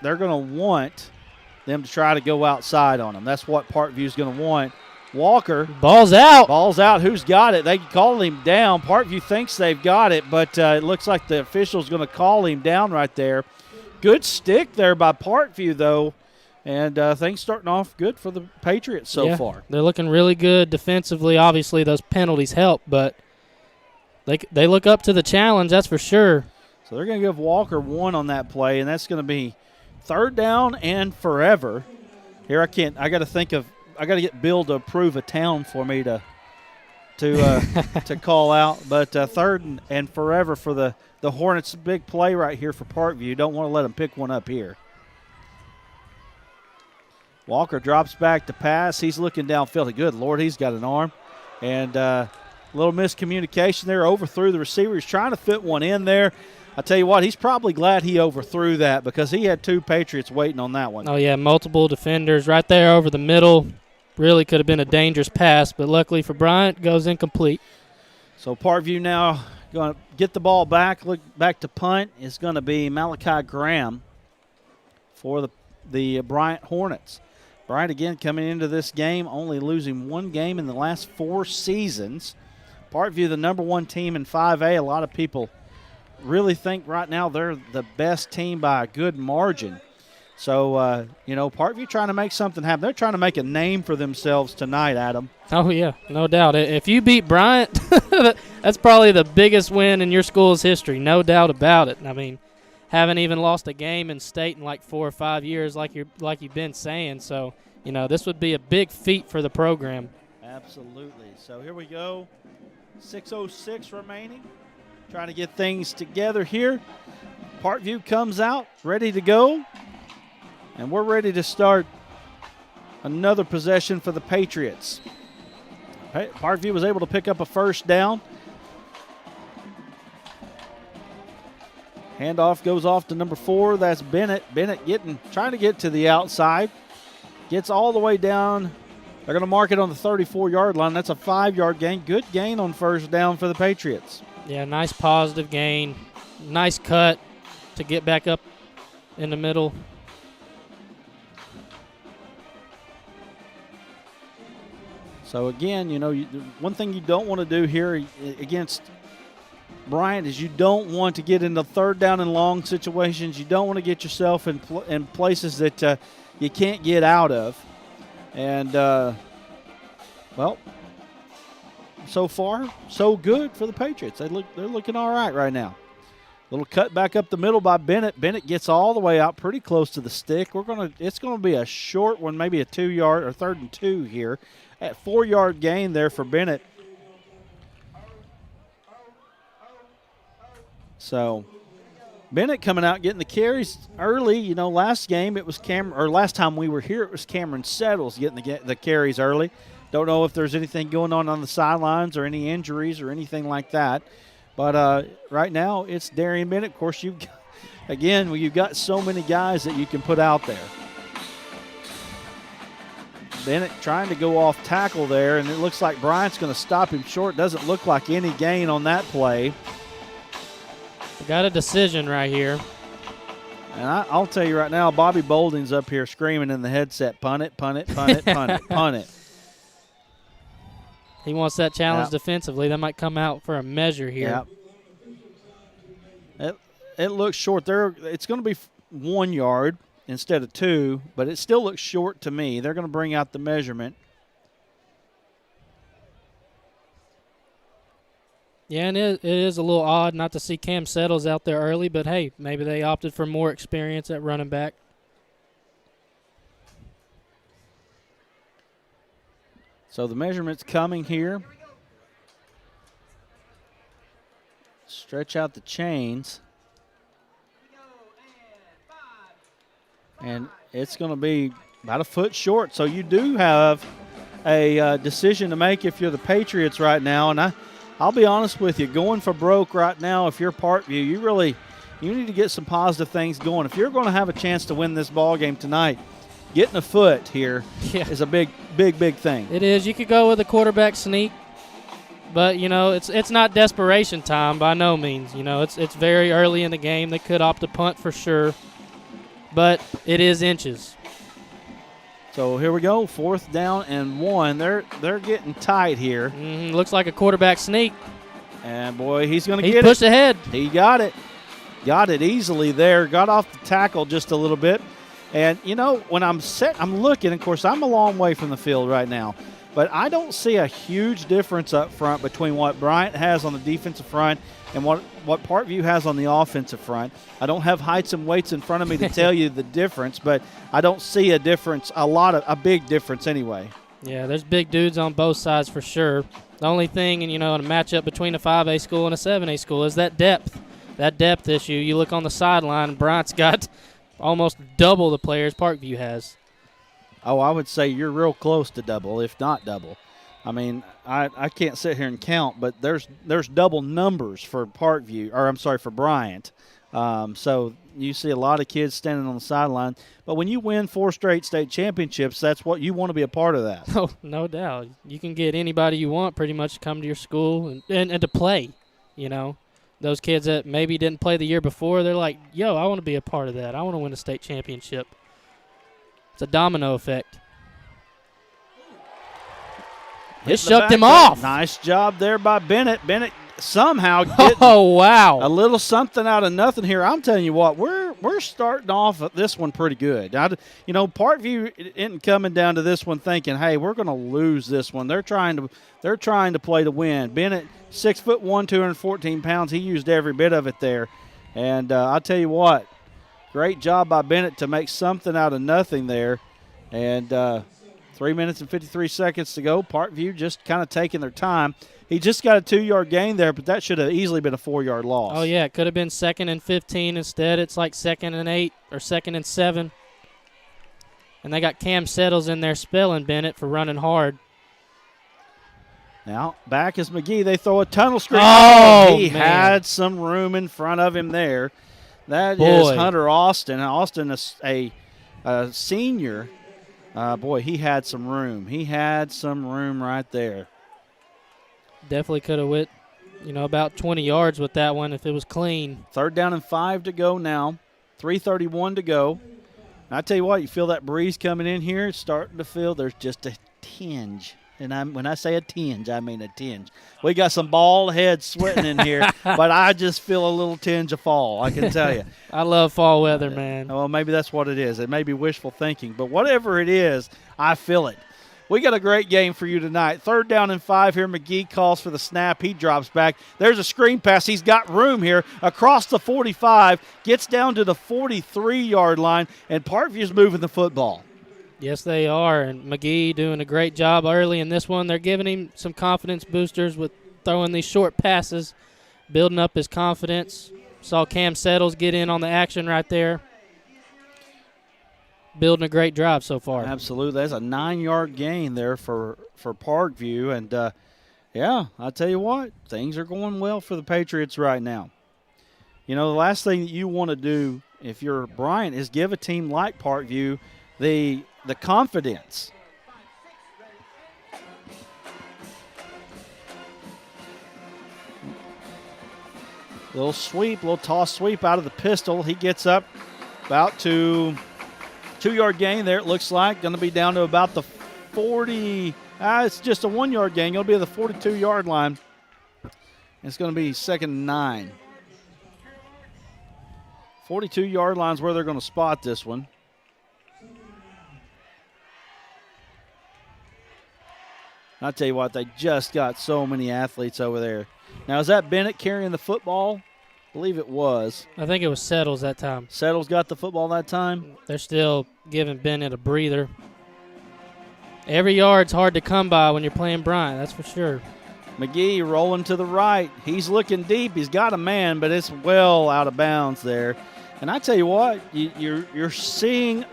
they're going to want them to try to go outside on them. That's what Parkview's going to want. Walker. Ball's out. Ball's out. Who's got it? They call him down. Parkview thinks they've got it, but it looks like the official's going to call him down right there. Good stick there by Parkview, though, and things starting off good for the Patriots so far. They're looking really good defensively. Obviously, those penalties help, but they look up to the challenge, that's for sure. So they're going to give Walker 1 on that play, and that's going to be 3rd down and forever. Here I got to get Bill to approve a town for me to call out. But 3rd and forever for the Hornets. Big play right here for Parkview. Don't want to let them pick one up here. Walker drops back to pass. He's looking downfield. Good Lord, he's got an arm. And a little miscommunication there. Overthrew the receiver. He's trying to fit one in there. I tell you what, he's probably glad he overthrew that because he had 2 Patriots waiting on that one. Oh, yeah, multiple defenders right there over the middle. Really could have been a dangerous pass, but luckily for Bryant, goes incomplete. So Parkview now going to get the ball back, look back to punt. It's going to be Malachi Graham for the Bryant Hornets. Bryant, again, coming into this game, only losing 1 game in the last 4 seasons. Parkview, the number 1 team in 5A. A lot of people really think right now they're the best team by a good margin. So, Parkview trying to make something happen. They're trying to make a name for themselves tonight, Adam. Oh, yeah, no doubt. If you beat Bryant, that's probably the biggest win in your school's history, no doubt about it. I mean, haven't even lost a game in state in like 4 or 5 years like you've been saying. So, this would be a big feat for the program. Absolutely. So here we go. 6:06 remaining. Trying to get things together here. Parkview comes out, ready to go. And we're ready to start another possession for the Patriots. Parkview was able to pick up a 1st down. Handoff goes off to number 4. That's Bennett. Bennett trying to get to the outside. Gets all the way down. They're going to mark it on the 34-yard line. That's a 5-yard gain. Good gain on 1st down for the Patriots. Yeah, nice positive gain. Nice cut to get back up in the middle. So, again, one thing you don't want to do here against Bryant is you don't want to get into 3rd down and long situations. You don't want to get yourself in places that you can't get out of. And, so far, so good for the Patriots. They're looking all right now. Little cut back up the middle by Bennett. Bennett gets all the way out pretty close to the stick. It's gonna be a short one, maybe a 2-yard or 3rd and 2 here. At 4-yard gain there for Bennett. So Bennett coming out getting the carries early. Last game it was last time we were here it was Cameron Settles getting the carries early. Don't know if there's anything going on the sidelines or any injuries or anything like that. But right now it's Darian Bennett. Of course, you've got so many guys that you can put out there. Bennett trying to go off tackle there, and it looks like Bryant's going to stop him short. Doesn't look like any gain on that play. We got a decision right here. And I'll tell you right now, Bobby Bolding's up here screaming in the headset, punt it, punt it, punt it, punt it, punt it. He wants that challenge defensively. That might come out for a measure here. Yeah. It looks short. It's going to be 1 yard instead of 2, but it still looks short to me. They're going to bring out the measurement. Yeah, and it is a little odd not to see Cam Settles out there early, but, hey, maybe they opted for more experience at running back. So the measurement's coming here. Stretch out the chains. And it's going to be about a foot short. So you do have a decision to make if you're the Patriots right now. And I'll be honest with you, going for broke right now, if you're Parkview, you need to get some positive things going. If you're going to have a chance to win this ball game tonight, getting a foot here is a big thing. It is. You could go with a quarterback sneak, but, it's not desperation time by no means. It's very early in the game. They could opt to punt for sure. but it is inches. So here we go, 4th down and 1. They're getting tight here. Looks like a quarterback sneak. And, boy, he's going to He get pushed it. ahead. He got it. Got it easily there. Got off the tackle just a little bit. And, you know, when I'm looking, of course, I'm a long way from the field right now. But I don't see a huge difference up front between what Bryant has on the defensive front and what Parkview has on the offensive front. I don't have heights and weights in front of me to tell you the difference, but I don't see a difference, a big difference anyway. Yeah, there's big dudes on both sides for sure. The only thing, in a matchup between a 5A school and a 7A school is that depth issue. You look on the sideline, Bryant's got almost double the players Parkview has. Oh, I would say you're real close to double, if not double. I mean, I can't sit here and count, but there's double numbers for for Bryant. So you see a lot of kids standing on the sideline. But when you win 4 straight state championships, that's what you want to be a part of that. Oh, no doubt. You can get anybody you want pretty much to come to your school and to play, Those kids that maybe didn't play the year before, they're like, yo, I want to be a part of that. I want to win a state championship. It's a domino effect. It shucked him off. Nice job there by Bennett. Bennett somehow getting a little something out of nothing here. I'm telling you what, we're starting off this one pretty good. Parkview isn't coming down to this one thinking, hey, we're going to lose this one. They're trying to play to win. Bennett, 6'1", 214 pounds. He used every bit of it there. And I'll tell you what, great job by Bennett to make something out of nothing there. And 3 minutes and 53 seconds to go. Parkview just kind of taking their time. He just got a 2-yard gain there, but that should have easily been a 4-yard loss. Oh, yeah, it could have been 2nd and 15. Instead, it's like 2nd and 8 or 2nd and 7. And they got Cam Settles in there spelling Bennett for running hard. Now, back is McGee. They throw a tunnel screen. Oh, he man. had some room in front of him there. That is Hunter Austin. Austin is a senior. He had some room. He had some room right there. Definitely could have went, about 20 yards with that one if it was clean. 3rd down and 5 to go now. 3:31 to go. And I tell you what, you feel that breeze coming in here. It's starting to feel there's just a tinge. And when I say a tinge, I mean a tinge. We got some bald heads sweating in here, but I just feel a little tinge of fall, I can tell you. I love fall weather, man. Well, maybe that's what it is. It may be wishful thinking, but whatever it is, I feel it. We got a great game for you tonight. 3rd down and 5 here. McGee calls for the snap. He drops back. There's a screen pass. He's got room here across the 45, gets down to the 43-yard line, and Parkview's moving the football. Yes, they are, and McGee doing a great job early in this one. They're giving him some confidence boosters with throwing these short passes, building up his confidence. Saw Cam Settles get in on the action right there. Building a great drive so far. Absolutely. That's a 9-yard gain there for Parkview. And, I'll tell you what, things are going well for the Patriots right now. The last thing that you want to do if you're Bryant is give a team like Parkview the confidence. Little sweep, little toss sweep out of the pistol. He gets up about to 2-yard gain there, it looks like. Going to be down to about the 40. It's just a 1-yard gain. Going to be at the 42-yard line. It's going to be 2nd and 9. 42-yard line is where they're going to spot this one. I'll tell you what, they just got so many athletes over there. Now, is that Bennett carrying the football? I believe it was. I think it was Settles that time. Settles got the football that time? They're still giving Bennett a breather. Every yard's hard to come by when you're playing Bryant, that's for sure. McGee rolling to the right. He's looking deep. He's got a man, but it's well out of bounds there. And I tell you what, you're seeing,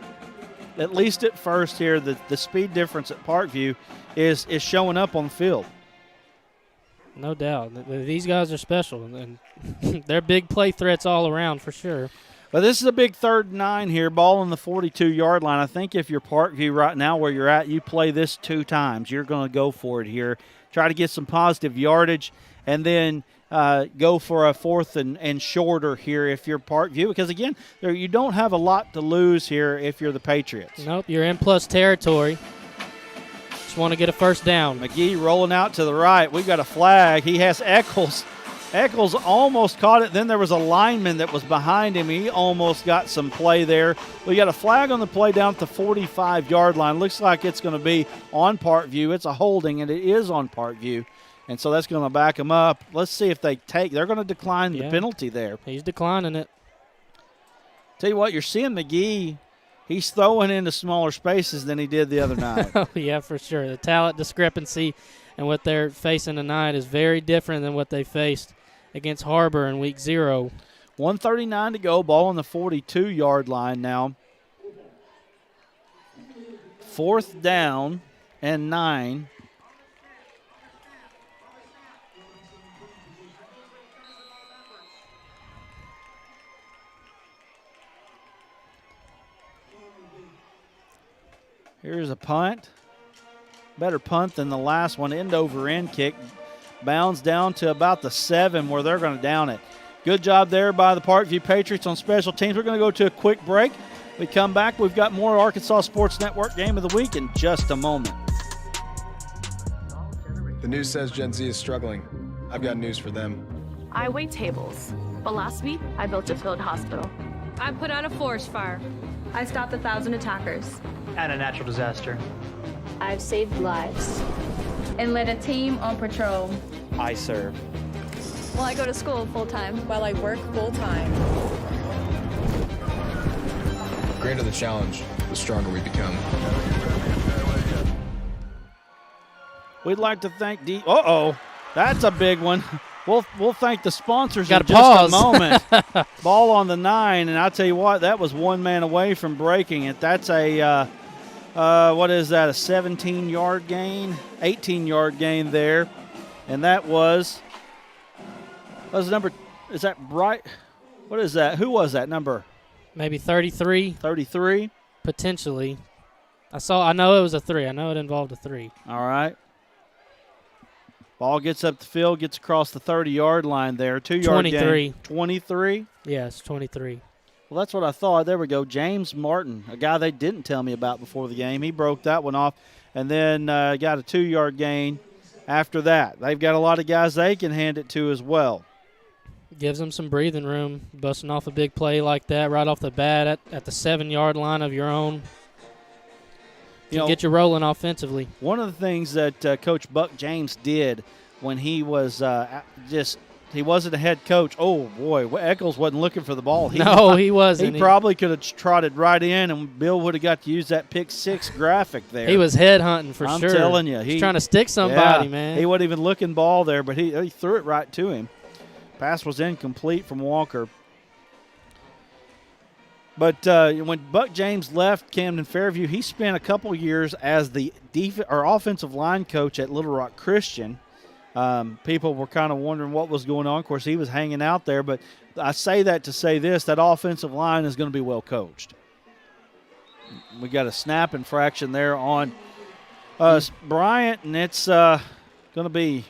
at least at first here, the speed difference at Parkview is showing up on the field. No doubt. These guys are special, and they're big play threats all around for sure. But this is a big 3rd and 9 here, ball on the 42-yard line. I think if you're Parkview right now where you're at, you play this 2 times. You're going to go for it here. Try to get some positive yardage, and then go for a 4th and shorter here if you're Parkview, because, again, you don't have a lot to lose here if you're the Patriots. Nope, you're in plus territory. Just want to get a first down. McGee rolling out to the right. We've got a flag. He has Eccles. Eccles almost caught it. Then there was a lineman that was behind him. He almost got some play there. We got a flag on the play down at the 45-yard line. Looks like it's going to be on Parkview. It's a holding, and it is on Parkview. And so that's going to back them up. Let's see if they're going to decline the penalty there. He's declining it. Tell you what, you're seeing McGee. He's throwing into smaller spaces than he did the other night. Oh, yeah, for sure. The talent discrepancy and what they're facing tonight is very different than what they faced against Harbor in week 0. 1:39 to go. Ball on the 42-yard line now. 4th down and 9. Here's a punt. Better punt than the last one. End over end kick. Bounds down to about the 7 where they're going to down it. Good job there by the Parkview Patriots on special teams. We're going to go to a quick break. We come back. We've got more Arkansas Sports Network Game of the Week in just a moment. The news says Gen Z is struggling. I've got news for them. I wait tables, but last week I built a field hospital. I put out a forest fire. I stopped 1,000 attackers. And a natural disaster. I've saved lives. And led a team on patrol. I serve. Well, I go to school full-time. While I work full-time. The greater the challenge, the stronger we become. We'd like to thank that's a big one. We'll thank the sponsors Gotta in just pause. a moment. Ball on the 9, and I'll tell you what, that was one man away from breaking it. That's a, what is that, a 17-yard gain? 18-yard gain there. And that was number, is that Bryant? What is that? Who was that number? Maybe 33. 33. Potentially. I know it was a 3. I know it involved a 3. All right. Ball gets up the field, gets across the 30-yard line there. 2-yard gain. 23. 23? Yes, 23. Well, that's what I thought. There we go. James Martin, a guy they didn't tell me about before the game. He broke that one off and then got a 2-yard gain after that. They've got a lot of guys they can hand it to as well. Gives them some breathing room, busting off a big play like that right off the bat at the 7-yard line of your own. Get you rolling offensively. One of the things that Coach Buck James did when he was he wasn't a head coach. Oh, boy, Eccles wasn't looking for the ball. He wasn't. He probably could have trotted right in, and Bill would have got to use that pick 6 graphic there. He was head hunting for sure. I'm telling you. He's trying to stick somebody, man. He wasn't even looking ball there, but he threw it right to him. Pass was incomplete from Walker. But when Buck James left Camden Fairview, he spent a couple years as the offensive line coach at Little Rock Christian. People were kind of wondering what was going on. Of course, he was hanging out there. But I say that to say this, that offensive line is going to be well coached. We got a snap infraction there on Bryant, and it's going to be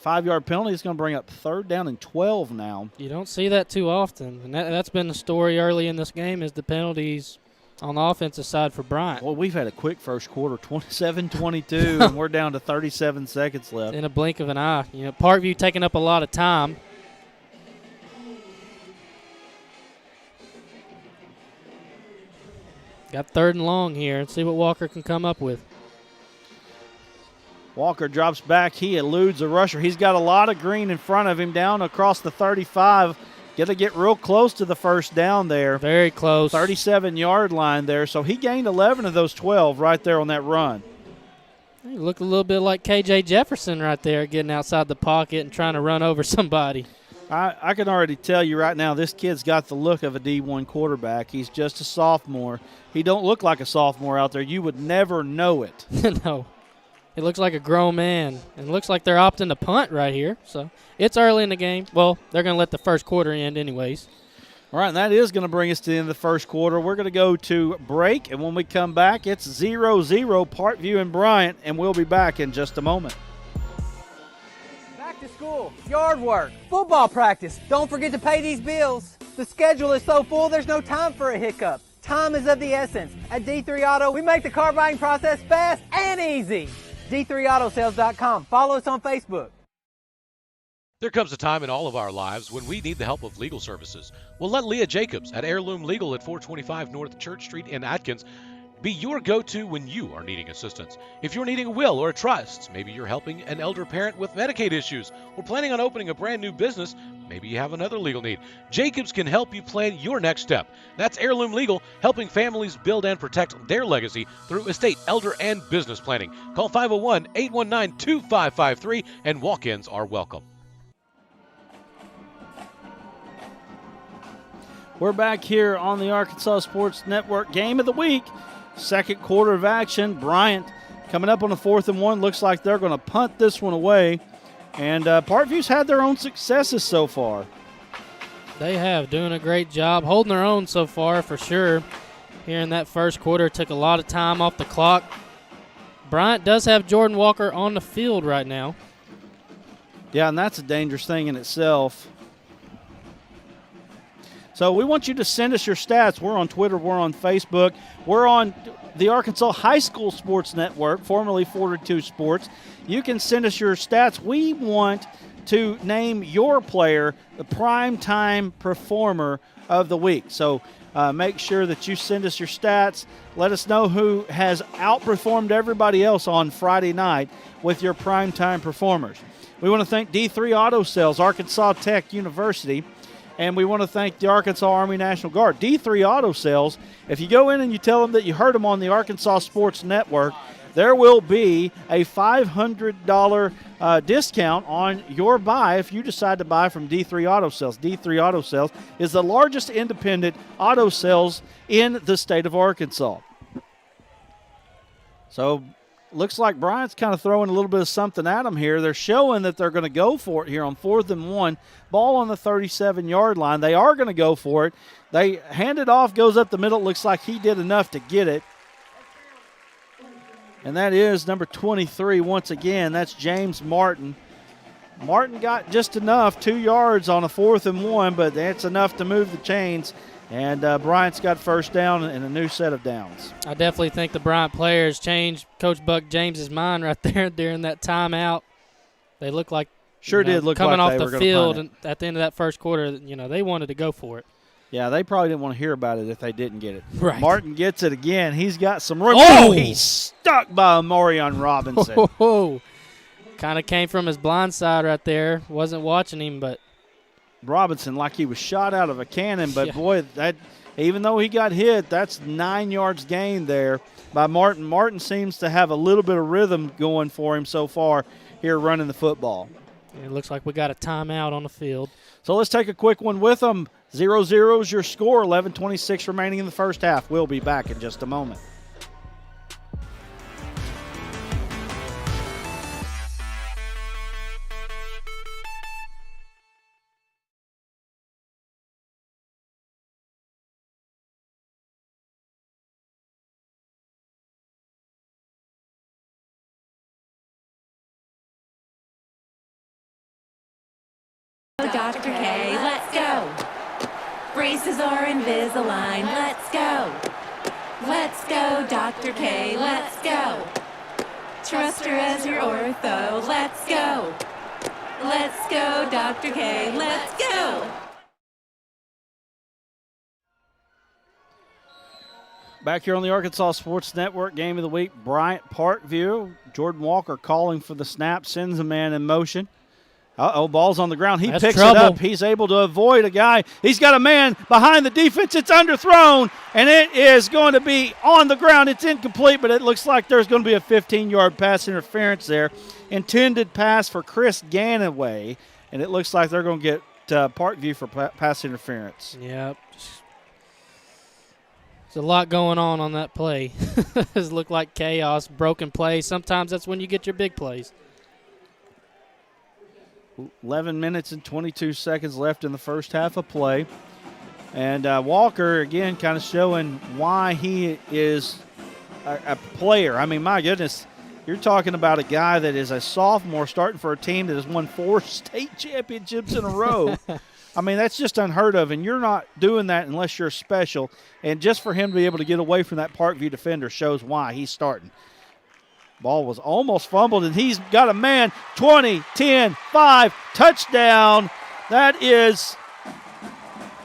5-yard penalty. It's going to bring up 3rd down and 12 now. You don't see that too often, and that's been the story early in this game is the penalties on the offensive side for Bryant. Well, we've had a quick first quarter, 27-22, and we're down to 37 seconds left. In a blink of an eye. Parkview taking up a lot of time. Got 3rd and long here, and see what Walker can come up with. Walker drops back. He eludes a rusher. He's got a lot of green in front of him down across the 35. Got to get real close to the first down there. Very close. 37-yard line there. So he gained 11 of those 12 right there on that run. He looked a little bit like K.J. Jefferson right there, getting outside the pocket and trying to run over somebody. I can already tell you right now, this kid's got the look of a D1 quarterback. He's just a sophomore. He don't look like a sophomore out there. You would never know it. No. He looks like a grown man, and it looks like they're opting to punt right here. So it's early in the game. Well, they're going to let the first quarter end anyways. All right, and that is going to bring us to the end of the first quarter. We're going to go to break, and when we come back, it's 0-0 Parkview and Bryant, and we'll be back in just a moment. Back to school, yard work, football practice. Don't forget to pay these bills. The schedule is so full, there's no time for a hiccup. Time is of the essence. At D3 Auto, we make the car buying process fast and easy. D3AutoSales.com. Follow us on Facebook. There comes a time in all of our lives when we need the help of legal services. Well, let Leah Jacobs at Heirloom Legal at 425 North Church Street in Atkins be your go-to when you are needing assistance. If you're needing a will or a trust, maybe you're helping an elder parent with Medicaid issues, or planning on opening a brand new business, maybe you have another legal need. Jacobs can help you plan your next step. That's Heirloom Legal, helping families build and protect their legacy through estate, elder, and business planning. Call 501-819-2553, and walk-ins are welcome. We're back here on the Arkansas Sports Network Game of the Week. Second quarter of action. Bryant coming up on a 4th and 1. Looks like they're going to punt this one away. And Parkview's had their own successes so far. They have, doing a great job, holding their own so far for sure. Here in that first quarter, took a lot of time off the clock. Bryant does have Jordan Walker on the field right now. Yeah, and that's a dangerous thing in itself. So we want you to send us your stats. We're on Twitter. We're on Facebook. We're on the Arkansas High School Sports Network, formerly 42 Sports. You can send us your stats. We want to name your player the primetime performer of the week. So make sure that you send us your stats. Let us know who has outperformed everybody else on Friday night with your primetime performers. We want to thank D3 Auto Sales, Arkansas Tech University. And we want to thank the Arkansas Army National Guard. D3 Auto Sales, if you go in and you tell them that you heard them on the Arkansas Sports Network, there will be a $500 discount on your buy if you decide to buy from D3 Auto Sales. D3 Auto Sales is the largest independent auto sales in the state of Arkansas. So looks like Bryant's kind of throwing a little bit of something at them here. They're showing that they're going to go for it here on 4th and 1. Ball on the 37-yard line. They are going to go for it. They hand it off, goes up the middle. Looks like he did enough to get it. And that is number 23 once again. That's James Martin. Martin got just enough, 2 yards on a 4th and 1, but that's enough to move the chains. And Bryant's got first down and a new set of downs. I definitely think the Bryant players changed Coach Buck James's mind right there during that timeout. They looked like did look coming like off they the were field punt and at the end of that first quarter. They wanted to go for it. Yeah, they probably didn't want to hear about it if they didn't get it. Right. Martin gets it again. He's got some room. Oh! He's stuck by Morion Robinson. Kind of came from his blind side right there. Wasn't watching him, but Robinson like he was shot out of a cannon, but yeah. boy, that even though he got hit, that's 9 yards gained there by Martin. Martin seems to have a little bit of rhythm going for him so far here running the football. It looks like we got a timeout on the field. So let's take a quick one with them. 0-0 is your score, 11:26 remaining in the first half. We'll be back in just a moment. Dr. K, let's go. Braces are Invisalign, let's go. Let's go, Dr. K, let's go. Trust her as your ortho, let's go. Let's go, Dr. K, let's go. Back here on the Arkansas Sports Network, Game of the Week, Bryant Parkview. Jordan Walker calling for the snap, sends a man in motion. Ball's on the ground. He picks it up. He's able to avoid a guy. He's got a man behind the defense. It's underthrown, and it is going to be on the ground. It's incomplete, but it looks like there's going to be a 15-yard pass interference there. Intended pass for Chris Ganaway, and it looks like they're going to get Parkview for pass interference. Yep. There's a lot going on that play. It looked like chaos, broken play. Sometimes that's when you get your big plays. 11 minutes and 22 seconds left in the first half of play. And Walker, again, kind of showing why he is a player. I mean, my goodness, You're talking about a guy that is a sophomore starting for a team that has won 4 state championships in a row. I mean, that's just unheard of, and you're not doing that unless you're special. And just for him to be able to get away from that Parkview defender shows why he's starting. Ball was almost fumbled, and he's got a man. 20, 10, 5, touchdown. That is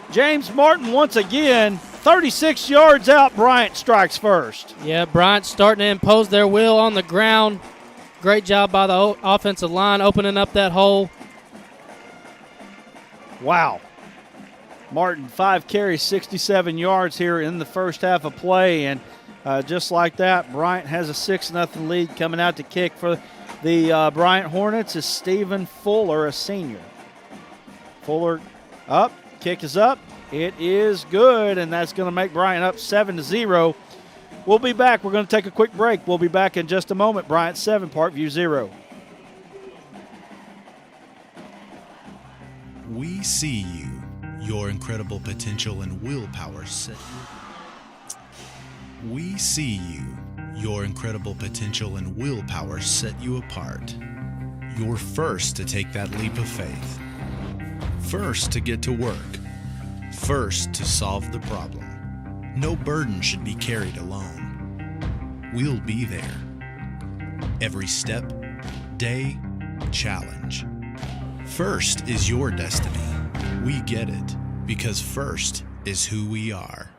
James Martin once again. 36 yards out, Bryant strikes first. Yeah, Bryant starting to impose their will on the ground. Great job by the offensive line opening up that hole. Wow. Martin, 5 carries, 67 yards here in the first half of play. And just like that, Bryant has a 6-0 lead. Coming out to kick for the Bryant Hornets is Stephen Fuller, a senior. Fuller up, kick is up. It is good, and that's going to make Bryant up 7-0. We'll be back. We're going to take a quick break. We'll be back in just a moment. Bryant 7, Parkview 0. We see you, your incredible potential and willpower set. We see you, your incredible potential and willpower set you apart. You're first to take that leap of faith. First to get to work. First to solve the problem. No burden should be carried alone. We'll be there. Every step, day, challenge. First is your destiny. We get it because first is who we are.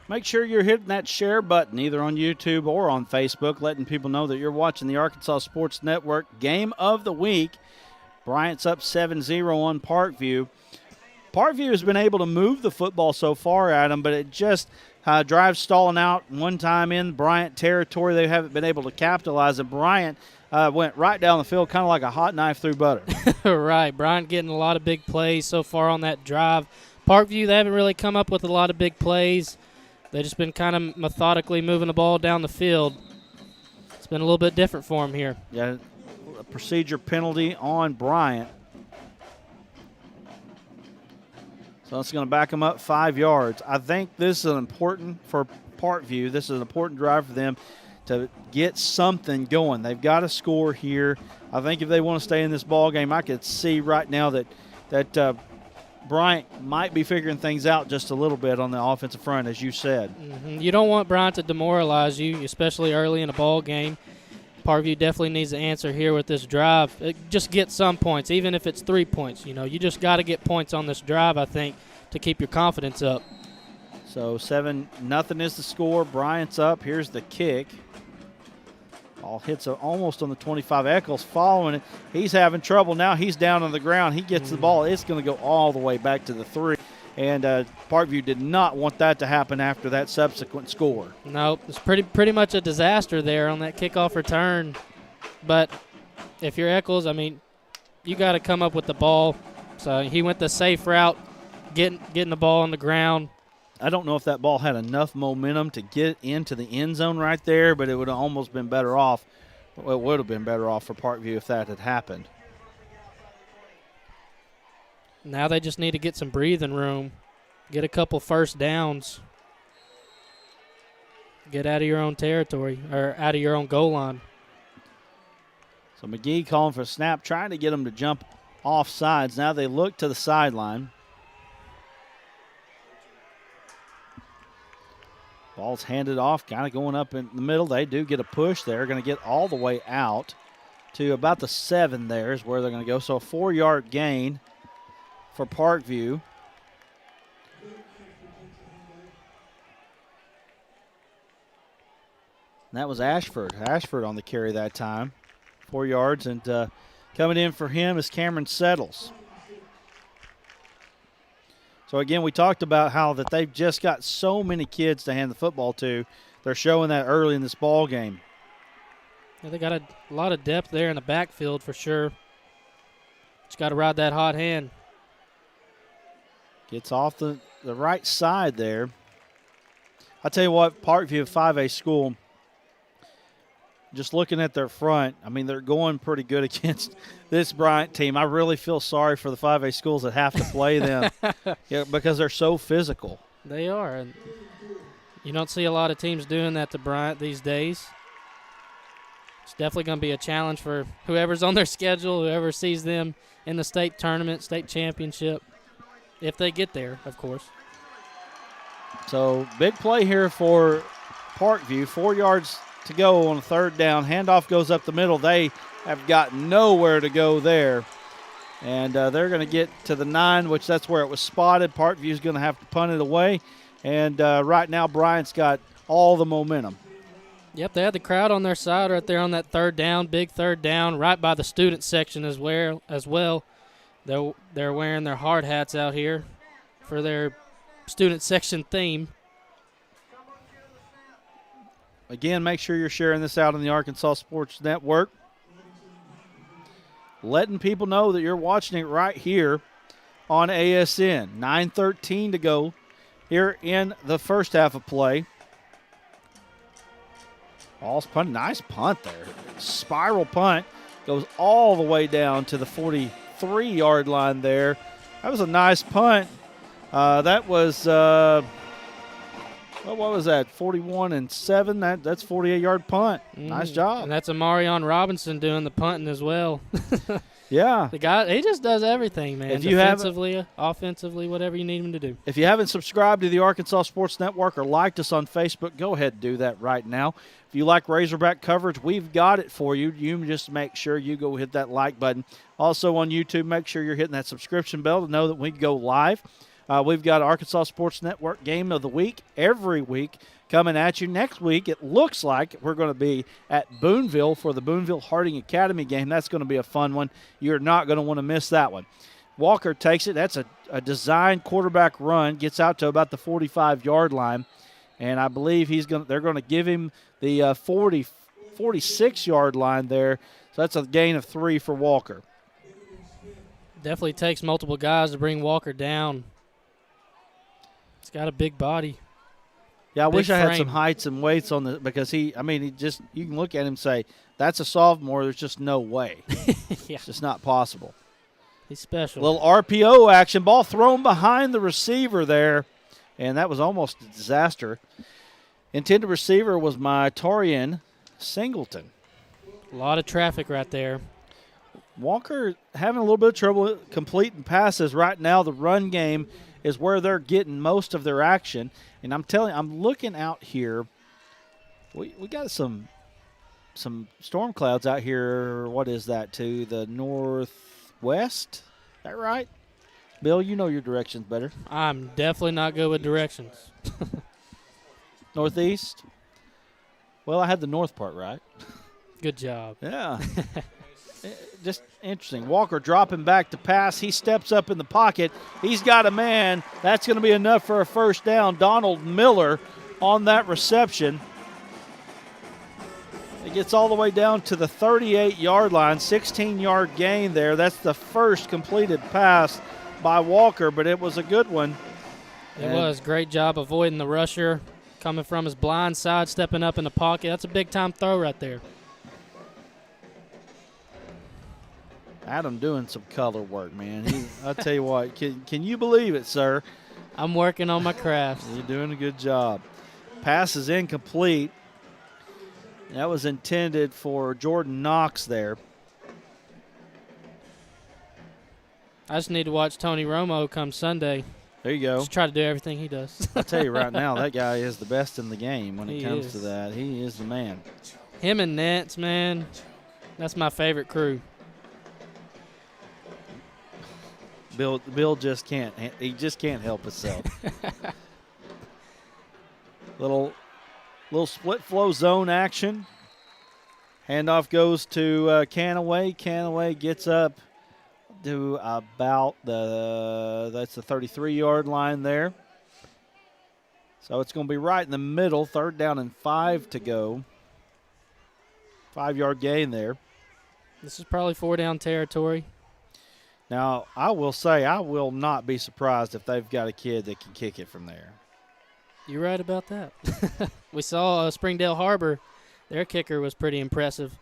Make sure you're hitting that share button either on YouTube or on Facebook, letting people know that you're watching the Arkansas Sports Network Game of the Week. Bryant's up 7-0 on Parkview. Parkview has been able to move the football so far at them, but it just drives stalling out one time in Bryant territory. They haven't been able to capitalize, and Bryant went right down the field kind of like a hot knife through butter. Right. Bryant getting a lot of big plays so far on that drive. Parkview, they haven't really come up with a lot of big plays. They've just been kind of methodically moving the ball down the field. It's been a little bit different for them here. Yeah, a procedure penalty on Bryant. So it's going to back them up 5 yards. I think this is important for Parkview. This is an important drive for them to get something going. They've got to score here. I think if they want to stay in this ball game, I could see right now that Bryant might be figuring things out just a little bit on the offensive front, as you said. Mm-hmm. You don't want Bryant to demoralize you, especially early in a ball game. Parkview definitely needs to answer here with this drive. Just get some points, even if it's 3 points. You just got to get points on this drive, I think, to keep your confidence up. So 7-0 is the score. Bryant's up. Here's the kick. Ball hits almost on the 25. Eccles following it. He's having trouble now. He's down on the ground. He gets the ball. It's going to go all the way back to the 3. And Parkview did not want that to happen after that subsequent score. Nope, it's pretty much a disaster there on that kickoff return. But if you're Eccles, I mean, you got to come up with the ball. So he went the safe route, getting the ball on the ground. I don't know if that ball had enough momentum to get into the end zone right there, but it would have almost been better off. Well, it would have been better off for Parkview if that had happened. Now they just need to get some breathing room, get a couple first downs, get out of your own territory or out of your own goal line. So McGee calling for a snap, trying to get them to jump off sides. Now they look to the sideline. Ball's handed off, kind of going up in the middle. They do get a push there. Going to get all the way out to about the 7 there is where they're going to go. So a 4-yard gain for Parkview. And that was Ashford. Ashford on the carry that time. 4 yards, and coming in for him is Cameron Settles. So, again, we talked about how that they've just got so many kids to hand the football to. They're showing that early in this ball game. Yeah, they got a lot of depth there in the backfield for sure. Just got to ride that hot hand. Gets off the right side there. I tell you what, Parkview 5A school, just looking at their front, I mean, they're going pretty good against this Bryant team. I really feel sorry for the 5A schools that have to play them because they're so physical. They are. And You don't see a lot of teams doing that to Bryant these days. It's definitely going to be a challenge for whoever's on their schedule, whoever sees them in the state tournament, state championship, if they get there, of course. So big play here for Parkview. 4 yards to go on a third down. Handoff goes up the middle. They have got nowhere to go there. And they're going to get to the 9, which that's where it was spotted. Parkview's going to have to punt it away. And right now Bryant's got all the momentum. Yep, they had the crowd on their side right there on that third down, big third down, right by the student section as well. They're wearing their hard hats out here for their student section theme. Again, make sure you're sharing this out on the Arkansas Sports Network. Letting people know that you're watching it right here on ASN. 9:13 to go here in the first half of play. Ball's punt, nice punt there. Spiral punt goes all the way down to the 43-yard line there. That was a nice punt. That was, what was that, 41-7? That's 48-yard punt. Nice job. And that's Amarion Robinson doing the punting as well. Yeah. The guy, he just does everything, man. If you defensively, offensively, whatever you need him to do. If you haven't subscribed to the Arkansas Sports Network or liked us on Facebook, go ahead and do that right now. If you like Razorback coverage, we've got it for you. You just make sure you go hit that like button. Also on YouTube, make sure you're hitting that subscription bell to know that we go live. We've got Arkansas Sports Network Game of the Week every week coming at you. Next week, it looks like we're going to be at Boonville for the Boonville Harding Academy game. That's going to be a fun one. You're not going to want to miss that one. Walker takes it. That's a designed quarterback run. Gets out to about the 45-yard line. And I believe they're going to give him the 46-yard line there. So that's a gain of 3 for Walker. Definitely takes multiple guys to bring Walker down. He's got a big body. Yeah, I wish I frame. had some heights and weights on the because you can look at him and say, that's a sophomore. There's just no way. Yeah. It's just not possible. He's special. Little RPO action. Ball thrown behind the receiver there, and that was almost a disaster. Intended receiver was my Torian Singleton. A lot of traffic right there. Walker having a little bit of trouble completing passes right now. The run game is where they're getting most of their action. And I'm looking out here. We got some storm clouds out here. What is that, to the northwest? Is that right? Bill, you know your directions better. I'm definitely not good with directions. Northeast? Well, I had the north part right. Good job. Yeah. Just interesting. Walker dropping back to pass. He steps up in the pocket. He's got a man. That's going to be enough for a first down. Donald Miller on that reception. It gets all the way down to the 38-yard line. 16-yard gain there. That's the first completed pass by Walker, but it was a good one. It was. Great job avoiding the rusher. Coming from his blind side, stepping up in the pocket. That's a big-time throw right there. Adam doing some color work, man. I'll tell you what, can you believe it, sir? I'm working on my craft. You're doing a good job. Pass is incomplete. That was intended for Jordan Knox there. I just need to watch Tony Romo come Sunday. There you go. Just try to do everything he does. I'll tell you right now, that guy is the best in the game when it comes to is. that. He is the man. Him and Nance, man, that's my favorite crew. Bill just can't. He just can't help himself. little split flow zone action. Handoff goes to Canaway. Canaway gets up to about that's the 33-yard line there. So it's going to be right in the middle. 3rd down and 5 to go. 5-yard gain there. This is probably 4-down territory. Now, I will say I will not be surprised if they've got a kid that can kick it from there. You're right about that. We saw Springdale Harbor. Their kicker was pretty impressive.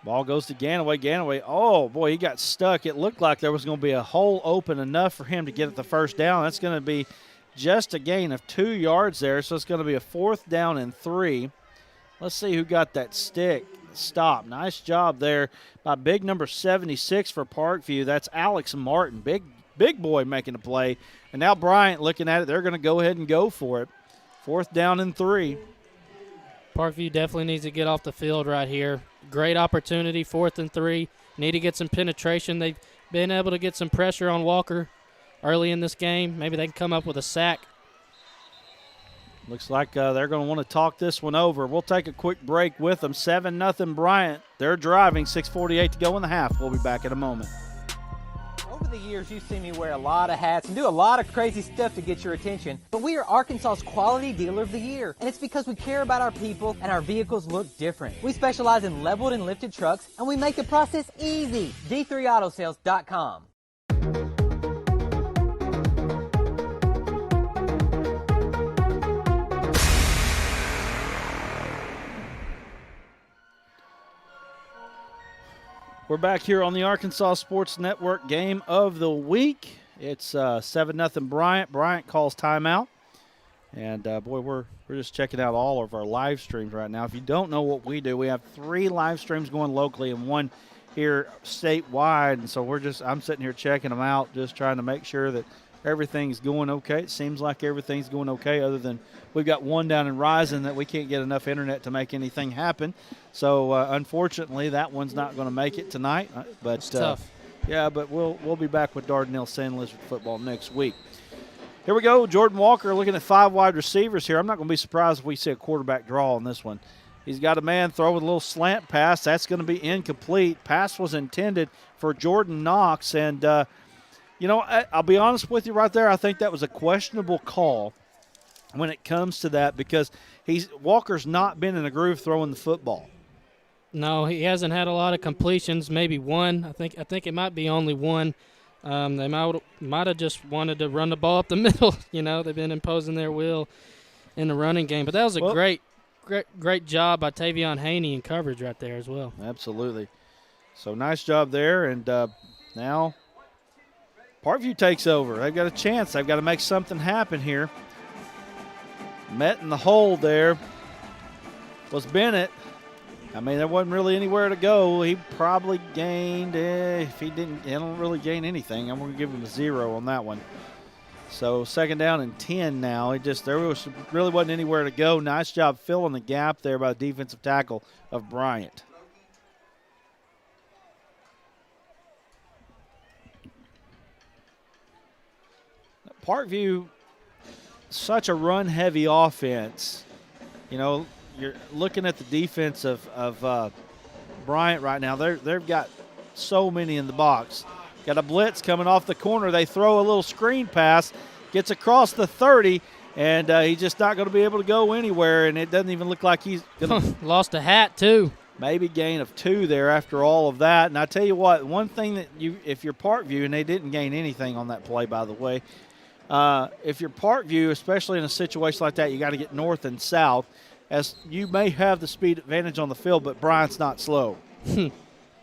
Ball goes to Ganaway. Ganaway, oh, boy, he got stuck. It looked like there was going to be a hole open enough for him to get at the first down. That's going to be just a gain of 2 yards there, so it's going to be a 4th down and 3. Let's see who got that stick. Stop. Nice job there by big number 76 for Parkview. That's Alex Martin. Big boy making a play. And now Bryant looking at it. They're going to go ahead and go for it. 4th down and 3. Parkview definitely needs to get off the field right here. Great opportunity, 4th and 3. Need to get some penetration. They've been able to get some pressure on Walker early in this game. Maybe they can come up with a sack. Looks like they're going to want to talk this one over. We'll take a quick break with them. 7-0 Bryant. They're driving. 6:48 to go in the half. We'll be back in a moment. Over the years, you've seen me wear a lot of hats and do a lot of crazy stuff to get your attention. But we are Arkansas's Quality Dealer of the Year. And it's because we care about our people and our vehicles look different. We specialize in leveled and lifted trucks, and we make the process easy. D3Autosales.com. We're back here on the Arkansas Sports Network Game of the Week. It's 7-0 Bryant. Bryant calls timeout. And, boy, we're just checking out all of our live streams right now. If you don't know what we do, we have 3 live streams going locally and 1 here statewide. And so I'm sitting here checking them out, just trying to make sure that everything's going okay. It seems like everything's going okay, other than we've got one down in Rising that we can't get enough internet to make anything happen. So, unfortunately, that one's not going to make it tonight. But it's tough. Yeah, but we'll be back with Dardanelle St. Elizabeth football next week. Here we go. Jordan Walker looking at 5 wide receivers here. I'm not going to be surprised if we see a quarterback draw on this one. He's got a man throwing a little slant pass. That's going to be incomplete. Pass was intended for Jordan Knox. And, I'll be honest with you right there. I think that was a questionable call when it comes to that, because Walker's not been in a groove throwing the football. No, he hasn't had a lot of completions, maybe one. I think it might be only one. They might have just wanted to run the ball up the middle. They've been imposing their will in the running game. But that was a great job by Tavion Haney in coverage right there as well. Absolutely. So nice job there. And now Parkview takes over. They've got a chance. They've got to make something happen here. Met in the hole there was Bennett. I mean, there wasn't really anywhere to go. He probably gained, if he don't really gain anything, I'm going to give him a 0 on that one. So 2nd down and 10 now. There really wasn't anywhere to go. Nice job filling the gap there by the defensive tackle of Bryant. Parkview, such a run-heavy offense. You're looking at the defense of Bryant right now. They've got so many in the box. Got a blitz coming off the corner. They throw a little screen pass, gets across the 30, and he's just not going to be able to go anywhere, and it doesn't even look like he's going to. Lost a hat, too. Maybe gain of 2 there after all of that. And I tell you what, one thing that if you're Parkview, and they didn't gain anything on that play, by the way, if you're Parkview, especially in a situation like that, you got to get north and south, as you may have the speed advantage on the field, but Bryant's not slow.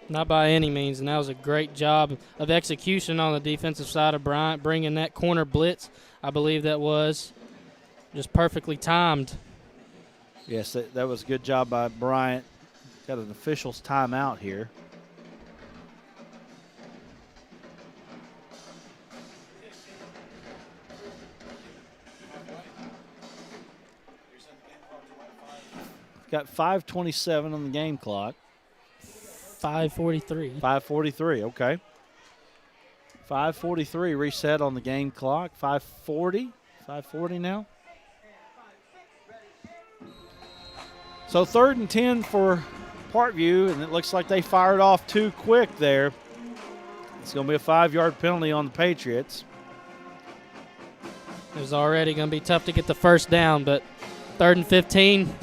Not by any means, and that was a great job of execution on the defensive side of Bryant, bringing that corner blitz. I believe that was just perfectly timed. Yes, that was a good job by Bryant. Got an official's timeout here. Got 5:27 on the game clock. 5:43. 5:43, okay. 5:43 reset on the game clock. 5:40. 5:40 now. So 3rd and 10 for Parkview, and it looks like they fired off too quick there. It's going to be a 5-yard penalty on the Patriots. It was already going to be tough to get the first down, but 3rd and 15.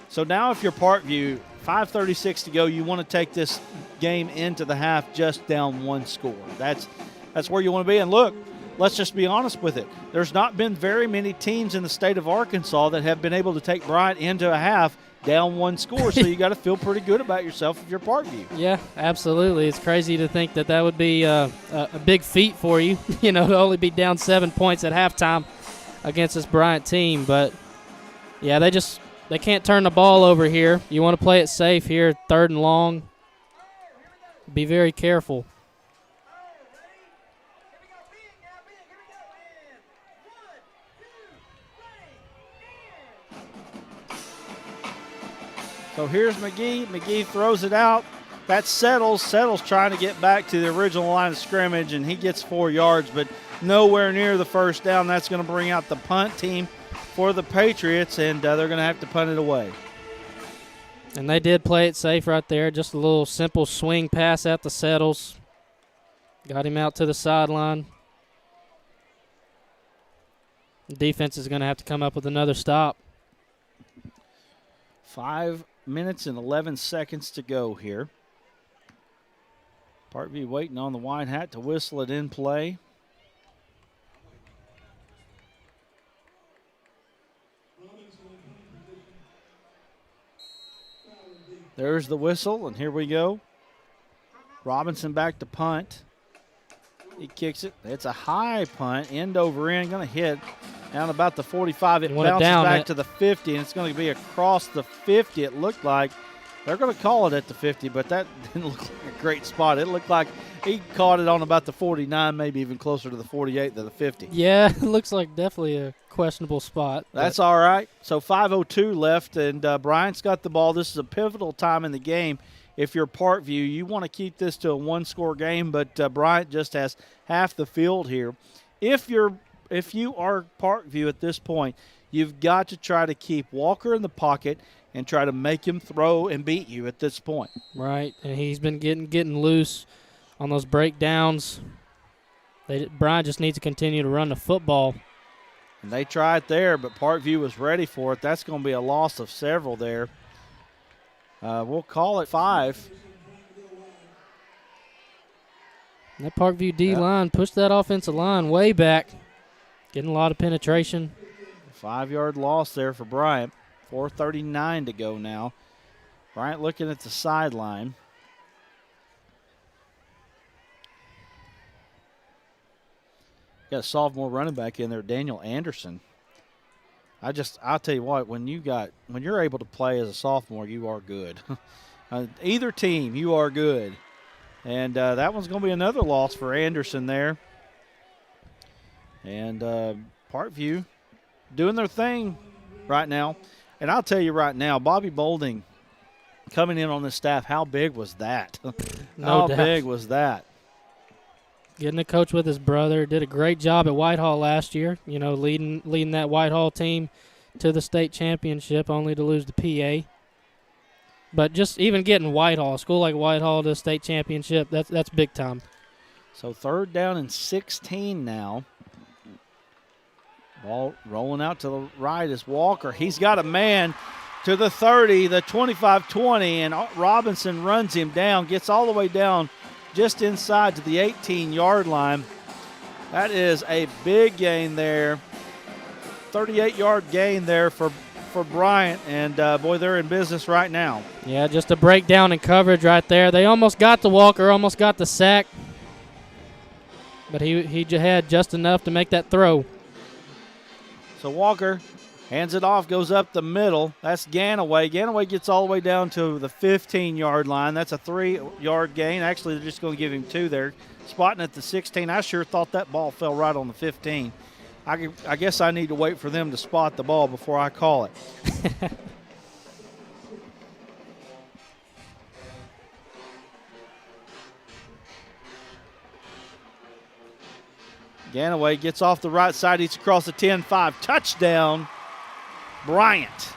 So now if you're Parkview, 5:36 to go, you want to take this game into the half just down 1 score. That's where you want to be. And look, let's just be honest with it. There's not been very many teams in the state of Arkansas that have been able to take Bryant into a half down one score, so you got to feel pretty good about yourself if you're Parkview. Yeah, absolutely. It's crazy to think that would be a big feat for you, to only be down 7 points at halftime against this Bryant team. But, yeah, they can't turn the ball over here. You want to play it safe here, 3rd and long. Be very careful. So here's McGee. McGee throws it out. That's Settles. Settles trying to get back to the original line of scrimmage, and he gets 4 yards, but nowhere near the first down. That's going to bring out the punt team for the Patriots, and they're going to have to punt it away. And they did play it safe right there. Just a little simple swing pass out to Settles. Got him out to the sideline. The defense is going to have to come up with another stop. 5 minutes and 11 seconds to go here. Parkview waiting on the white hat to whistle it in play. There's the whistle, and here we go. Robinson back to punt. He kicks it. It's a high punt, end over end, going to hit down about the 45. It bounces back to the 50, and it's going to be across the 50, it looked like. They're going to call it at the 50, but that didn't look like a great spot. It looked like he caught it on about the 49, maybe even closer to the 48 than the 50. Yeah, it looks like definitely a questionable spot. That's all right. So 5:02 left, and Bryant's got the ball. This is a pivotal time in the game. If you're Parkview, you want to keep this to a one-score game, but Bryant just has half the field here. If you are Parkview at this point, you've got to try to keep Walker in the pocket and try to make him throw and beat you at this point. Right, and he's been getting loose on those breakdowns. Bryant just needs to continue to run the football. And they tried there, but Parkview was ready for it. That's going to be a loss of several there. We'll call it 5. That Parkview D-line pushed that offensive line way back, getting a lot of penetration. 5-yard loss there for Bryant. 4:39 to go now. Bryant looking at the sideline. Got a sophomore running back in there, Daniel Anderson. I'll tell you what, when you're able to play as a sophomore, you are good. Either team, you are good. And that one's going to be another loss for Anderson there. And Parkview doing their thing right now. And I'll tell you right now, Bobby Bolding coming in on this staff, how big was that? How big was that? Getting to coach with his brother. Did a great job at Whitehall last year, leading that Whitehall team to the state championship, only to lose to PA. But just even getting Whitehall, a school like Whitehall to the state championship, that's big time. So 3rd down and 16 now. Ball rolling out to the right is Walker. He's got a man to the 30, the 25-20, and Robinson runs him down, gets all the way down just inside to the 18-yard line. That is a big gain there. 38-yard gain there for Bryant, and boy, they're in business right now. Yeah, just a breakdown in coverage right there. They almost got the Walker, almost got the sack, but he had just enough to make that throw. So Walker hands it off, goes up the middle. That's Ganaway. Ganaway gets all the way down to the 15-yard line. That's a 3-yard gain. Actually, they're just going to give him 2 there. Spotting at the 16. I sure thought that ball fell right on the 15. I guess I need to wait for them to spot the ball before I call it. Ganaway gets off the right side. He's across the 10-5. Touchdown, Bryant.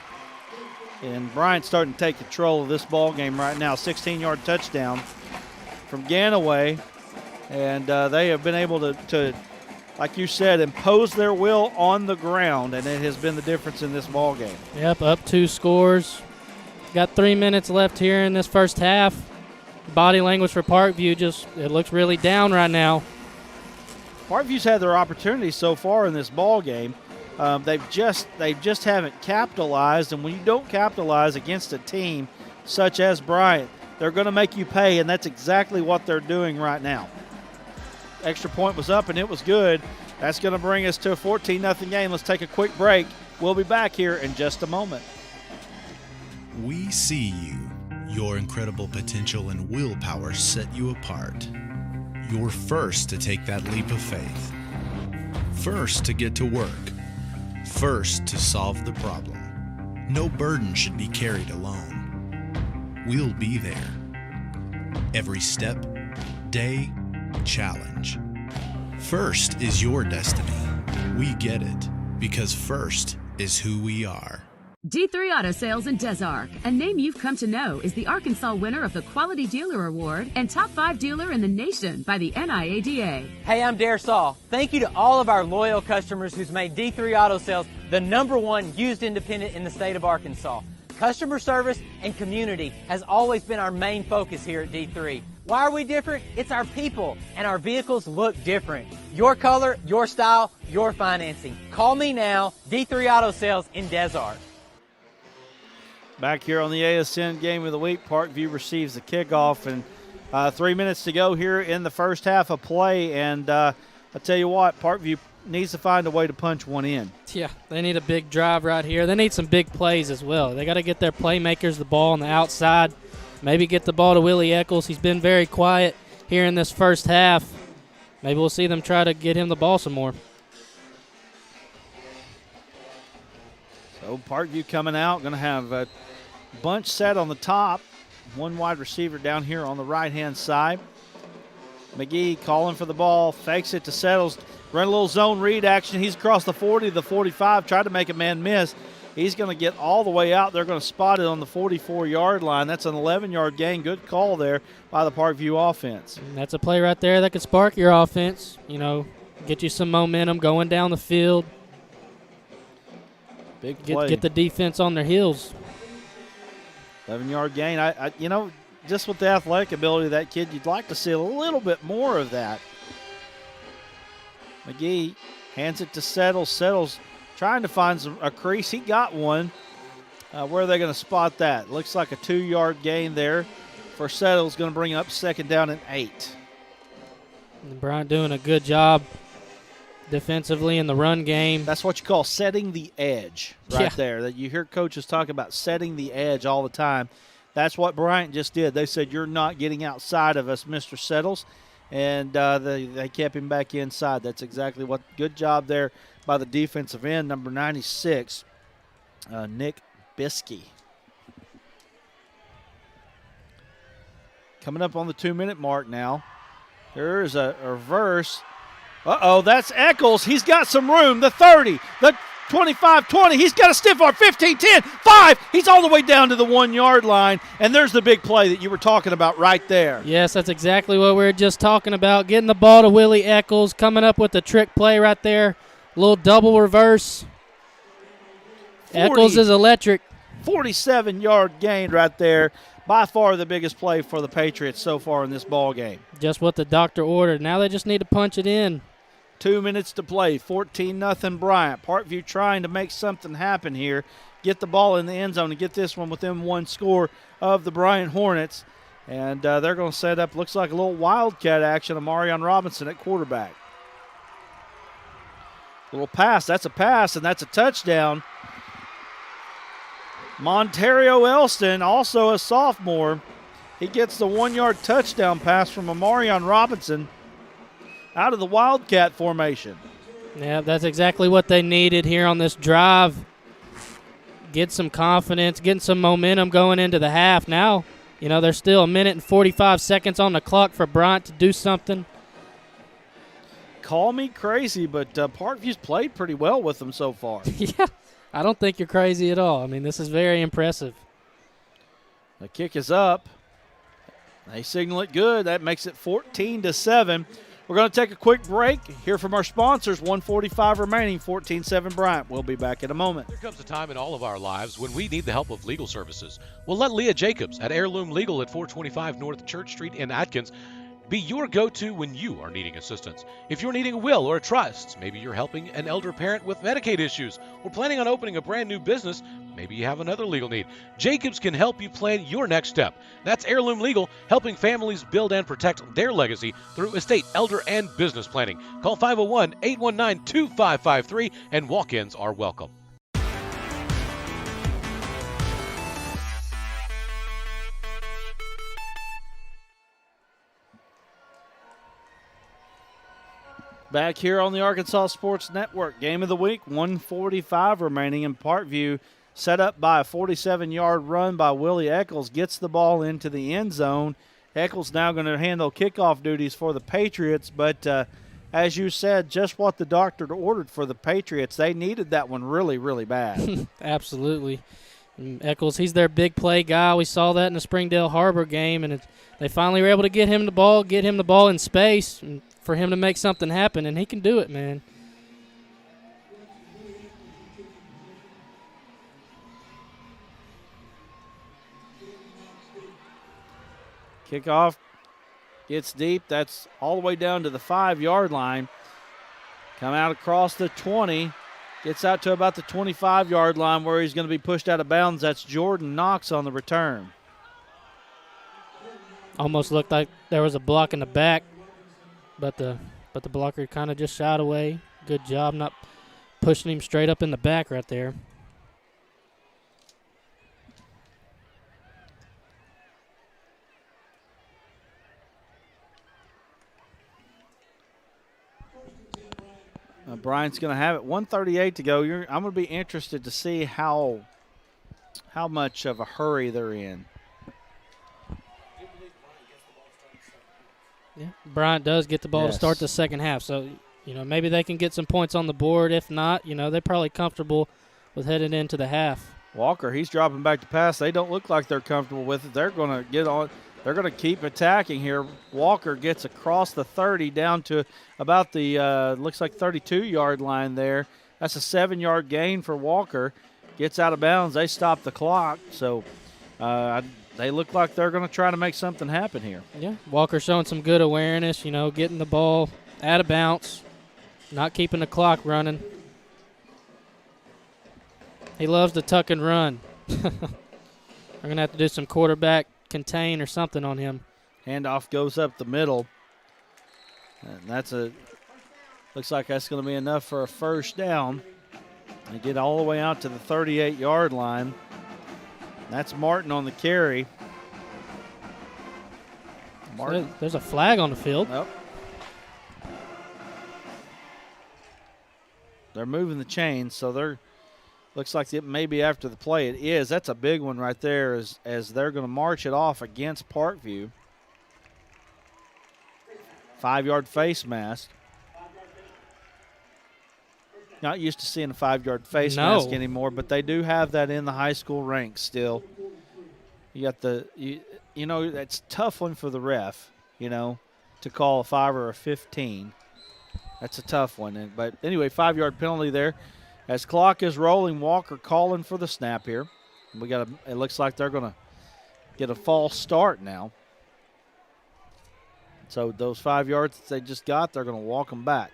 And Bryant's starting to take control of this ball game right now. 16-yard touchdown from Ganaway. And they have been able to, like you said, impose their will on the ground, and it has been the difference in this ball game. Yep, up 2 scores. Got 3 minutes left here in this first half. Body language for Parkview it looks really down right now. Parkview's had their opportunities so far in this ball game. They just haven't capitalized, and when you don't capitalize against a team such as Bryant, they're going to make you pay, and that's exactly what they're doing right now. Extra point was up, and it was good. That's going to bring us to a 14-0 game. Let's take a quick break. We'll be back here in just a moment. We see you. Your incredible potential and willpower set you apart. You're first to take that leap of faith. First to get to work. First to solve the problem. No burden should be carried alone. We'll be there. Every step, day, challenge. First is your destiny. We get it, because first is who we are. D3 Auto Sales in Des Arc, a name you've come to know, is the Arkansas winner of the Quality Dealer Award and Top 5 Dealer in the Nation by the NIADA. Hey, I'm Dare Saul. Thank you to all of our loyal customers who's made D3 Auto Sales the #1 used independent in the state of Arkansas. Customer service and community has always been our main focus here at D3. Why are we different? It's our people, and our vehicles look different. Your color, your style, your financing. Call me now, D3 Auto Sales in Des Arc. Back here on the ASN Game of the Week, Parkview receives the kickoff, and 3 minutes to go here in the first half of play. And I tell you what, Parkview needs to find a way to punch one in. Yeah, they need a big drive right here. They need some big plays as well. They got to get their playmakers the ball on the outside. Maybe get the ball to Willie Eccles. He's been very quiet here in this first half. Maybe we'll see them try to get him the ball some more. So Parkview coming out, going to have a bunch set on the top. One wide receiver down here on the right-hand side. McGee calling for the ball, fakes it to Settles. Run a little zone read action. He's across the 40 to the 45, tried to make a man miss. He's going to get all the way out. They're going to spot it on the 44-yard line. That's an 11-yard gain. Good call there by the Parkview offense. And that's a play right there that could spark your offense, you know, get you some momentum going down the field. Big play. Get the defense on their heels. 11-yard gain. I you know, just with the athletic ability of that kid, you'd like to see a little bit more of that. McGee hands it to Settles. Settles trying to find a crease. He got one. Where are they going to spot that? Looks like a 2-yard gain there for Settles. Going to bring up second down and 8. And Bryant doing a good job defensively in the run game. That's what you call setting the edge right there. That you hear coaches talk about setting the edge all the time. That's what Bryant just did. They said, you're not getting outside of us, Mr. Settles. And they kept him back inside. That's exactly what. Good job there by the defensive end, number 96, Nick Biskey. Coming up on the 2-minute mark now. There's a reverse. Uh-oh, that's Eccles. He's got some room. The 30, the 25-20. He's got a stiff arm. 15-10, 5. He's all the way down to the 1-yard line, and there's the big play that you were talking about right there. Yes, that's exactly what we were just talking about. Getting the ball to Willie Eccles, coming up with the trick play right there. A little double reverse. Eccles is electric. 47-yard gain right there. By far the biggest play for the Patriots so far in this ball game. Just what the doctor ordered. Now they just need to punch it in. 2 minutes to play, 14-0 Bryant. Parkview trying to make something happen here. Get the ball in the end zone and get this one within one score of the Bryant Hornets. And they're going to set up, looks like a little wildcat action of Marion Robinson at quarterback. Little pass, that's a pass, and that's a touchdown. Montario Elston, also a sophomore. He gets the 1-yard touchdown pass from Marion Robinson out of the wildcat formation. Yeah, that's exactly what they needed here on this drive. Get some confidence, getting some momentum going into the half. Now, you know, there's still 1 minute and 45 seconds on the clock for Bryant to do something. Call me crazy, but Parkview's played pretty well with them so far. Yeah, I don't think you're crazy at all. I mean, this is very impressive. The kick is up. They signal it good. That makes it 14-7. We're going to take a quick break, hear from our sponsors. 1:45 remaining, 14-7 Bryant. We'll be back in a moment. There comes a time in all of our lives when we need the help of legal services. Well, let Leah Jacobs at Heirloom Legal at 425 North Church Street in Atkins Be your go-to when you are needing assistance. If you're needing a will or a trust, maybe you're helping an elder parent with Medicaid issues, or planning on opening a brand new business, maybe you have another legal need. Jacobs can help you plan your next step. That's Heirloom Legal, helping families build and protect their legacy through estate, elder, and business planning. Call 501-819-2553, and walk-ins are welcome. Back here on the Arkansas Sports Network, game of the week, 1:45 remaining in Parkview. Set up by a 47-yard run by Willie Eccles, gets the ball into the end zone. Eccles now going to handle kickoff duties for the Patriots, but as you said, just what the doctor ordered for the Patriots. They needed that one really, really bad. Absolutely. And Eccles, he's their big play guy. We saw that in the Springdale Harbor game, and they finally were able to get him the ball in space, and for him to make something happen, and he can do it, man. Kickoff gets deep. That's all the way down to the 5-yard line. Come out across the 20. Gets out to about the 25-yard line where he's going to be pushed out of bounds. That's Jordan Knox on the return. Almost looked like there was a block in the back, but the blocker kind of just shot away. Good job not pushing him straight up in the back right there. Bryant's going to have it. 1:38 to go. I'm going to be interested to see how much of a hurry they're in. Yeah, Bryant does get the ball to start the second half. So, maybe they can get some points on the board. If not, they're probably comfortable with heading into the half. Walker, he's dropping back to pass. They don't look like they're comfortable with it. They're going to get on. They're going to keep attacking here. Walker gets across the 30 down to about the, looks like 32-yard line there. That's a 7-yard gain for Walker. Gets out of bounds. They stop the clock. So they look like they're going to try to make something happen here. Yeah, Walker showing some good awareness, getting the ball out of bounds, not keeping the clock running. He loves to tuck and run. They're going to have to do some quarterback contain or something on him. Handoff goes up the middle. And looks like that's going to be enough for a first down. They get all the way out to the 38-yard line. That's Martin on the carry. Martin. There's a flag on the field. Yep. They're moving the chains, so looks like it may be after the play. It is. That's a big one right there as they're going to march it off against Parkview. 5-yard face mask. Not used to seeing a 5-yard face mask anymore, but they do have that in the high school ranks still. You got that's a tough one for the ref, to call a 5 or a 15. That's a tough one. But anyway, 5-yard penalty there. As clock is rolling, Walker calling for the snap here. It looks like they're going to get a false start now. So those 5 yards that they just got, they're going to walk them back.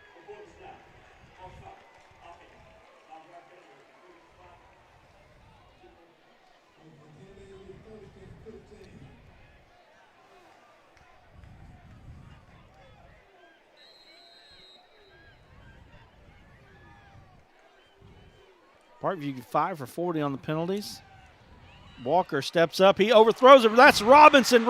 Parkview 5 for 40 on the penalties. Walker steps up. He overthrows it. That's Robinson.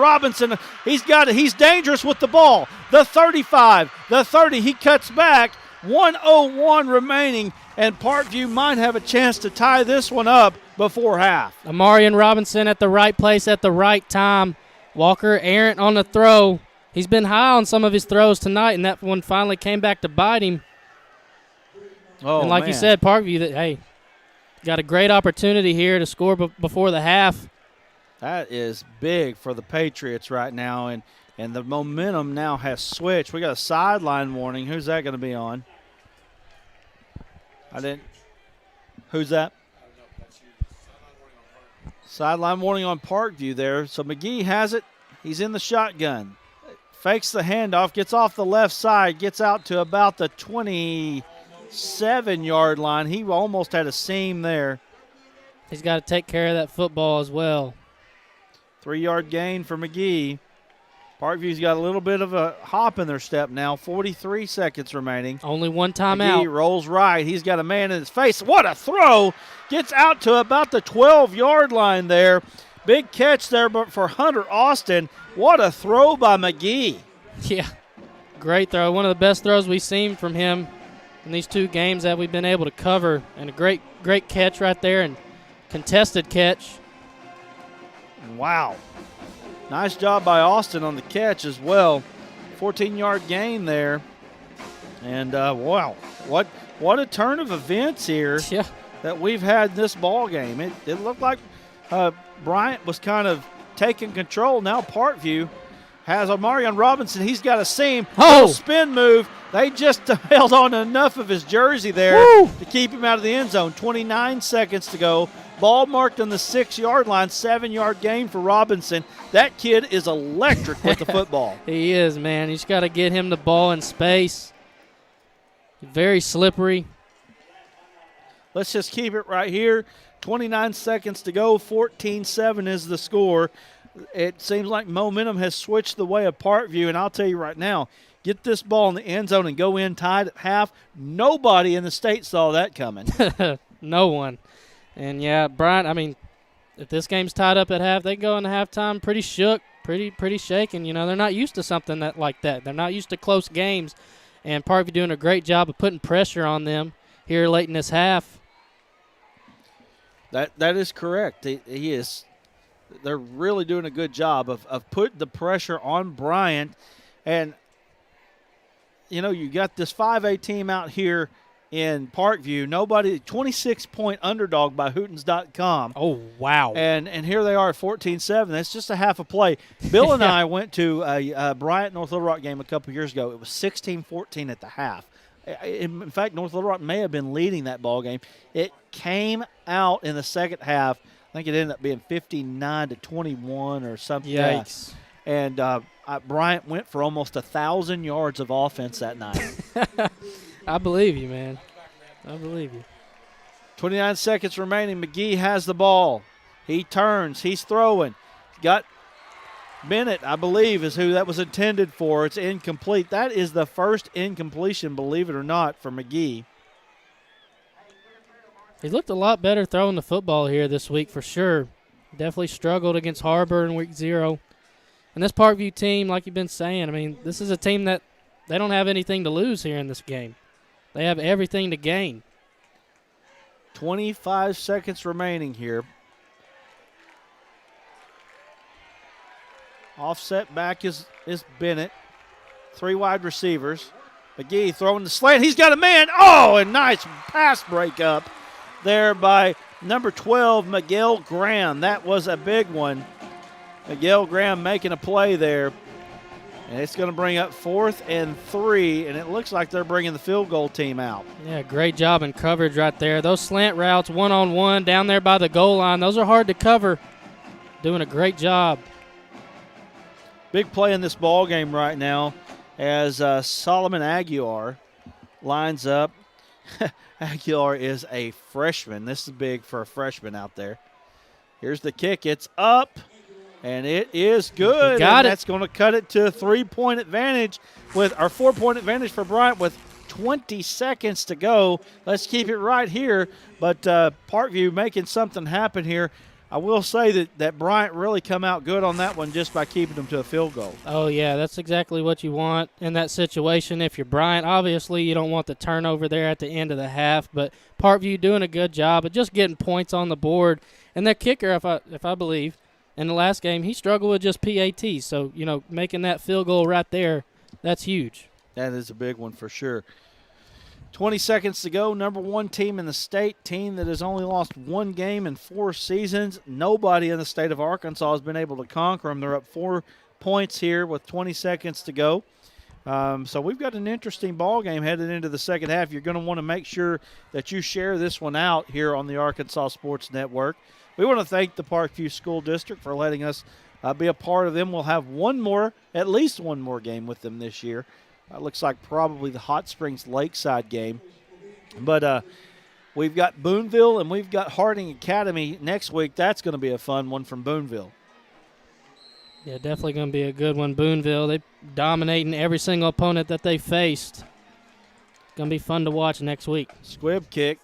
He's got it. He's dangerous with the ball. The 35, the 30. He cuts back. 1:01 remaining, and Parkview might have a chance to tie this one up before half. Amarian Robinson at the right place at the right time. Walker errant on the throw. He's been high on some of his throws tonight, and that one finally came back to bite him. Oh, and like you said, Parkview, got a great opportunity here to score before the half. That is big for the Patriots right now, and the momentum now has switched. We got a sideline warning. Who's that going to be on? Who's that? Sideline warning on Parkview there. So McGee has it. He's in the shotgun. fakes the handoff, gets off the left side, gets out to about the 27-yard line. He almost had a seam there. He's got to take care of that football as well. 3-yard gain for McGee. Parkview's got a little bit of a hop in their step now. 43 seconds remaining. Only one timeout. McGee rolls right. He's got a man in his face. What a throw. Gets out to about the 12-yard line there. Big catch there but for Hunter Austin. What a throw by McGee. Yeah, great throw. One of the best throws we've seen from him in these 2 games that we've been able to cover. And a great catch right there and contested catch. Wow. Nice job by Austin on the catch as well. 14-yard gain there. And, wow, what a turn of events here that we've had in this ball game. It looked like Bryant was kind of taking control. Now Parkview has Omarion Robinson. He's got a seam. Oh! Spin move. They just held on to enough of his jersey there to keep him out of the end zone. 29 seconds to go. Ball marked on the 6-yard line, 7-yard gain for Robinson. That kid is electric with the football. He is, man. He's got to get him the ball in space. Very slippery. Let's just keep it right here. 29 seconds to go. 14-7 is the score. It seems like momentum has switched the way of Parkview, and I'll tell you right now, get this ball in the end zone and go in tied at half. Nobody in the state saw that coming. No one. And, yeah, Bryant, I mean, if this game's tied up at half, they go into halftime pretty shook, pretty shaken. You know, they're not used to something like that. They're not used to close games. And Parkview doing a great job of putting pressure on them here late in this half. That is correct. He is. They're really doing a good job of putting the pressure on Bryant. And, you know, you got this 5A team out here in Parkview. 26-point underdog by Hootens.com. Oh, wow. And here they are at 14-7. That's just a half a play. Bill and I went to a Bryant North Little Rock game a couple years ago. It was 16-14 at the half. In fact, North Little Rock may have been leading that ball game. It came out in the second half. I think it ended up being 59-21 or something. Yikes. And Bryant went for almost 1,000 yards of offense that night. I believe you, man. I believe you. 29 seconds remaining. McGee has the ball. He turns. He's throwing. Got Bennett, I believe, is who that was intended for. It's incomplete. That is the first incompletion, believe it or not, for McGee. He looked a lot better throwing the football here this week for sure. Definitely struggled against Harbor in week 0. And this Parkview team, like you've been saying, I mean, this is a team that they don't have anything to lose here in this game. They have everything to gain. 25 seconds remaining here. Offset back is Bennett. 3 wide receivers. McGee throwing the slant. He's got a man. Oh, a nice pass breakup there by number 12, Miguel Graham. That was a big one. Miguel Graham making a play there. And it's going to bring up 4th and 3, and it looks like they're bringing the field goal team out. Yeah, great job in coverage right there. Those slant routes, one-on-one, down there by the goal line, those are hard to cover. Doing a great job. Big play in this ball game right now as Solomon Aguilar lines up. Aguilar is a freshman. This is big for a freshman out there. Here's the kick. It's up. And it is good. That's going to cut it to a 3-point advantage or 4-point advantage for Bryant with 20 seconds to go. Let's keep it right here. But Parkview making something happen here. I will say that Bryant really come out good on that one just by keeping them to a field goal. Oh, yeah, that's exactly what you want in that situation. If you're Bryant, obviously you don't want the turnover there at the end of the half. But Parkview doing a good job of just getting points on the board. And their kicker, if I believe, in the last game, he struggled with just PATs. So, you know, making that field goal right there, that's huge. That is a big one for sure. 20 seconds to go. Number 1 team in the state, team that has only lost 1 game in 4 seasons. Nobody in the state of Arkansas has been able to conquer them. They're up 4 points here with 20 seconds to go. So we've got an interesting ball game headed into the second half. You're going to want to make sure that you share this one out here on the Arkansas Sports Network. We want to thank the Parkview School District for letting us be a part of them. We'll have at least one more game with them this year. Looks like probably the Hot Springs Lakeside game. But we've got Boonville and we've got Harding Academy next week. That's going to be a fun one from Boonville. Yeah, definitely going to be a good one. Boonville, they dominating every single opponent that they faced. It's going to be fun to watch next week. Squib kick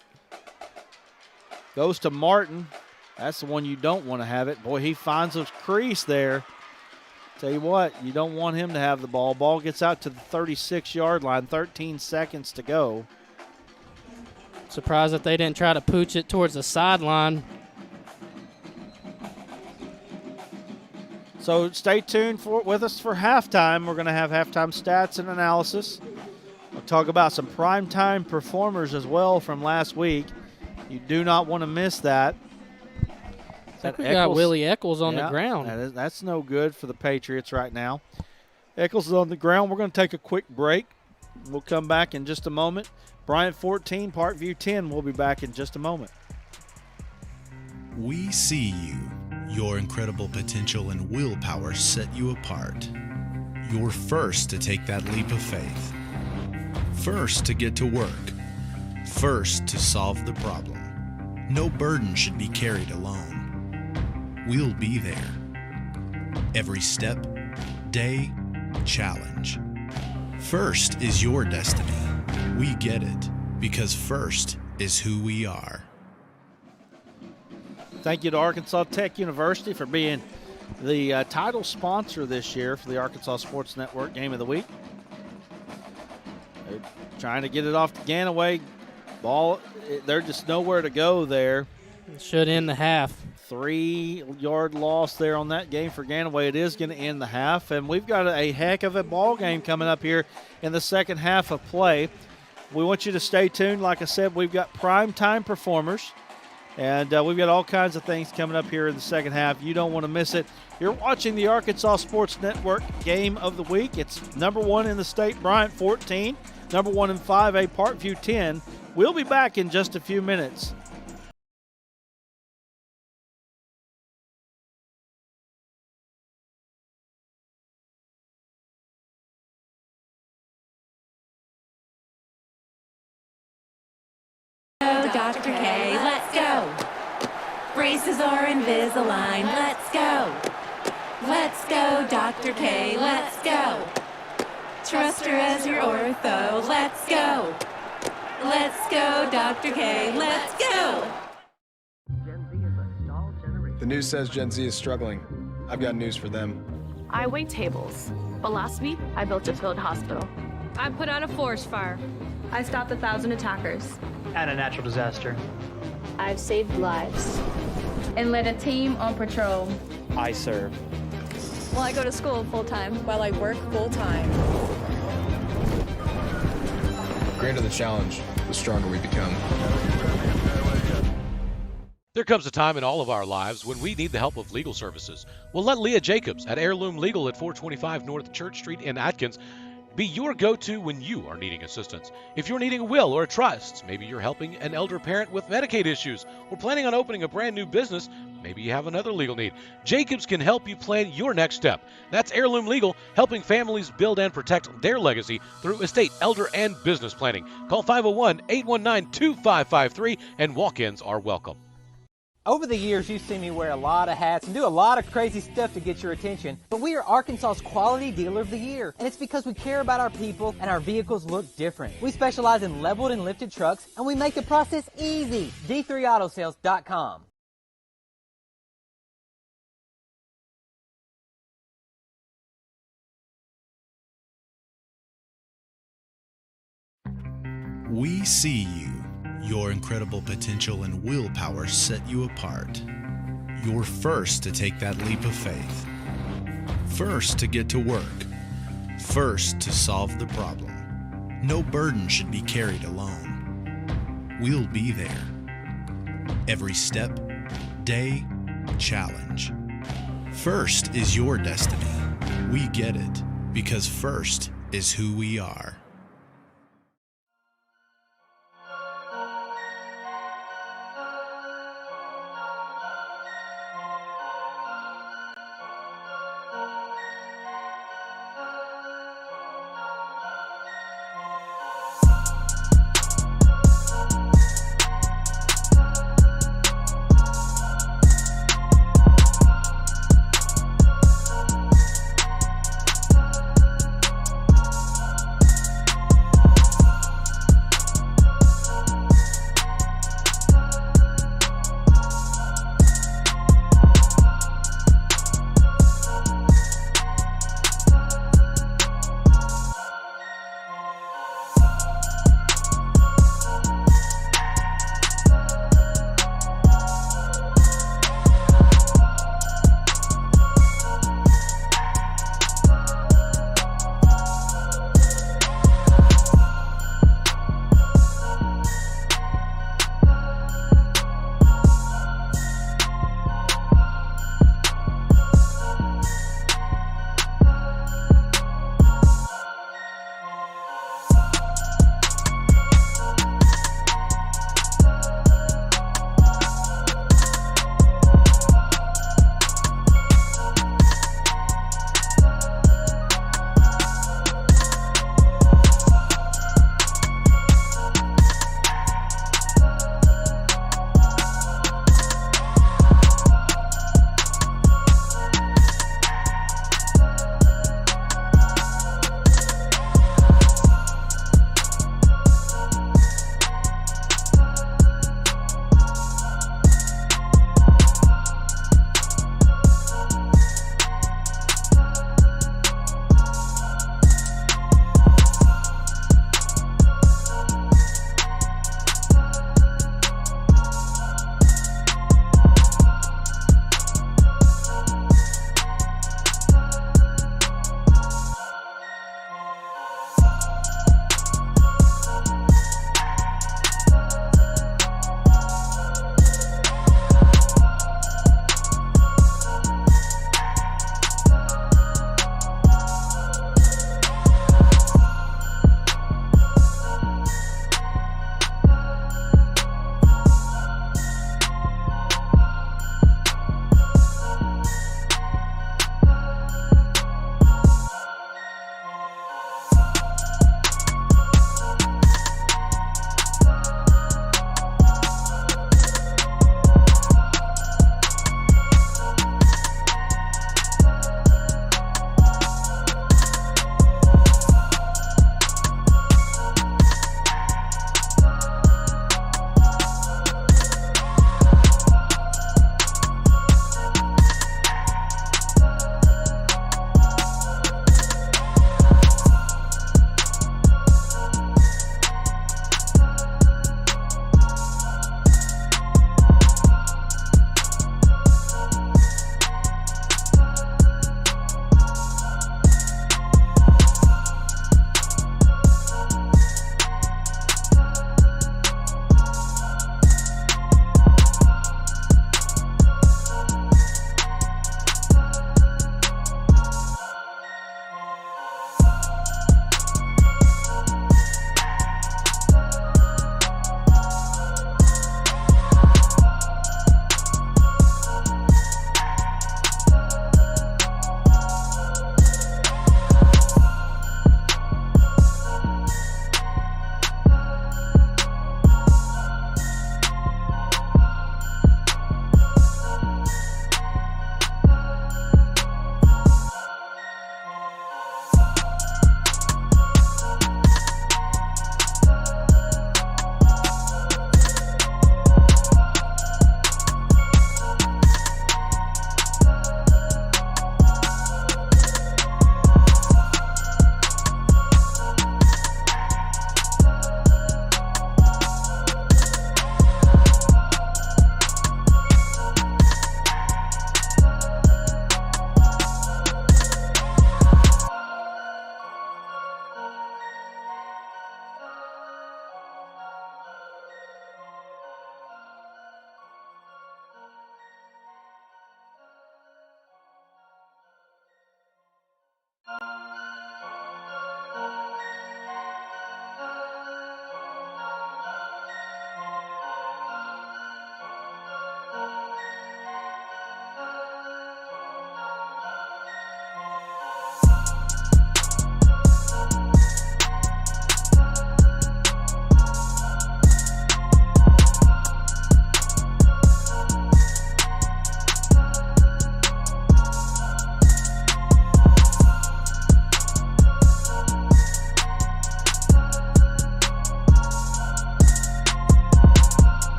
goes to Martin. That's the one you don't want to have it. Boy, he finds a crease there. Tell you what, you don't want him to have the ball. Ball gets out to the 36-yard line, 13 seconds to go. Surprised that they didn't try to pooch it towards the sideline. So stay tuned with us for halftime. We're going to have halftime stats and analysis. We'll talk about some primetime performers as well from last week. You do not want to miss that. We got Willie Eccles on the ground. That's no good for the Patriots right now. Eccles is on the ground. We're going to take a quick break. We'll come back in just a moment. Bryant 14, Parkview 10. We'll be back in just a moment. We see you. Your incredible potential and willpower set you apart. You're first to take that leap of faith. First to get to work. First to solve the problem. No burden should be carried alone. We'll be there. Every step, day, challenge. First is your destiny. We get it because first is who we are. Thank you to Arkansas Tech University for being the title sponsor this year for the Arkansas Sports Network Game of the Week. They're trying to get it off the Ganaway. Ball, they're just nowhere to go there. It should end the half. 3-yard loss there on that game for Ganaway. It is going to end the half, and we've got a heck of a ball game coming up here in the second half of play. We want you to stay tuned. Like I said, we've got primetime performers, and we've got all kinds of things coming up here in the second half. You don't want to miss it. You're watching the Arkansas Sports Network Game of the Week. It's number 1 in the state, Bryant 14, number 1 in 5A, Parkview 10. We'll be back in just a few minutes. Dr. K, let's go. Braces are Invisalign, let's go. Let's go, Dr. K, let's go. Trust her as your ortho, let's go. Let's go, Dr. K, let's go. The news says Gen Z is struggling. I've got news for them. I wait tables, but last week I built a field hospital. I put out a forest fire. I stopped 1,000 attackers. And a natural disaster. I've saved lives. And led a team on patrol. I serve. Well, I go to school full-time. While I work full-time. The greater the challenge, the stronger we become. There comes a time in all of our lives when we need the help of legal services. Well, let Leah Jacobs at Heirloom Legal at 425 North Church Street in Atkins be your go-to when you are needing assistance. If you're needing a will or a trust, maybe you're helping an elder parent with Medicaid issues, or planning on opening a brand new business, maybe you have another legal need. Jacobs can help you plan your next step. That's Heirloom Legal, helping families build and protect their legacy through estate, elder, and business planning. Call 501-819-2553, and walk-ins are welcome. Over the years, you've seen me wear a lot of hats and do a lot of crazy stuff to get your attention, but we are Arkansas's Quality Dealer of the Year, and it's because we care about our people and our vehicles look different. We specialize in leveled and lifted trucks, and we make the process easy. D3Autosales.com. We see you. Your incredible potential and willpower set you apart. You're first to take that leap of faith. First to get to work. First to solve the problem. No burden should be carried alone. We'll be there. Every step, day, challenge. First is your destiny. We get it because first is who we are.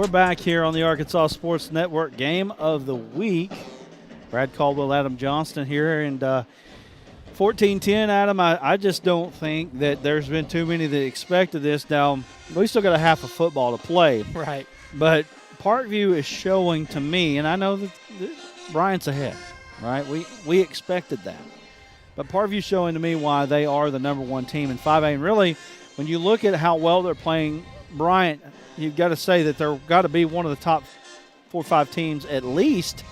We're back here on the Arkansas Sports Network Game of the Week. Brad Caldwell, Adam Johnston here, and 14-10, Adam, I just don't think that there's been too many that expected this. Now, we still got a half of football to play. Right. But Parkview is showing to me, and I know that Bryant's ahead, right? We expected that. But Parkview's showing to me why they are the number one team in 5A. And really, when you look at how well they're playing Bryant, you've got to say that they're got to be one of the top 4 or 5 teams at least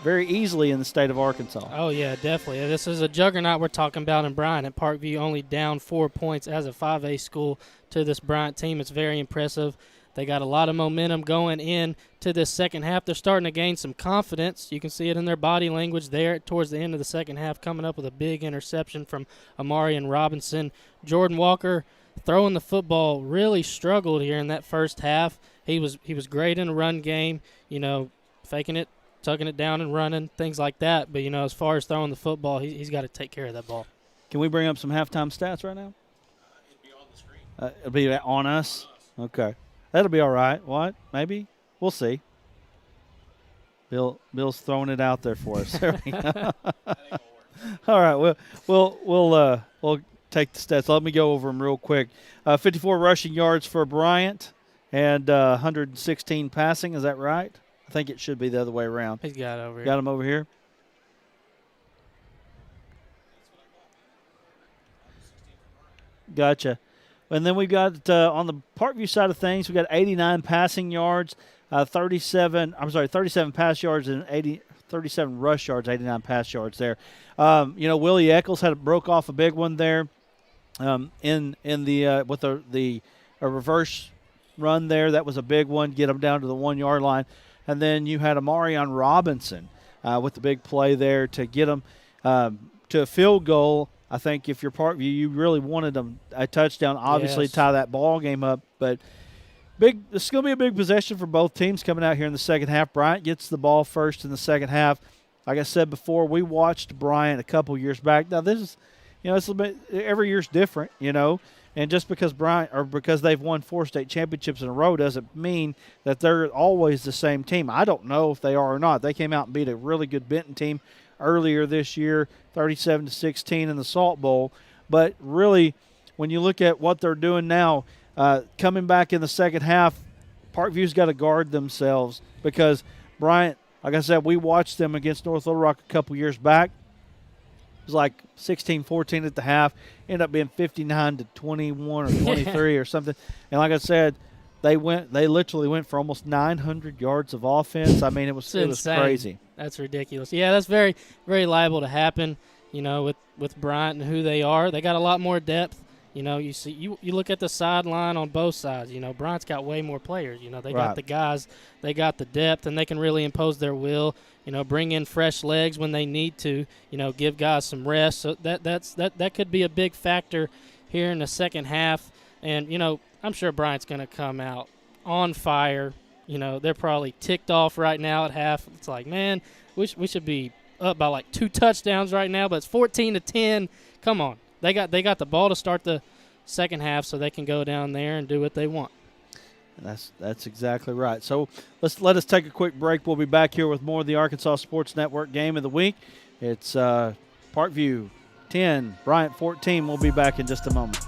very easily in the state of Arkansas. Oh, yeah, definitely. This is a juggernaut we're talking about in Bryant. And Parkview only down 4 points as a 5A school to this Bryant team. It's very impressive. They got a lot of momentum going in to this second half. They're starting to gain some confidence. You can see it in their body language there towards the end of the second half, coming up with a big interception from Amari and Robinson. Jordan Walker throwing the football really struggled here in that first half. He was great in a run game, faking it, tucking it down and running, things like that. But, as far as throwing the football, he's got to take care of that ball. Can we bring up some halftime stats right now? It'll be on the screen. It'll be on us? Okay. That'll be all right. What? Maybe? We'll see. Bill's throwing it out there for us. There we go. All right. We'll take the stats. Let me go over them real quick. 54 rushing yards for Bryant and 116 passing. Is that right? I think it should be the other way around. He's got it over here. Got him over here? Gotcha. And then we got on the Parkview side of things, we got 89 passing yards, 37 pass yards and 37 rush yards, 89 pass yards there. Willie Eccles broke off a big one there in the with the reverse run there. That was a big one, get him down to the 1 yard line. And then you had Amarion Robinson with the big play there to get him to a field goal. I think if you're Parkview, you really wanted them a touchdown, obviously tie that ball game up. But this is going to be a big possession for both teams coming out here in the second half. Bryant gets the ball first in the second half. Like I said before, we watched Bryant a couple years back. Now this is, it's a bit, every year's different, And just because because they've won 4 state championships in a row doesn't mean that they're always the same team. I don't know if they are or not. They came out and beat a really good Benton team earlier this year, 37-16 in the Salt Bowl. But really, when you look at what they're doing now, coming back in the second half, Parkview's got to guard themselves because Bryant, like I said, we watched them against North Little Rock a couple years back. It was like 16-14 at the half, ended up being 59-21 or 23 or something. And like I said, they literally went for almost 900 yards of offense. I mean, it was crazy. That's ridiculous. Yeah, that's very, very liable to happen, with Bryant and who they are. They got a lot more depth. You see, you look at the sideline on both sides. Bryant's got way more players. They got the guys, they got the depth, and they can really impose their will. Bring in fresh legs when they need to. Give guys some rest. So that could be a big factor here in the second half. And I'm sure Bryant's going to come out on fire. They're probably ticked off right now at half. It's like, man, we should be up by like 2 touchdowns right now, but it's 14-10. Come on. They got the ball to start the second half so they can go down there and do what they want. That's exactly right. So let us take a quick break. We'll be back here with more of the Arkansas Sports Network Game of the Week. It's Parkview 10, Bryant 14. We'll be back in just a moment.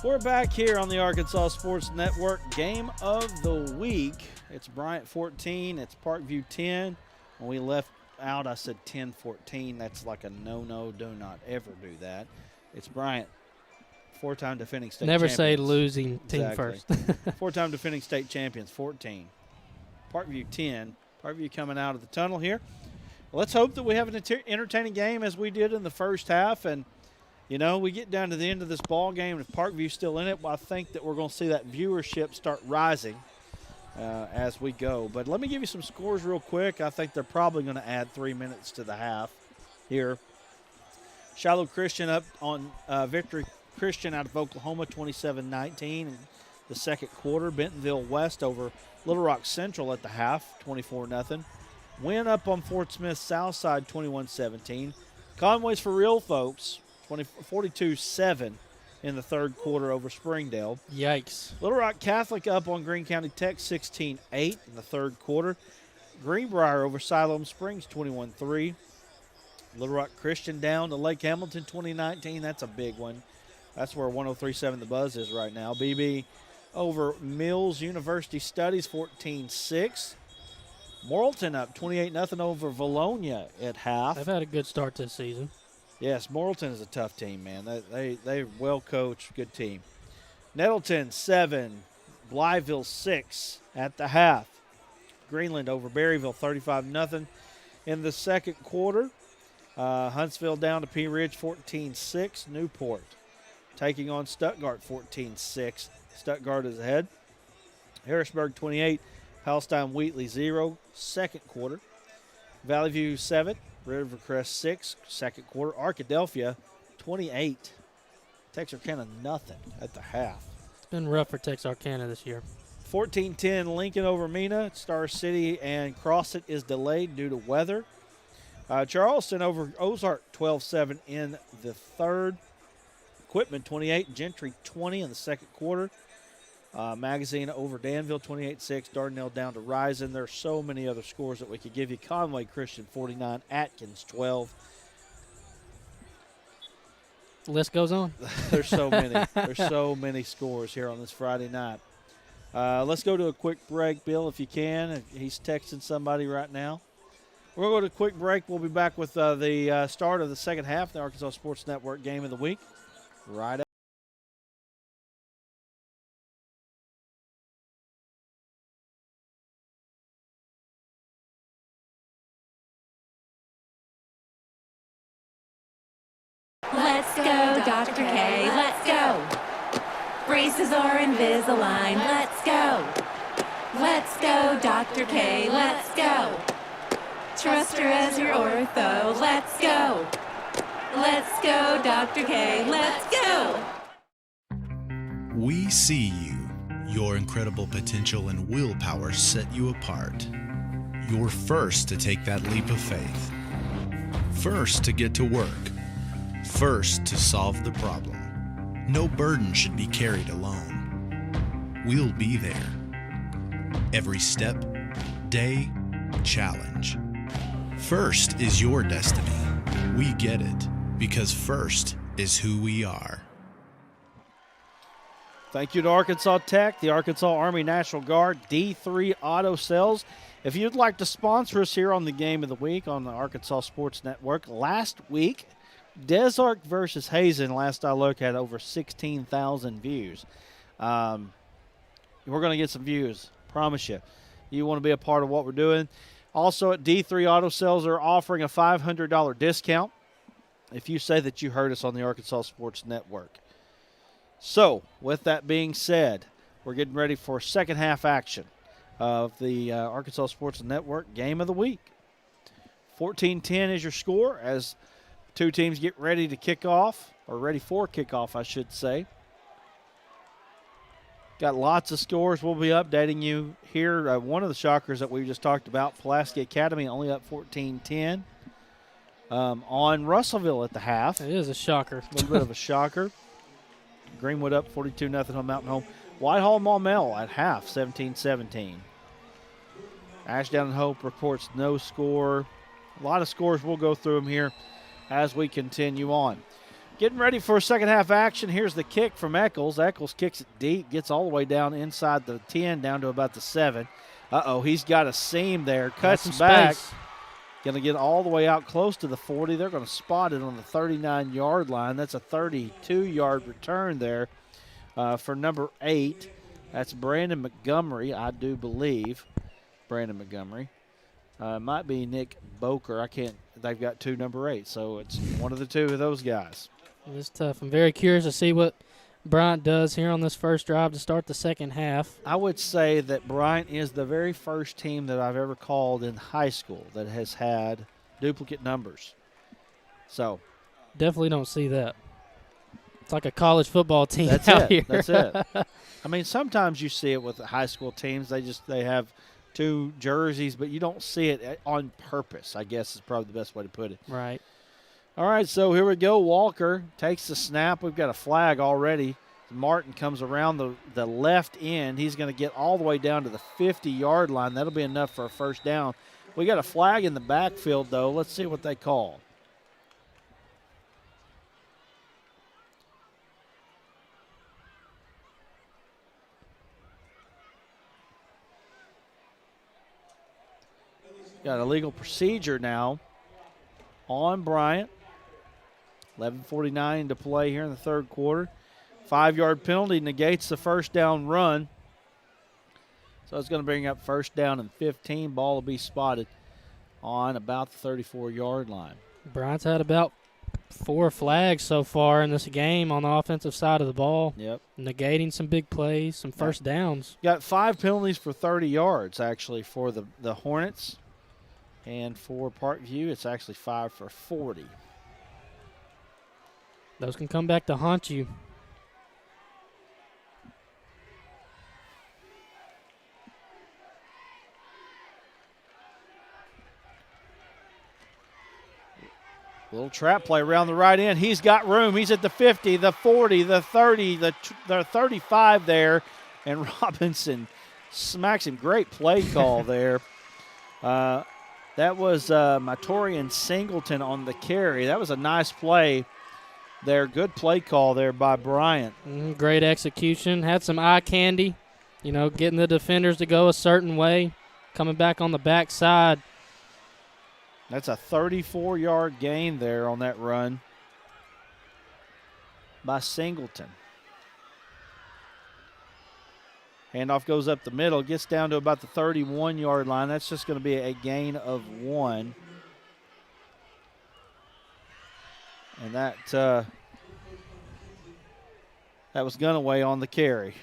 We're back here on the Arkansas Sports Network. Game of the week. It's Bryant 14. It's Parkview 10. When we left out, I said 10-14. That's like a no-no. Do not ever do that. It's Bryant, four-time defending state Never champions. say losing team first. Four-time defending state champions, 14. Parkview 10. Parkview coming out of the tunnel here. Let's hope that we have an entertaining game as we did in the first half. And, you know, we get down to the end of this ball game, and if Parkview's still in it, well, I think that we're going to see that viewership start rising as we go. But let me give you some scores real quick. I think they're probably going to add 3 minutes to the half here. Shiloh Christian up on Victory Christian out of Oklahoma, 27-19 in the second quarter. Bentonville West over Little Rock Central at the half, 24-0. Win up on Fort Smith Southside, 21-17. Conway's for real, folks, 42-7 in the third quarter over Springdale. Yikes. Little Rock Catholic up on Greene County Tech, 16-8 in the third quarter. Greenbrier over Siloam Springs, 21-3. Little Rock Christian down to Lake Hamilton, 2019. That's a big one. That's where 103.7 The Buzz is right now. BB over Mills University Studies, 14-6. Morrilton up 28-0 over Valonia at half. They've had a good start this season. Yes, Morrilton is a tough team, man. They're well coached, good team. Nettleton 7, Blytheville 6 at the half. Greenland over Berryville 35-0 in the second quarter. Huntsville down to Pea Ridge 14-6. Newport taking on Stuttgart 14-6. Stuttgart is ahead. Harrisburg 28, Palestine Wheatley 0, second quarter. Valley View 7, Rivercrest 6, second quarter. Arkadelphia 28, Texarkana nothing at the half. It's been rough for Texarkana this year. 14-10 Lincoln over Mena. Star City and Crossit is delayed due to weather. Charleston over Ozark 12-7 in the third. Equipment 28, Gentry 20 in the second quarter. Magazine over Danville 28-6. Dardanelle down to Risen. There's so many other scores that we could give you. Conway Christian 49, Atkins 12. The list goes on. There's so many. There's so many scores here on this Friday night. Let's go to a quick break, Bill, if you can. He's texting somebody right now. We're going to go to a quick break. We'll be back with the start of the second half, the Arkansas Sports Network Game of the Week. Right up. Let's go, Dr. K, let's go. Braces are Invisalign, let's go. Let's go, Dr. K, let's go. Trust her as your ortho, let's go. Let's go, Dr. K, let's go. We see you. Your incredible potential and willpower set you apart. You're first to take that leap of faith. First to get to work. First to solve the problem. No burden should be carried alone. We'll be there. Every step, day, challenge. First is your destiny. We get it, because first is who we are. Thank you to Arkansas Tech, the Arkansas Army National Guard, D3 Auto Sales. If you'd like to sponsor us here on the Game of the Week on the Arkansas Sports Network, last week, Desark versus Hazen, last I looked, had over 16,000 views. We're going to get some views, promise you. You want to be a part of what we're doing. Also at D3 Auto Sales, they're offering a $500 discount if you say that you heard us on the Arkansas Sports Network. So, with that being said, we're getting ready for second half action of the Arkansas Sports Network Game of the Week. 14-10 is your score as two teams get ready to kick off, or ready for kickoff, I should say. Got lots of scores. We'll be updating you here. One of the shockers that we just talked about, Pulaski Academy, only up 14-10 on Russellville at the half. It is a shocker. A little bit of a shocker. Greenwood up 42-0 on Mountain Home. Whitehall Maumelle at half, 17-17. Ashdown and Hope reports no score. A lot of scores. We'll go through them here as we continue on. Getting ready for second half action. Here's the kick from Eccles. Eccles kicks it deep, gets all the way down inside the 10, down to about the 7. He's got a seam there. Cuts back. Going to get all the way out close to the 40. They're going to spot it on the 39-yard line. That's a 32-yard return there for number 8. That's Brandon Montgomery, I do believe. Brandon Montgomery. Might be Nick Boker. I can't. They've got 2 number 8, so it's one of the 2 of those guys. It's tough. I'm very curious to see what Bryant does here on this first drive to start the second half. I would say that Bryant is the very first team that I've ever called in high school that has had duplicate numbers. So definitely don't see that. It's like a college football team That's out it. here. That's it. I mean, sometimes you see it with the high school teams. They have 2 jerseys, but you don't see it on purpose, I guess is probably the best way to put it. Right. All right, so here we go. Walker takes the snap. We've got a flag already. Martin comes around the left end. He's going to get all the way down to the 50-yard line. That'll be enough for a first down. We got a flag in the backfield, though. Let's see what they call. Got a legal procedure now on Bryant. 11:49 to play here in the third quarter. 5-yard penalty negates the first down run. So it's going to bring up first down and 15. Ball will be spotted on about the 34-yard line. Bryant's had about 4 flags so far in this game on the offensive side of the ball. Yep. Negating some big plays, some first downs. Got 5 penalties for 30 yards, actually, for the Hornets. And for Parkview, it's actually 5 for 40. Those can come back to haunt you. Little trap play around the right end. He's got room. He's at the 50, the 40, the 30, the 35 there. And Robinson smacks him. Great play call there. That was Matorian Singleton on the carry. That was a nice play there. Good play call there by Bryant. Great execution. Had some eye candy, getting the defenders to go a certain way, coming back on the backside. That's a 34-yard gain there on that run by Singleton. Handoff goes up the middle, gets down to about the 31-yard line. That's just going to be a gain of 1. And that was Gunaway on the carry.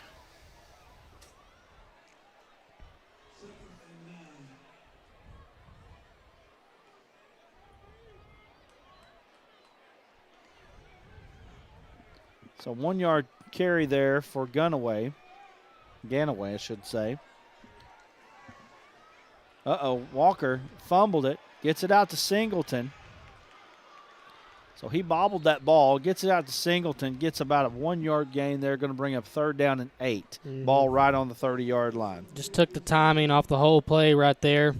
So 1-yard carry there for Ganaway, I should say. Walker fumbled it, gets it out to Singleton. So he bobbled that ball, gets it out to Singleton, gets about a 1-yard gain there, going to bring up third down and 8. Ball right on the 30-yard line. Just took the timing off the whole play right there.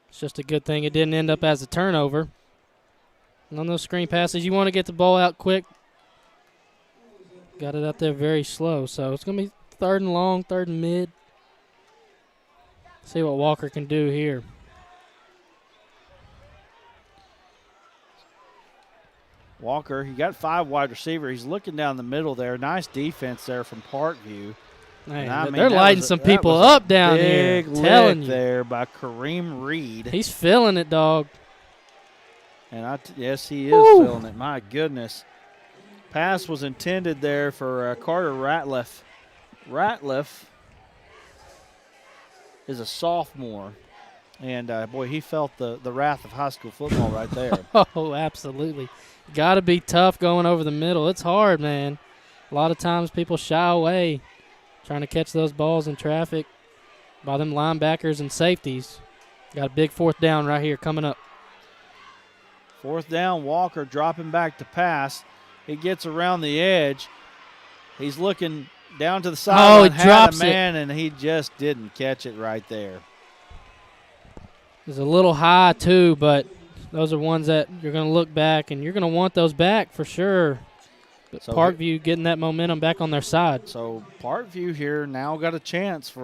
It's just a good thing it didn't end up as a turnover. And on those screen passes, you want to get the ball out quick. Got it out there very slow. So it's going to be third and long, third and mid. See what Walker can do here. Walker, he got 5 wide receiver. He's looking down the middle there. Nice defense there from Parkview. Man, they're lighting some people up down here. Big Telling you. there by Kareem Reed. He's feeling it, dog. And yes, he is feeling it. My goodness. Pass was intended there for Carter Ratliff. Ratliff is a sophomore. And, boy, he felt the wrath of high school football right there. Oh, absolutely. Got to be tough going over the middle. It's hard, man. A lot of times people shy away trying to catch those balls in traffic by them linebackers and safeties. Got a big fourth down right here coming up. Fourth down, Walker dropping back to pass. He gets around the edge. He's looking down to the sideline. He drops a man, and he just didn't catch it right there. It's a little high, too, but those are ones that you're going to look back, and you're going to want those back for sure. But So Parkview getting that momentum back on their side. So Parkview here now got a chance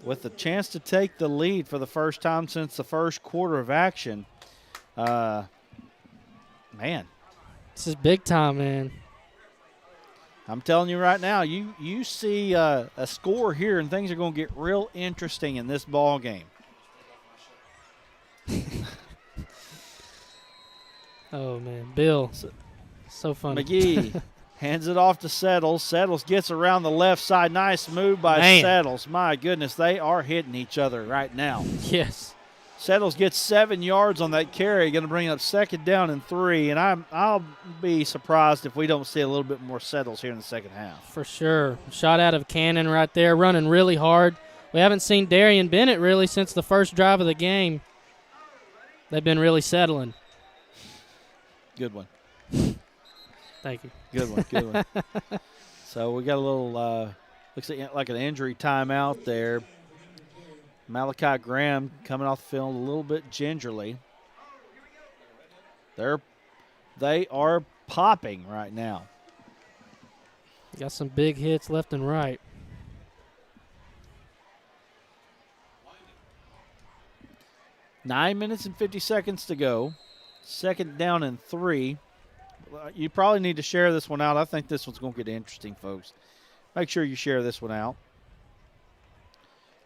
with a chance to take the lead for the first time since the first quarter of action. Man. This is big time, man. I'm telling you right now, you see a score here, and things are going to get real interesting in this ball game. Oh, man. Bill. So funny. McGee hands it off to Settles. Settles gets around the left side. Nice move by Settles. My goodness, they are hitting each other right now. Yes. Settles gets 7 yards on that carry, going to bring up 2nd down and 3, and I'll be surprised if we don't see a little bit more Settles here in the second half. For sure. Shot out of cannon right there, running really hard. We haven't seen Darian Bennett really since the first drive of the game. They've been really settling. Good one. Thank you. Good one, good one. So we got a little, looks like an injury timeout there. Malachi Graham coming off the field a little bit gingerly. They are popping right now. Got some big hits left and right. Nine minutes and 50 seconds to go. 2nd down and 3. You probably need to share this one out. I think this one's going to get interesting, folks. Make sure you share this one out.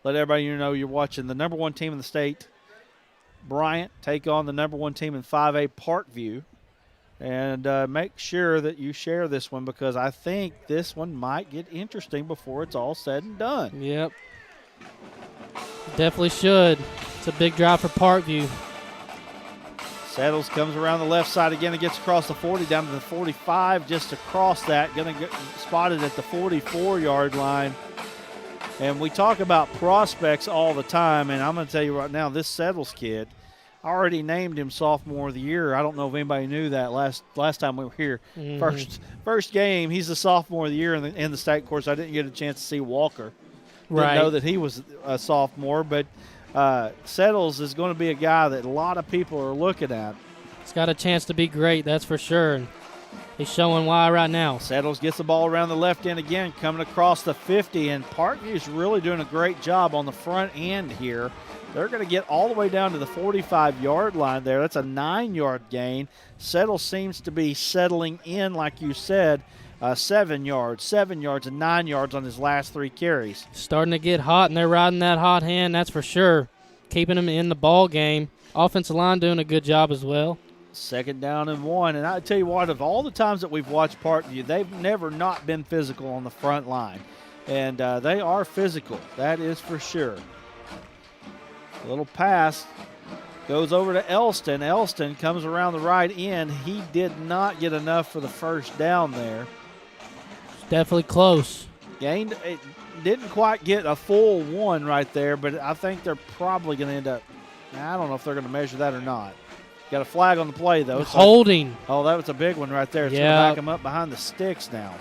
Let everybody know you're watching the number 1 team in the state, Bryant, take on the number 1 team in 5A, Parkview. And make sure that you share this one because I think this one might get interesting before it's all said and done. Yep. Definitely should. It's a big drive for Parkview. Settles comes around the left side again and gets across the 40 down to the 45, just across that. Going to get spotted at the 44-yard line. And we talk about prospects all the time, and I'm going to tell you right now, this Settles kid, I already named him Sophomore of the Year. I don't know if anybody knew that last time we were here. Mm-hmm. First game, he's the Sophomore of the Year in the state. Of course, I didn't get a chance to see Walker. Didn't know that he was a sophomore, but Settles is going to be a guy that a lot of people are looking at. He's got a chance to be great, that's for sure. And he's showing why right now. Settles gets the ball around the left end again, coming across the 50, and Parkview's really doing a great job on the front end here. They're going to get all the way down to the 45-yard line there. That's a 9-yard gain. Settles seems to be settling in, like you said, 7 yards, and 9 yards on his last 3 carries. Starting to get hot, and they're riding that hot hand, that's for sure. Keeping them in the ball game. Offensive line doing a good job as well. 2nd down and 1. And I tell you what, of all the times that we've watched Parkview, they've never not been physical on the front line. And they are physical, that is for sure. A little pass goes over to Elston. Elston comes around the right end. He did not get enough for the first down there. Definitely close. Gained, it didn't quite get a full 1 right there, but I think they're probably going to end up, I don't know if they're going to measure that or not. Got a flag on the play, though. Holding. Oh, that was a big one right there. It's going to back him up behind the sticks now.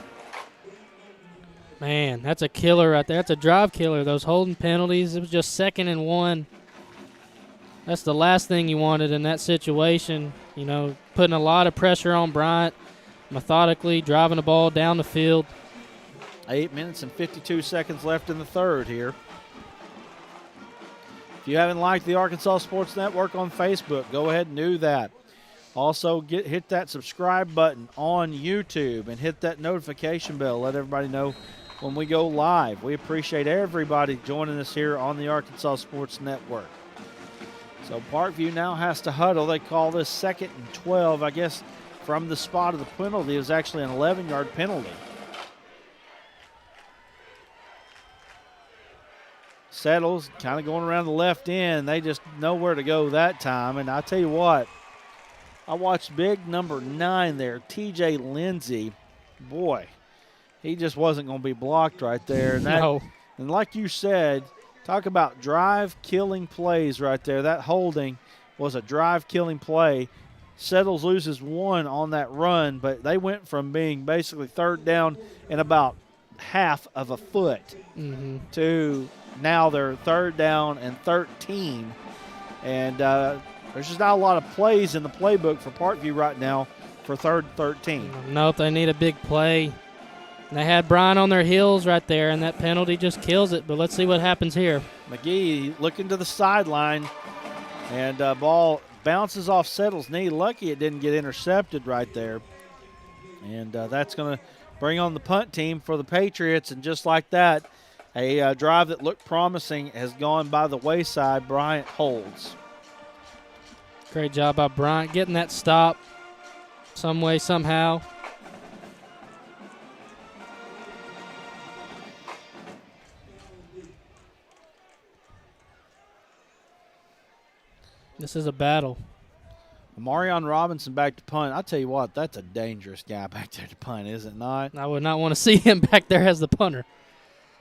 Man, that's a killer right there. That's a drive killer, those holding penalties. It was just 2nd and 1. That's the last thing you wanted in that situation. You know, putting a lot of pressure on Bryant, methodically driving the ball down the field. 8 minutes and 52 seconds left in the third here. If you haven't liked the Arkansas Sports Network on Facebook, go ahead and do that. Also, hit that subscribe button on YouTube and hit that notification bell. Let everybody know when we go live. We appreciate everybody joining us here on the Arkansas Sports Network. So Parkview now has to huddle. They call this 2nd and 12. I guess from the spot of the penalty, it was actually an 11-yard penalty. Settles kind of going around the left end. They just know where to go that time. And I tell you what, I watched big number 9 there, TJ Lindsey. Boy, he just wasn't going to be blocked right there. And no. And like you said, talk about drive-killing plays right there. That holding was a drive-killing play. Settles loses 1 on that run, but they went from being basically 3rd down in about half of a foot to now they're 3rd down and 13. And there's just not a lot of plays in the playbook for Parkview right now for third and 13. Nope, they need a big play. They had Bryant on their heels right there, and that penalty just kills it. But let's see what happens here. McGee looking to the sideline, and ball bounces off Settle's knee. Lucky it didn't get intercepted right there. And that's going to bring on the punt team for the Patriots. And just like that, a drive that looked promising has gone by the wayside. Bryant holds. Great job by Bryant getting that stop some way, somehow. This is a battle. Marion Robinson back to punt. I tell you what, that's a dangerous guy back there to punt, is it not? I would not want to see him back there as the punter.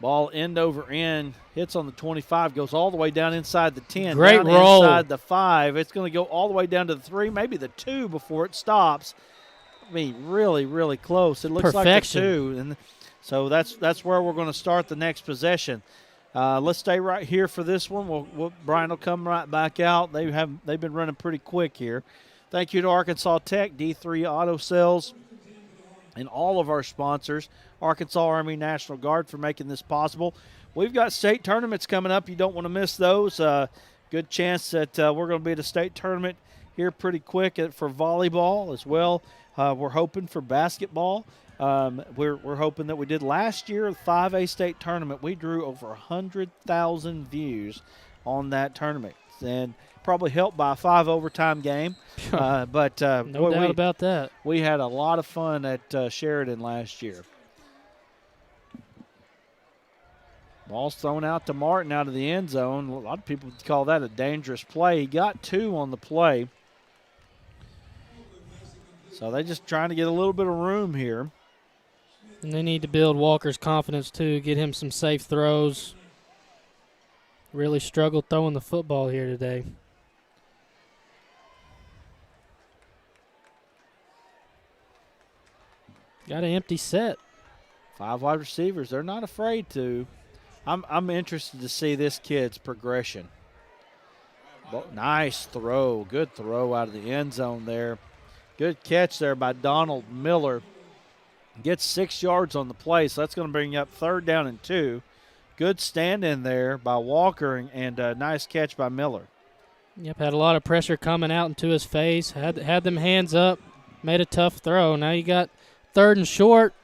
Ball end over end, hits on the 25, goes all the way down inside the 10. Great down roll. Inside the 5. It's going to go all the way down to the 3, maybe the 2 before it stops. I mean, really, really close. It looks Perfection. like a 2. And so that's where we're going to start the next possession. Let's stay right here for this one. Brian will come right back out. They've been running pretty quick here. Thank you to Arkansas Tech, D3 Auto Sales, and all of our sponsors, Arkansas Army National Guard, for making this possible. We've got state tournaments coming up. You don't want to miss those. Good chance that we're going to be at a state tournament here pretty quick for volleyball as well. We're hoping for basketball. We're hoping that we did last year, the 5A state tournament. We drew over 100,000 views on that tournament, and probably helped by a 5 overtime game. No doubt about that. We had a lot of fun at Sheridan last year. Ball's thrown out to Martin out of the end zone. A lot of people would call that a dangerous play. He got 2 on the play. So they're just trying to get a little bit of room here. And they need to build Walker's confidence, too, get him some safe throws. Really struggled throwing the football here today. Got an empty set. 5 wide receivers. They're not afraid to. I'm interested to see this kid's progression. Nice throw. Good throw out of the end zone there. Good catch there by Donald Miller. Gets 6 yards on the play, so that's going to bring you up 3rd down and 2. Good stand in there by Walker, and a nice catch by Miller. Yep, had a lot of pressure coming out into his face. Had them hands up, made a tough throw. Now you got 3rd and short.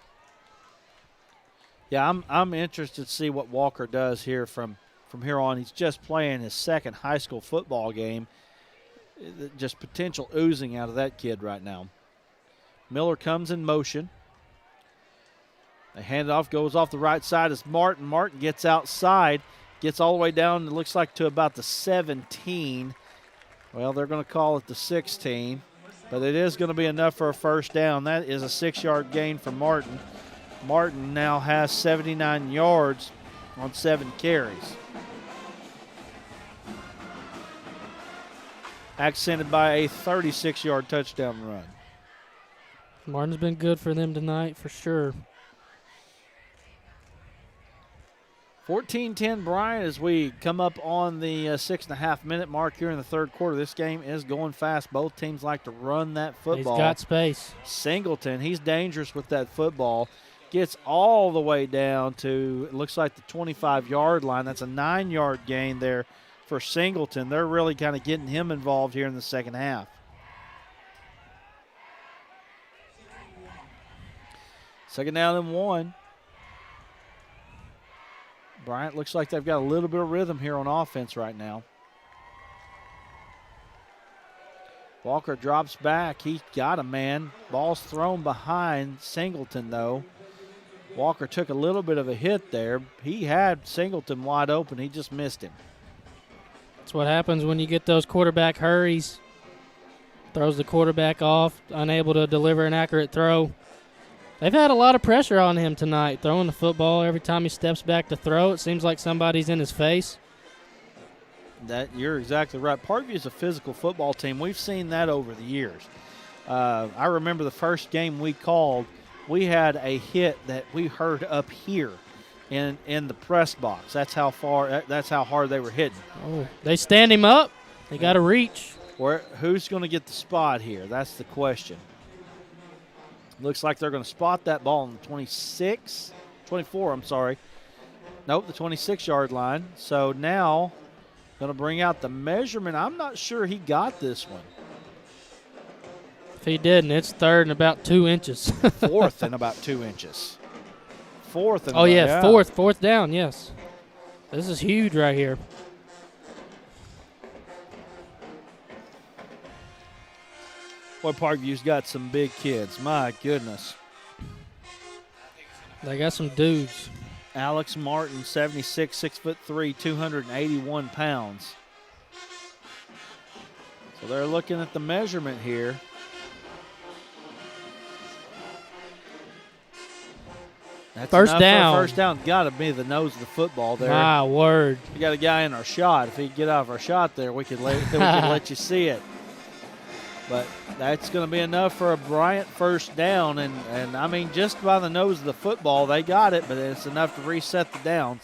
Yeah, I'm interested to see what Walker does here from here on. He's just playing his 2nd high school football game. Just potential oozing out of that kid right now. Miller comes in motion. The handoff goes off the right side as Martin. Martin gets outside, gets all the way down, it looks like to about the 17. Well, they're going to call it the 16, but it is going to be enough for a 1st down. That is a 6-yard gain for Martin. Martin now has 79 yards on 7 carries. Accented by a 36-yard touchdown run. Martin's been good for them tonight for sure. 14-10 Bryant as we come up on the 6.5-minute mark here in the 3rd quarter. This game is going fast. Both teams like to run that football. He's got space. Singleton, he's dangerous with that football. Gets all the way down to, it looks like the 25-yard line. That's a 9-yard gain there for Singleton. They're really kind of getting him involved here in the 2nd half. Second down and 1. Bryant looks like they've got a little bit of rhythm here on offense right now. Walker drops back. He got a man. Ball's thrown behind Singleton, though. Walker took a little bit of a hit there. He had Singleton wide open. He just missed him. That's what happens when you get those quarterback hurries. Throws the quarterback off, unable to deliver an accurate throw. They've had a lot of pressure on him tonight, throwing the football. Every time he steps back to throw, it seems like somebody's in his face. You're exactly right. Parkview's a physical football team. We've seen that over the years. I remember the first game we called, we had a hit that we heard up here in the press box. That's how hard they were hitting. Oh, they stand him up. They got to reach. Who's going to get the spot here? That's the question. Looks like they're going to spot that ball on the 24, I'm sorry. Nope, the 26-yard line. So now going to bring out the measurement. I'm not sure he got this one. If he didn't, it's third and about 2 inches. Fourth and about 2 inches. Fourth and fourth down, yes. This is huge right here. Boy, Parkview's got some big kids. My goodness. They got some dudes. Alex Martin, 76, 6'3", 281 pounds. So they're looking at the measurement here. That's first down. First down. Got to be the nose of the football there. My word. We got a guy in our shot. If he could get out of our shot there, we could let you see it. But that's going to be enough for a Bryant first down. And I mean, just by the nose of the football, they got it, but it's enough to reset the downs.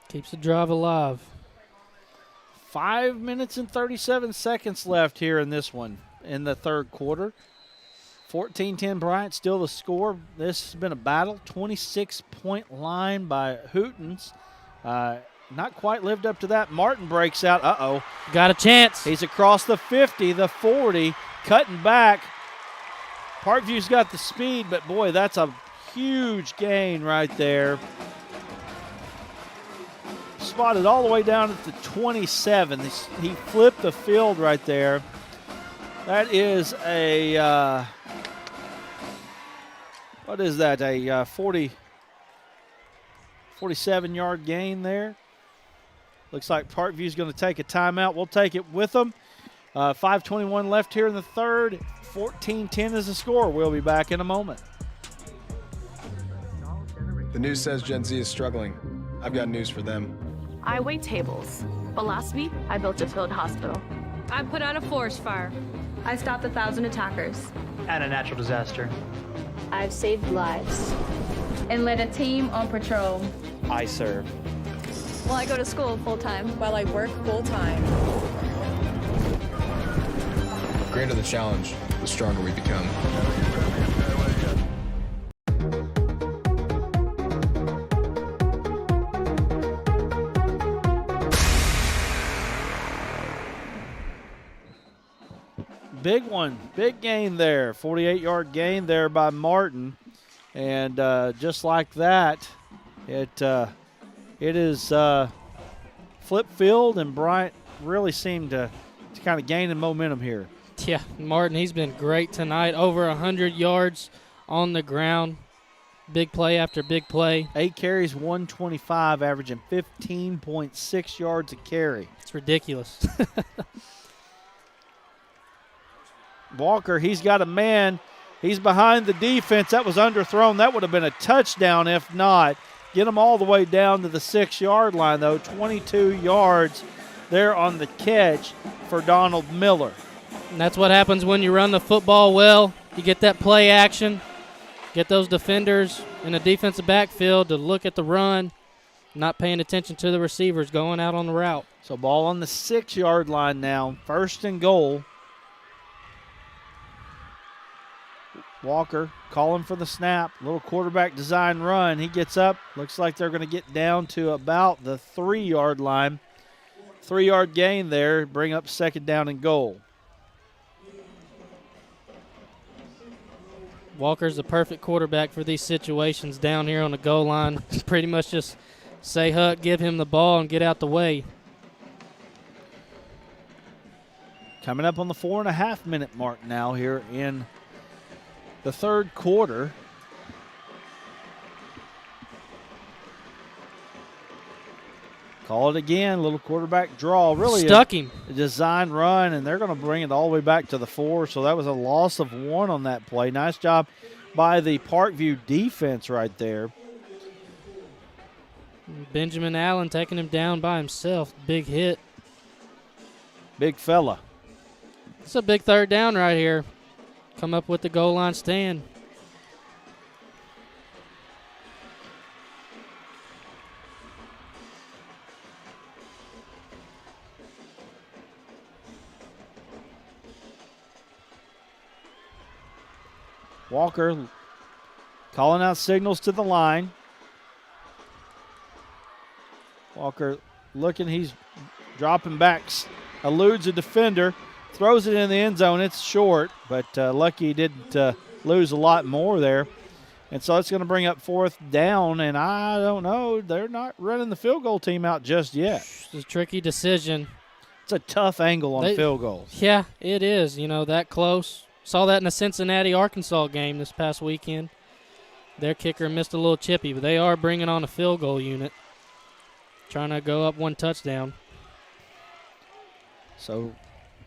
Keeps the drive alive. 5 minutes and 37 seconds left here in this one in the third quarter. 14-10 Bryant, still the score. This has been a battle. 26-point line by Hootens. Not quite lived up to that. Martin breaks out. Uh-oh. Got a chance. He's across the 50, the 40, cutting back. Parkview's got the speed, but, boy, that's a huge gain right there. Spotted all the way down at the 27. He flipped the field right there. That is a, what is that, a 47-yard gain there. Looks like Parkview's going to take a timeout. We'll take it with them. 5:21 left here in the third. 14-10 is the score. We'll be back in a moment. The news says Gen Z is struggling. I've got news for them. I wait tables, but last week I built a field hospital. I put out a forest fire. I stopped 1,000 attackers. And a natural disaster. I've saved lives. And led a team on patrol. I serve. Well, I go to school full time. While I work full time. The greater the challenge, the stronger we become. Big one, big gain there. 48-yard gain there by Martin. And just like that, it is flip field, and Bryant really seemed to kind of gain in momentum here. Yeah, Martin, he's been great tonight. Over 100 yards on the ground. Big play after big play. 8 carries, 125, averaging 15.6 yards a carry. It's ridiculous. Walker, he's got a man. He's behind the defense. That was underthrown. That would have been a touchdown if not. Get him all the way down to the 6-yard line, though. 22 yards there on the catch for Donald Miller. And that's what happens when you run the football well. You get that play action, get those defenders in the defensive backfield to look at the run, not paying attention to the receivers going out on the route. So ball on the 6-yard line now, 1st and goal. Walker calling for the snap. Little quarterback design run. He gets up. Looks like they're going to get down to about the 3-yard line. 3-yard gain there. Bring up 2nd down and goal. Walker's the perfect quarterback for these situations down here on the goal line. Pretty much just say Huck, give him the ball, and get out the way. Coming up on the 4.5-minute mark now here in the third quarter. Call it again. Little quarterback draw. Really stuck him. A design run, and they're going to bring it all the way back to the 4. So that was a loss of 1 on that play. Nice job by the Parkview defense right there. Benjamin Allen taking him down by himself. Big hit. Big fella. It's a big 3rd down right here. Come up with the goal line stand. Walker calling out signals to the line. Walker looking, he's dropping back, eludes a defender, throws it in the end zone. It's short, but lucky he didn't lose a lot more there. And so it's going to bring up 4th down, and I don't know. They're not running the field goal team out just yet. It's a tricky decision. It's a tough angle on field goals. Yeah, it is. That close. Saw that in the Cincinnati-Arkansas game this past weekend. Their kicker missed a little chippy, but they are bringing on a field goal unit, trying to go up 1 touchdown. So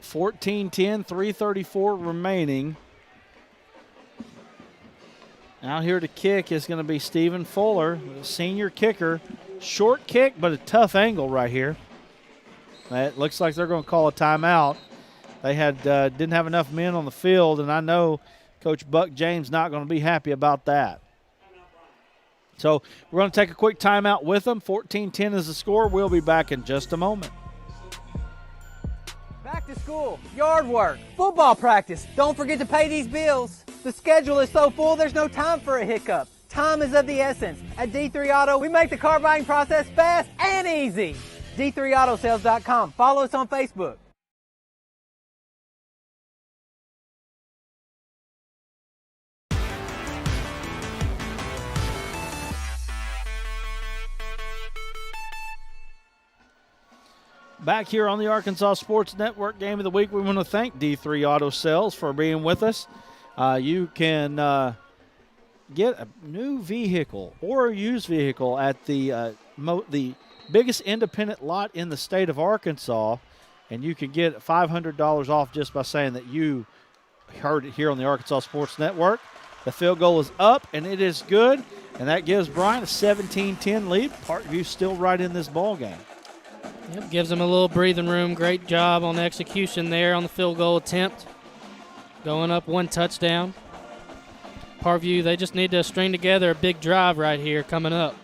14-10, 3:34 remaining. Out here to kick is going to be Stephen Fuller, a senior kicker. Short kick, but a tough angle right here. It looks like they're going to call a timeout. They didn't have enough men on the field, and I know Coach Buck James not going to be happy about that. So we're going to take a quick timeout with them. 14-10 is the score. We'll be back in just a moment. Back to school, yard work, football practice. Don't forget to pay these bills. The schedule is so full, there's no time for a hiccup. Time is of the essence. At D3 Auto, we make the car buying process fast and easy. D3Autosales.com. Follow us on Facebook. Back here on the Arkansas Sports Network Game of the Week, we want to thank D3 Auto Sales for being with us. You can get a new vehicle or a used vehicle at the biggest independent lot in the state of Arkansas, and you can get $500 off just by saying that you heard it here on the Arkansas Sports Network. The field goal is up, and it is good, and that gives Bryant a 17-10 lead. Parkview still right in this ball game. Yep, gives them a little breathing room. Great job on the execution there on the field goal attempt. Going up 1 touchdown. Parkview, they just need to string together a big drive right here coming up.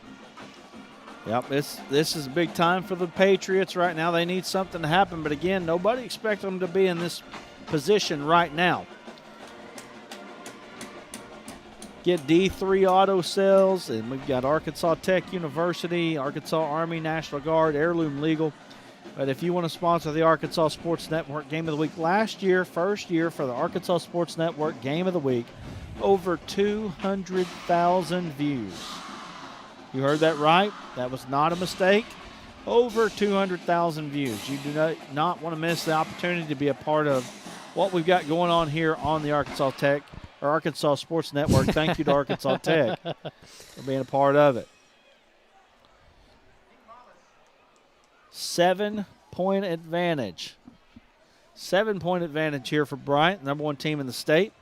Yep, this is a big time for the Patriots right now. They need something to happen, but again, nobody expects them to be in this position right now. Get D3 Auto Sales, and we've got Arkansas Tech University, Arkansas Army National Guard, Heirloom Legal. But if you want to sponsor the Arkansas Sports Network Game of the Week, last year, first year for the Arkansas Sports Network Game of the Week, over 200,000 views. You heard that right. That was not a mistake. Over 200,000 views. You do not want to miss the opportunity to be a part of what we've got going on here on the Arkansas Sports Network. Thank you to Arkansas Tech for being a part of it. 7-point advantage. 7-point advantage here for Bryant, number 1 team in the state.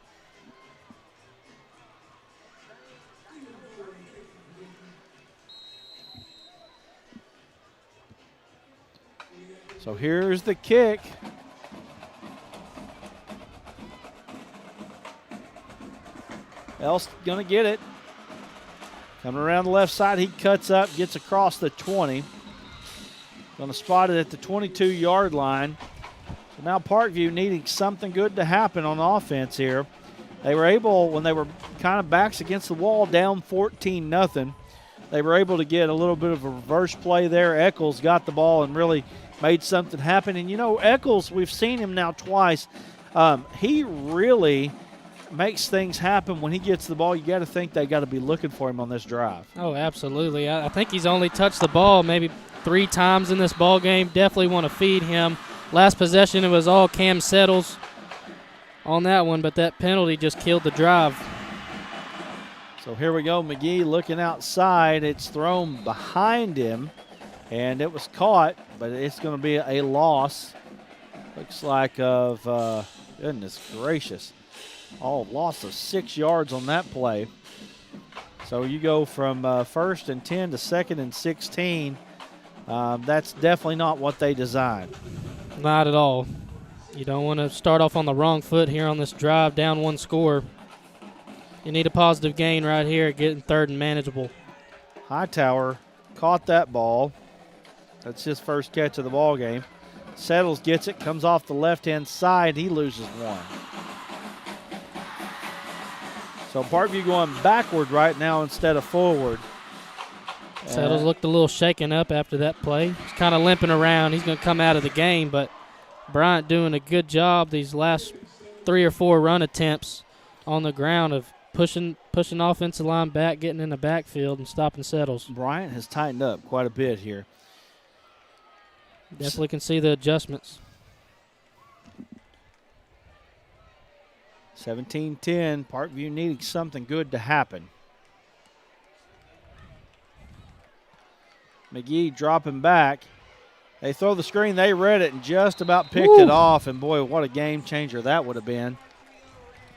So here's the kick. Else going to get it. Coming around the left side, he cuts up, gets across the 20. Going to spot it at the 22-yard line. So now Parkview needing something good to happen on offense here. They were able, when they were kind of backs against the wall, down 14-0, they were able to get a little bit of a reverse play there. Eccles got the ball and really made something happen. And, Eccles, we've seen him now twice. He really makes things happen when he gets the ball. You got to think they got to be looking for him on this drive. Oh, absolutely. I think he's only touched the ball maybe 3 times in this ball game. Definitely want to feed him. Last possession, it was all Cam Settles on that one, but that penalty just killed the drive. So here we go. McGee looking outside. It's thrown behind him, and it was caught, but it's going to be a loss. Looks like goodness gracious. Loss of 6 yards on that play. So you go from 1st and 10 to 2nd and 16. That's definitely not what they designed. Not at all. You don't want to start off on the wrong foot here on this drive, down 1 score. You need a positive gain right here, getting 3rd and manageable. Hightower caught that ball. That's his first catch of the ball game. Settles gets it, comes off the left-hand side. He loses 1. So Parkview going backward right now instead of forward. Settles looked a little shaken up after that play. He's kind of limping around. He's going to come out of the game, but Bryant doing a good job these last 3 or 4 run attempts on the ground of pushing offensive line back, getting in the backfield, and stopping Settles. Bryant has tightened up quite a bit here. Definitely can see the adjustments. 17-10, Parkview needing something good to happen. McGee dropping back. They throw the screen. They read it and just about picked it off. And, boy, what a game changer that would have been.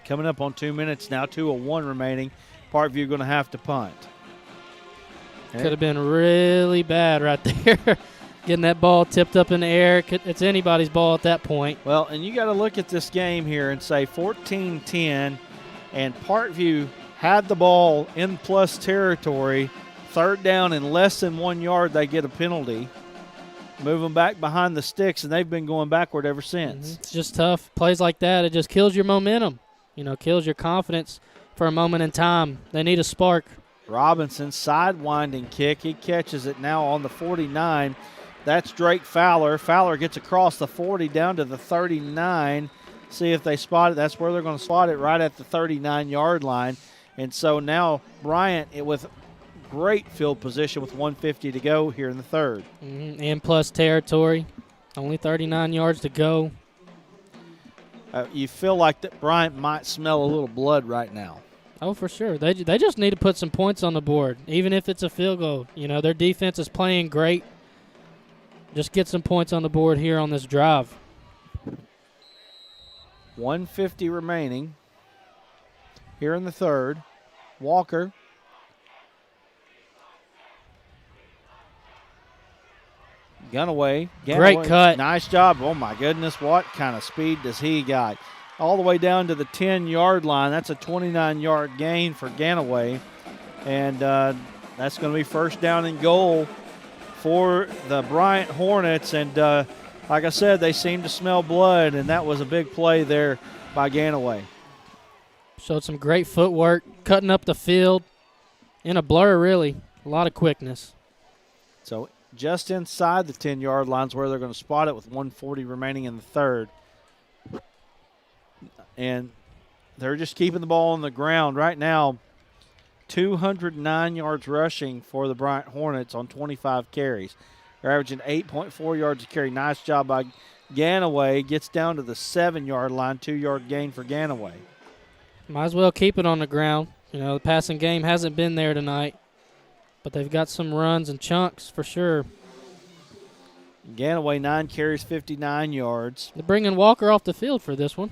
Coming up on 2 minutes now, 2:01 remaining. Parkview going to have to punt. Could have been really bad right there. Getting that ball tipped up in the air. It's anybody's ball at that point. Well, and you got to look at this game here and say 14-10, and Parkview had the ball in plus territory. 3rd down and less than 1 yard, they get a penalty. Moving back behind the sticks, and they've been going backward ever since. It's just tough. Plays like that, it just kills your momentum. Kills your confidence for a moment in time. They need a spark. Robinson, sidewinding kick. He catches it now on the 49. That's Drake Fowler. Fowler gets across the 40 down to the 39. See if they spot it. That's where they're going to spot it, right at the 39-yard line. And so now Bryant with great field position with 150 to go here in the 3rd. In plus territory. Only 39 yards to go. You feel like that Bryant might smell a little blood right now. Oh, for sure. They just need to put some points on the board, even if it's a field goal. Their defense is playing great. Just get some points on the board here on this drive. 150 remaining here in the 3rd. Walker. Gunaway. Great cut. Nice job. Oh, my goodness. What kind of speed does he got? All the way down to the 10-yard line. That's a 29-yard gain for Ganaway. And that's going to be 1st down and goal for the Bryant Hornets. And like I said, they seem to smell blood, and that was a big play there by Ganaway. Showed some great footwork, cutting up the field in a blur, really. A lot of quickness. So just inside the 10-yard lines where they're going to spot it with 140 remaining in the 3rd. And they're just keeping the ball on the ground right now. 209 yards rushing for the Bryant Hornets on 25 carries. They're averaging 8.4 yards a carry. Nice job by Ganaway. Gets down to the 7-yard line, 2-yard gain for Ganaway. Might as well keep it on the ground. The passing game hasn't been there tonight, but they've got some runs and chunks for sure. Ganaway, 9 carries, 59 yards. They're bringing Walker off the field for this one.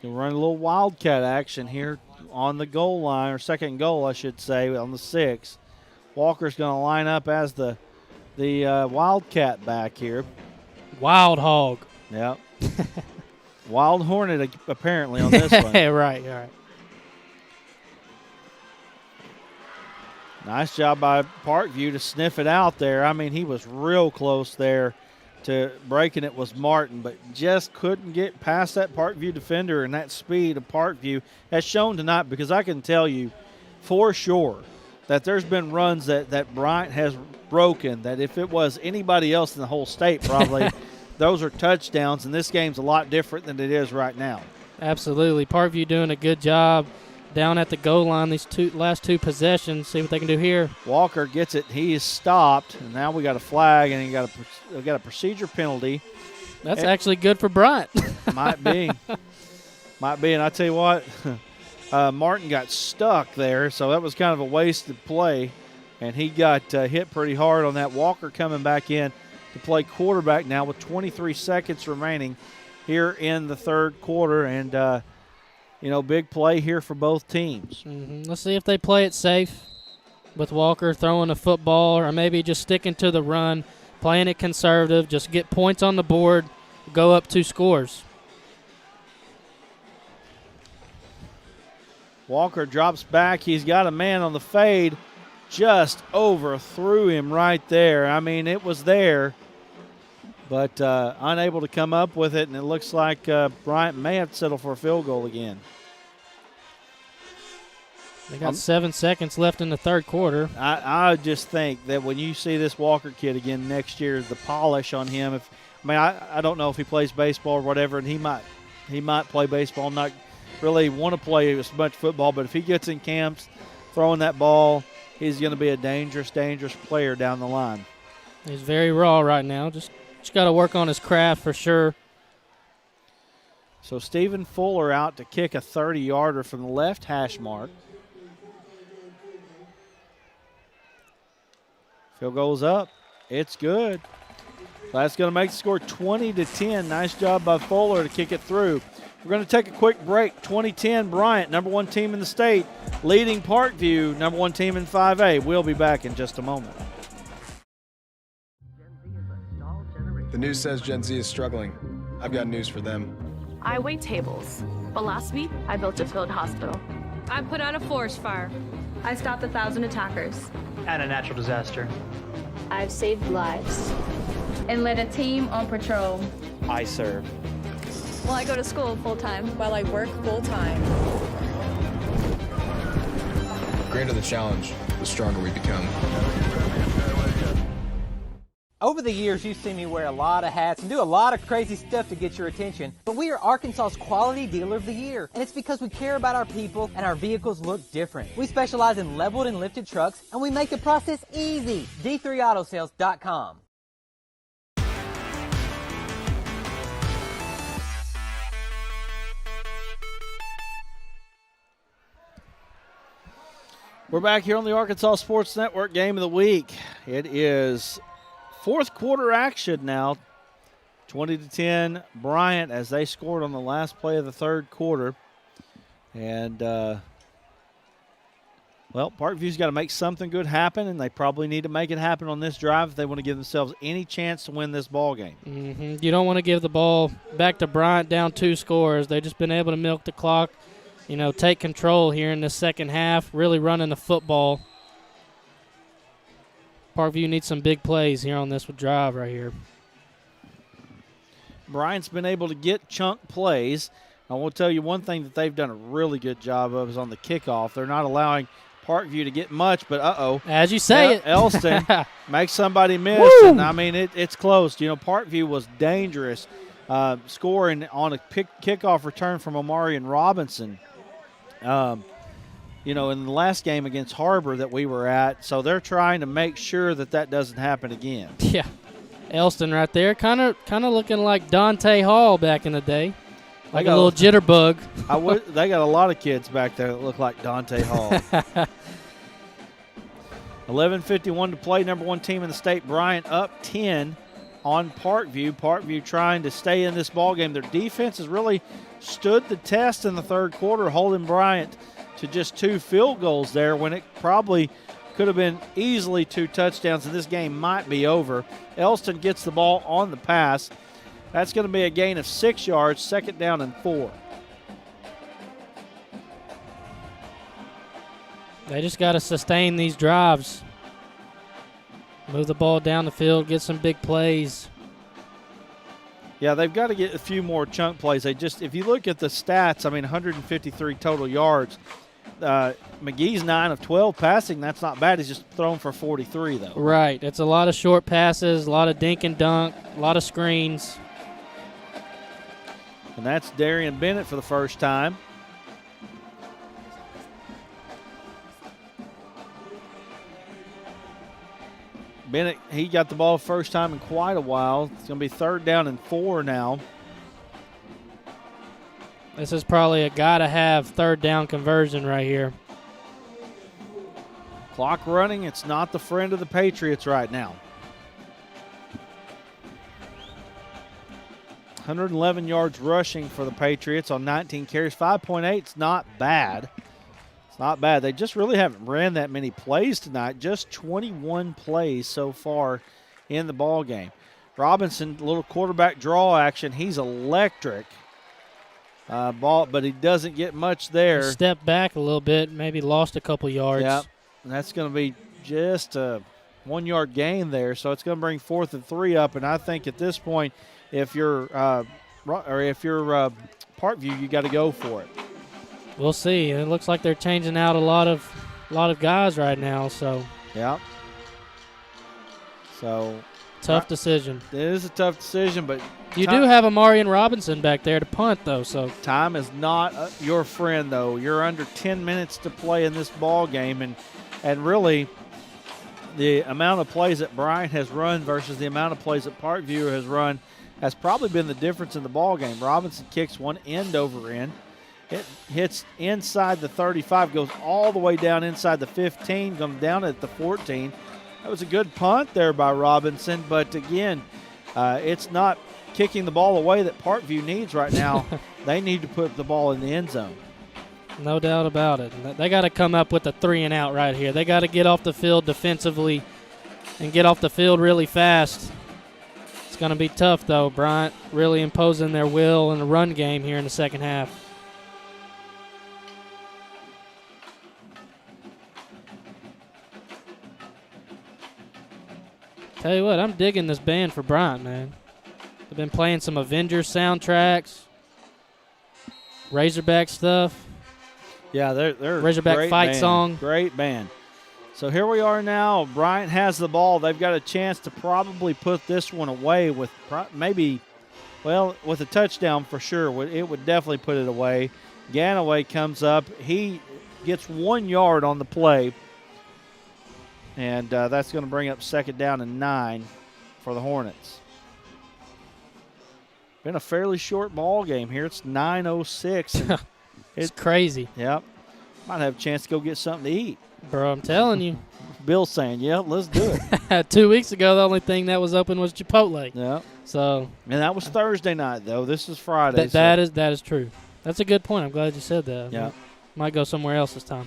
They'll run a little wildcat action here on the goal line, or 2nd goal, I should say, on the 6. Walker's going to line up as the wildcat back here. Wild hog. Yep. Wild Hornet apparently on this one. Right. Nice job by Parkview to sniff it out there. I mean, he was real close there to breaking it was Martin, but just couldn't get past that Parkview defender, and that speed of Parkview has shown tonight, because I can tell you for sure that there's been runs that Bryant has broken that if it was anybody else in the whole state probably, those are touchdowns, and this game's a lot different than it is right now. Absolutely. Parkview doing a good job down at the goal line these last two possessions. See what they can do here. Walker gets it. He is stopped, and now we got a flag, and we got a procedure penalty. That's actually good for Bryant. Might be. And I tell you what, Martin got stuck there, so that was kind of a wasted play, and he got hit pretty hard on that. Walker coming back in to play quarterback now with 23 seconds remaining here in the 3rd quarter, and big play here for both teams. Let's see if they play it safe with Walker throwing a football, or maybe just sticking to the run, playing it conservative, just get points on the board, go up 2 scores. Walker drops back. He's got a man on the fade. Just overthrew him right there. I mean, it was there, but unable to come up with it, and it looks like Bryant may have to settle for a field goal again. They got 7 seconds left in the third quarter. I just think that when you see this Walker kid again next year, the polish on him. I don't know if he plays baseball or whatever, and he might play baseball. Not really want to play as much football, but if he gets in camps throwing that ball, he's going to be a dangerous player down the line. He's very raw right now. Just got to work on his craft for sure. So Stephen Fuller out to kick a 30-yarder from the left hash mark. Field goal's up. It's good. That's going to make the score 20-10. Nice job by Fuller to kick it through. We're going to take a quick break. 2010 Bryant, number 1 team in the state, leading Parkview, number 1 team in 5A. We'll be back in just a moment. The news says Gen Z is struggling. I've got news for them. I wait tables, but last week I built a field hospital. I put out a forest fire. I stopped 1,000 attackers. And a natural disaster. I've saved lives. And led a team on patrol. I serve. Well, I go to school full time. While I work full time. The greater the challenge, the stronger we become. Over the years, you've seen me wear a lot of hats and do a lot of crazy stuff to get your attention, but we are Arkansas's Quality Dealer of the Year, and it's because we care about our people and our vehicles look different. We specialize in leveled and lifted trucks, and we make the process easy. D3Autosales.com. We're back here on the Arkansas Sports Network Game of the Week. It is fourth quarter action now. 20-10 Bryant as they scored on the last play of the third quarter. And, Parkview's got to make something good happen, and they probably need to make it happen on this drive if they want to give themselves any chance to win this ball game. Mm-hmm. You don't want to give the ball back to Bryant down 2 scores. They've just been able to milk the clock, take control here in the second half, really running the football. Parkview needs some big plays here on this drive right here. Bryant's been able to get chunk plays. I will tell you one thing that they've done a really good job of is on the kickoff. They're not allowing Parkview to get much, but as you say it, Elston makes somebody miss. Woo! And it's close. Parkview was dangerous, scoring on a kickoff return from Omarion Robinson. In the last game against Harbor that we were at. So they're trying to make sure that doesn't happen again. Yeah. Elston right there, kind of looking like Dante Hall back in the day. Like a little jitterbug. They got a lot of kids back there that look like Dante Hall. 11:51 to play. Number 1 team in the state, Bryant, up 10 on Parkview. Parkview trying to stay in this ball game. Their defense has really stood the test in the third quarter, holding Bryant to just 2 field goals there when it probably could have been easily 2 touchdowns, and this game might be over. Elston gets the ball on the pass. That's going to be a gain of 6 yards, 2nd down and 4. They just got to sustain these drives. Move the ball down the field, get some big plays. Yeah, they've got to get a few more chunk plays. If you look at the stats, 153 total yards. McGee's 9 of 12 passing. That's not bad. He's just thrown for 43, though. Right. It's a lot of short passes, a lot of dink and dunk, a lot of screens. And that's Darian Bennett for the first time. Bennett, he got the ball first time in quite a while. It's going to be 3rd down and 4 now. This is probably a gotta-have 3rd down conversion right here. Clock running. It's not the friend of the Patriots right now. 111 yards rushing for the Patriots on 19 carries. 5.8. It's not bad. It's not bad. They just really haven't ran that many plays tonight. Just 21 plays so far in the ball game. Robinson, little quarterback draw action. He's electric. But he doesn't get much there. Stepped back a little bit, maybe lost a couple yards. Yeah, and that's going to be just a 1 yard gain there. So it's going to bring 4th and 3 up. And I think at this point, if you're Parkview, you got to go for it. We'll see. It looks like they're changing out a lot of guys right now. So yeah. So tough decision. It is a tough decision, but you do have Amarian Robinson back there to punt, though. So time is not your friend, though. You're under 10 minutes to play in this ball game, and really, the amount of plays that Bryant has run versus the amount of plays that Parkview has run has probably been the difference in the ball game. Robinson kicks one end over end. It hits inside the 35, goes all the way down inside the 15, comes down at the 14. That was a good punt there by Robinson, but again, it's not kicking the ball away that Parkview needs right now. They need to put the ball in the end zone. No doubt about it. They got to come up with a 3-and-out right here. They got to get off the field defensively and get off the field really fast. It's going to be tough, though. Bryant really imposing their will in the run game here in the second half. Tell you what, I'm digging this band for Bryant, man. They've been playing some Avengers soundtracks, Razorback stuff. Yeah, they're Razorback fight band. song. Great band. So here we are now. Bryant has the ball. They've got a chance to probably put this one away with with a touchdown for sure. It would definitely put it away. Ganaway comes up. He gets 1 yard on the play, and that's going to bring up 2nd down and 9 for the Hornets. Been a fairly short ball game here. It's 9:06. It's crazy. Yep. Might have a chance to go get something to eat. Bro, I'm telling you. Bill's saying, yeah, let's do it. 2 weeks ago, the only thing that was open was Chipotle. Yeah. So. And that was Thursday night, though. This is Friday. That is true. That's a good point. I'm glad you said that. Yeah. Might go somewhere else this time.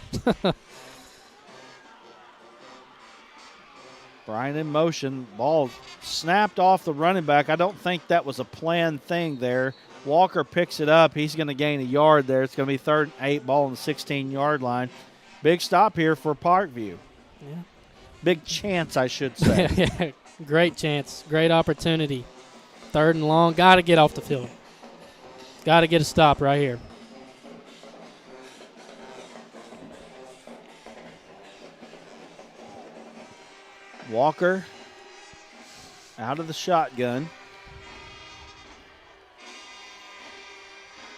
Bryant in motion. Ball snapped off the running back. I don't think that was a planned thing there. Walker picks it up. He's going to gain a yard there. It's going to be 3rd and 8, ball on the 16-yard line. Big stop here for Parkview. Yeah. Big chance, I should say. Yeah. Great chance. Great opportunity. 3rd and long. Got to get off the field. Got to get a stop right here. Walker out of the shotgun.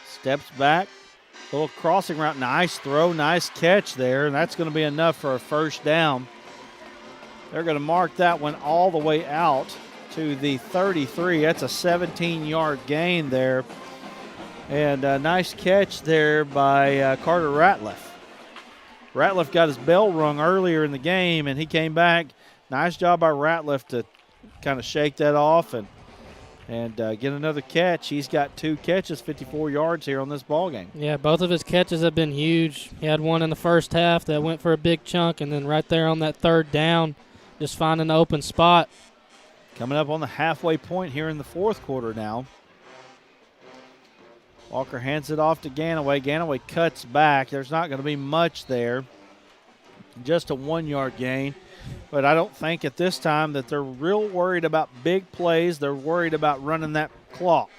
Steps back. Little crossing route. Nice throw. Nice catch there. And that's going to be enough for a 1st down. They're going to mark that one all the way out to the 33. That's a 17-yard gain there. And a nice catch there by Carter Ratliff. Ratliff got his bell rung earlier in the game, and he came back. Nice job by Ratliff to kind of shake that off and get another catch. He's got 2 catches, 54 yards here on this ball game. Yeah, both of his catches have been huge. He had one in the first half that went for a big chunk, and then right there on that 3rd down, just finding the open spot. Coming up on the halfway point here in the 4th quarter now. Walker hands it off to Ganaway. Ganaway cuts back. There's not going to be much there. Just a 1-yard gain. But I don't think at this time that they're real worried about big plays. They're worried about running that clock.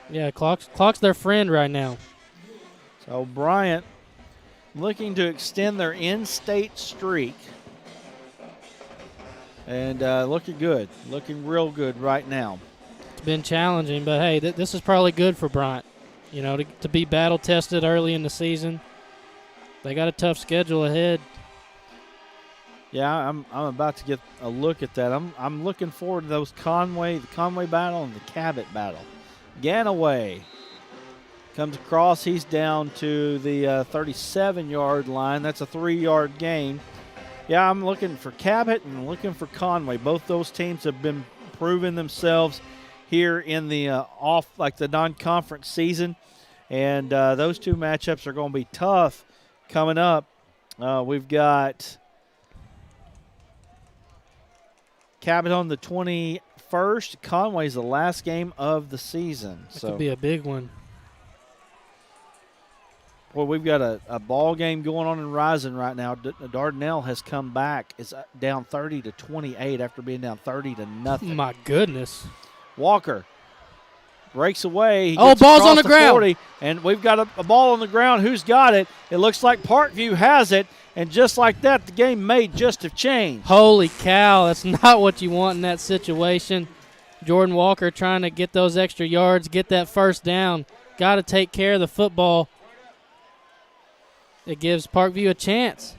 Yeah, clock's their friend right now. So Bryant looking to extend their in-state streak. And looking good. Looking real good right now. It's been challenging, but, hey, this is probably good for Bryant. You know, to be battle-tested early in the season. They got a tough schedule ahead. Yeah, I'm about to get a look at that. I'm looking forward to the Conway battle and the Cabot battle. Ganaway comes across. He's down to the 37-yard line. That's a 3-yard gain. Yeah, I'm looking for Cabot and looking for Conway. Both those teams have been proving themselves here in the the non-conference season, and those 2 matchups are going to be tough coming up. We've got Cabot on the 21st. Conway's the last game of the season. That could be a big one. Well, we've got a ball game going on in Rising right now. Dardanelle has come back. It's down 30-28 after being down 30-0. My goodness. Walker breaks away. He Oh, gets ball's across on the ground. 40, and we've got a ball on the ground. Who's got it? It looks like Parkview has it, and just like that, the game may just have changed. Holy cow, that's not what you want in that situation. Jordan Walker trying to get those extra yards, get that first down. Got to take care of the football. It gives Parkview a chance.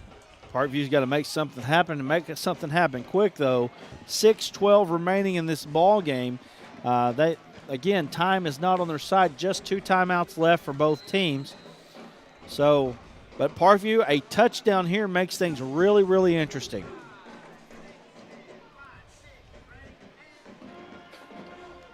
Parkview's got to make something happen and make something happen quick, though. 6:12 remaining in this ball game. Again, time is not on their side. Just 2 timeouts left for both teams. So, but Parkview, a touchdown here makes things really, really interesting.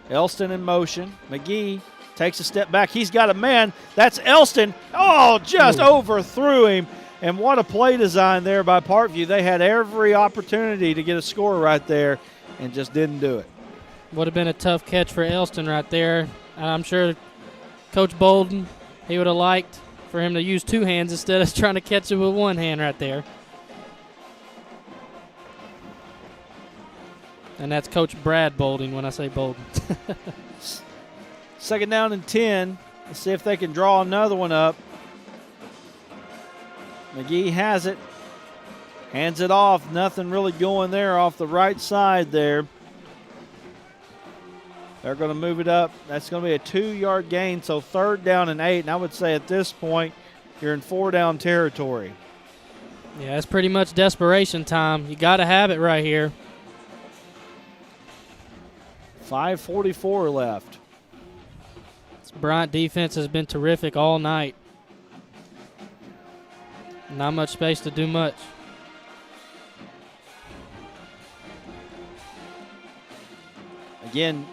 Elston in motion. McGee takes a step back. He's got a man. That's Elston. Oh, just overthrew him. And what a play design there by Parkview. They had every opportunity to get a score right there and just didn't do it. Would have been a tough catch for Elston right there. I'm sure Coach Bolden, he would have liked for him to use 2 hands instead of trying to catch it with 1 hand right there. And that's Coach Brad Bolden when I say Bolden. 2nd down and 10. Let's see if they can draw another one up. McGee has it. Hands it off. Nothing really going there off the right side there. They're going to move it up. That's going to be a 2-yard gain, so 3rd down and 8. And I would say at this point, you're in 4-down territory. Yeah, it's pretty much desperation time. You got to have it right here. 5:44 left. This Bryant defense has been terrific all night. Not much space to do much. Again,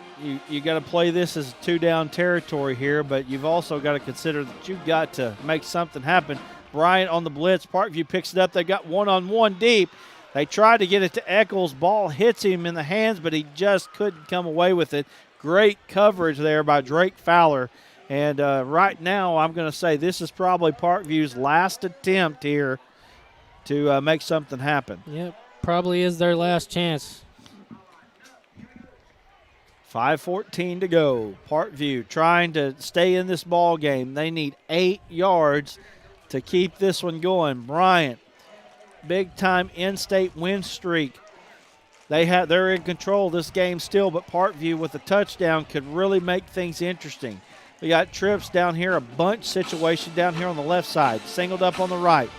you got to play this as 2-down territory here, but you've also got to consider that you've got to make something happen. Bryant on the blitz. Parkview picks it up. They got one-on-one deep. They tried to get it to Eccles. Ball hits him in the hands, but he just couldn't come away with it. Great coverage there by Drake Fowler. And right now, I'm going to say this is probably Parkview's last attempt here to make something happen. Yep, probably is their last chance. 5:14 to go. Parkview trying to stay in this ball game. They need 8 yards to keep this one going. Bryant, big-time in-state win streak. They're in control of this game still, but Parkview with a touchdown could really make things interesting. We got trips down here, a bunch situation down here on the left side, singled up on the right.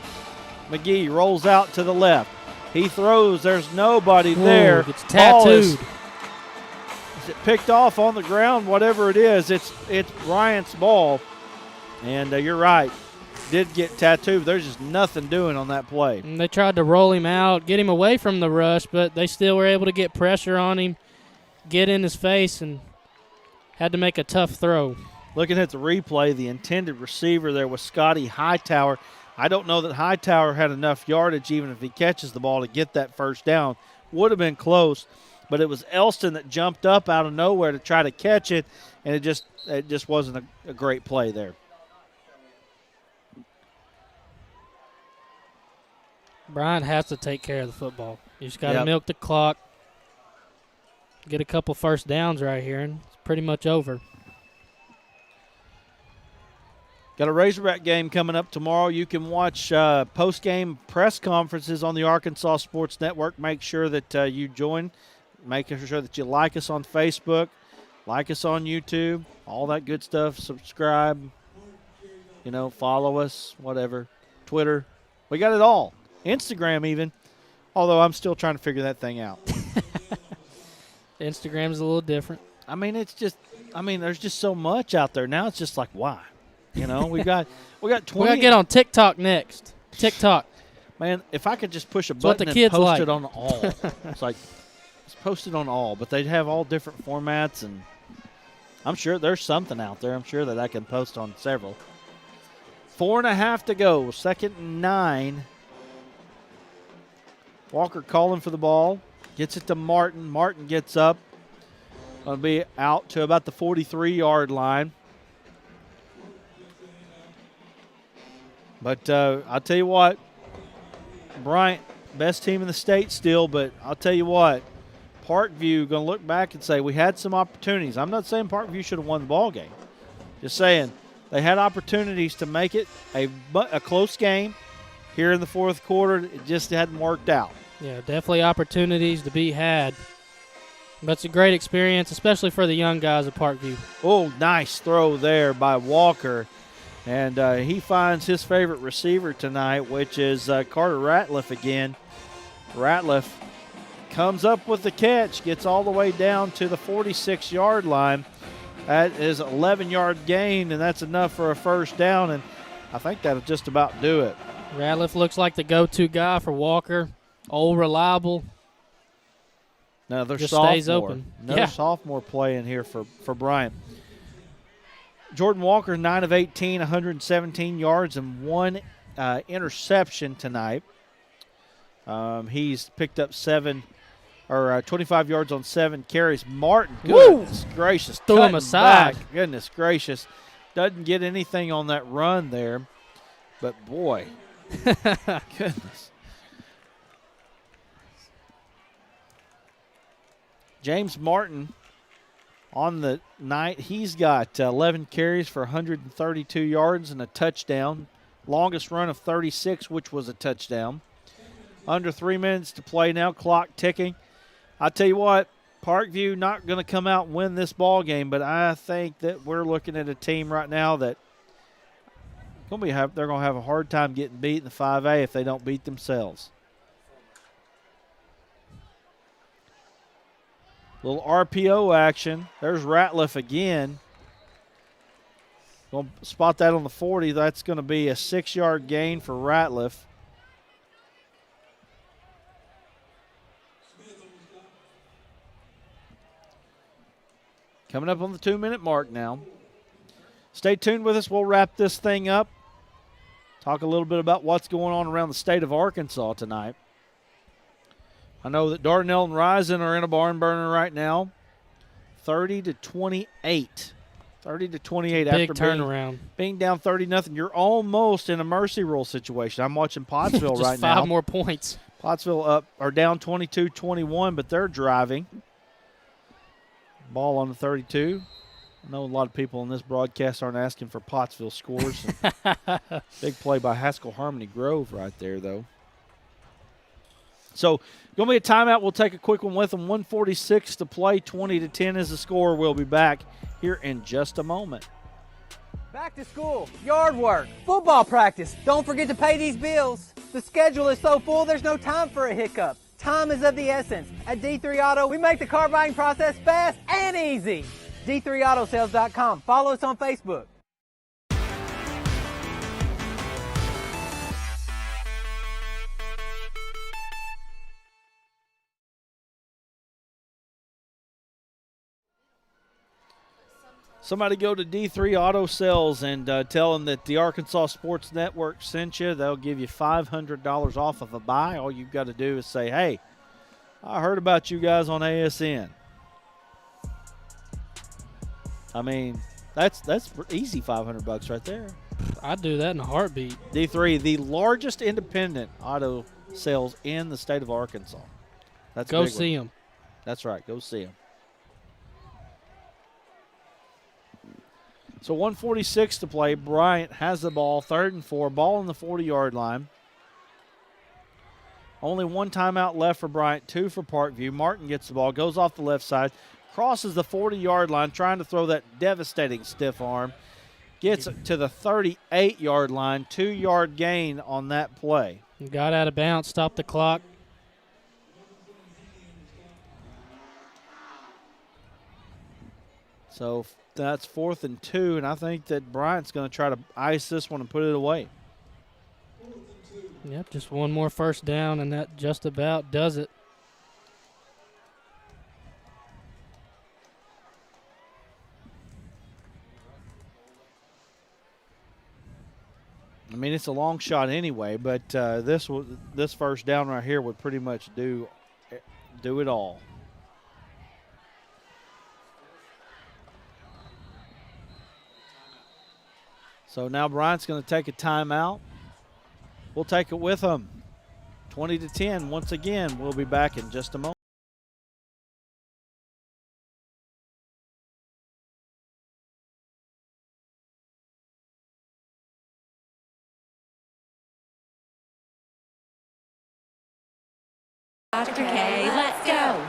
McGee rolls out to the left. He throws. There's nobody there. It's tattooed. Is it picked off on the ground? Whatever it is, it's Bryant's ball. And you're right. Did get tattooed. There's just nothing doing on that play. And they tried to roll him out, get him away from the rush, but they still were able to get pressure on him, get in his face, and had to make a tough throw. Looking at the replay, the intended receiver there was Scotty Hightower. I don't know that Hightower had enough yardage, even if he catches the ball, to get that first down. Would have been close, but it was Elston that jumped up out of nowhere to try to catch it, and it just wasn't a great play there. Bryant has to take care of the football. You just got to milk the clock, get a couple first downs right here, and it's pretty much over. Got a Razorback game coming up tomorrow. You can watch post-game press conferences on the Arkansas Sports Network. Make sure that you join. Make sure that you like us on Facebook, like us on YouTube, all that good stuff. Subscribe, follow us, whatever. Twitter. We got it all. Instagram even, although I'm still trying to figure that thing out. Instagram's a little different. There's just so much out there. Now it's just like, why? We got 20. We got to get on TikTok next. TikTok. Man, if I could just push a button and post it on all. It's like, it's posted on all, but they'd have all different formats, and I'm sure there's something out there. I'm sure that I can post on several. 4.5 to go. 2nd and 9. Walker calling for the ball. Gets it to Martin. Martin gets up. Going to be out to about the 43-yard line. But I'll tell you what, Bryant, best team in the state still, but I'll tell you what, Parkview going to look back and say, we had some opportunities. I'm not saying Parkview should have won the ball game. Just saying they had opportunities to make it a close game here in the fourth quarter. It just hadn't worked out. Yeah, definitely opportunities to be had. But it's a great experience, especially for the young guys at Parkview. Oh, nice throw there by Walker. And he finds his favorite receiver tonight, which is Carter Ratliff again. Ratliff comes up with the catch, gets all the way down to the 46-yard line. That is an 11-yard gain, and that's enough for a first down, and I think that'll just about do it. Ratliff looks like the go-to guy for Walker. Old, reliable. Another just sophomore. Stays open. Another sophomore play in here for Bryant. Jordan Walker, 9 of 18, 117 yards and 1 interception tonight. He's picked up 25 yards on 7 carries. Martin, goodness gracious. Threw him aside. Back. Goodness gracious. Doesn't get anything on that run there. But, boy, goodness. James Martin on the night, he's got 11 carries for 132 yards and a touchdown. Longest run of 36, which was a touchdown. Under 3 minutes to play now, clock ticking. I tell you what, Parkview not going to come out and win this ball game, but I think that we're looking at a team right now that they're going to have a hard time getting beat in the 5A if they don't beat themselves. Little RPO action. There's Ratliff again. Going to spot that on the 40. That's going to be a 6-yard gain for Ratliff. Coming up on the 2-minute mark now. Stay tuned with us. We'll wrap this thing up. Talk a little bit about what's going on around the state of Arkansas tonight. I know that Dardanelle and Rison are in a barn burner right now. 30-28. 30-28 Big after turnaround. Being down 30-0. You're almost in a mercy rule situation. I'm watching Pottsville right now. Just 5 more points. Pottsville are down 22-21, but they're driving. Ball on the 32. I know a lot of people in this broadcast aren't asking for Pottsville scores. Big play by Haskell Harmony Grove right there, though. So, going to be a timeout. We'll take a quick one with them. 1:46 to play. 20-10 is the score. We'll be back here in just a moment. Back to school, yard work, football practice. Don't forget to pay these bills. The schedule is so full, there's no time for a hiccup. Time is of the essence. At D3 Auto, we make the car buying process fast and easy. D3Autosales.com. Follow us on Facebook. Somebody go to D3 Auto Sales and tell them that the Arkansas Sports Network sent you. They'll give you $500 off of a buy. All you've got to do is say, hey, I heard about you guys on ASN. I mean, that's easy $500 right there. I'd do that in a heartbeat. D3, the largest independent auto sales in the state of Arkansas. That's go see them. That's right. Go see them. So 1:46 to play. Bryant has the ball, 3rd and 4. Ball on the 40-yard line. Only 1 timeout left for Bryant, 2 for Parkview. Martin gets the ball, goes off the left side, crosses the 40-yard line, trying to throw that devastating stiff arm. Gets to the 38-yard line, 2-yard gain on that play. Got out of bounds, stopped the clock. So that's 4th and 2, and I think that Bryant's going to try to ice this one and put it away. Yep, just one more first down, and that just about does it. I mean, it's a long shot anyway, but this first down right here would pretty much do it all. So now Bryant's going to take a timeout. We'll take it with him. 20-10 once again. We'll be back in just a moment. Dr. K, let's go.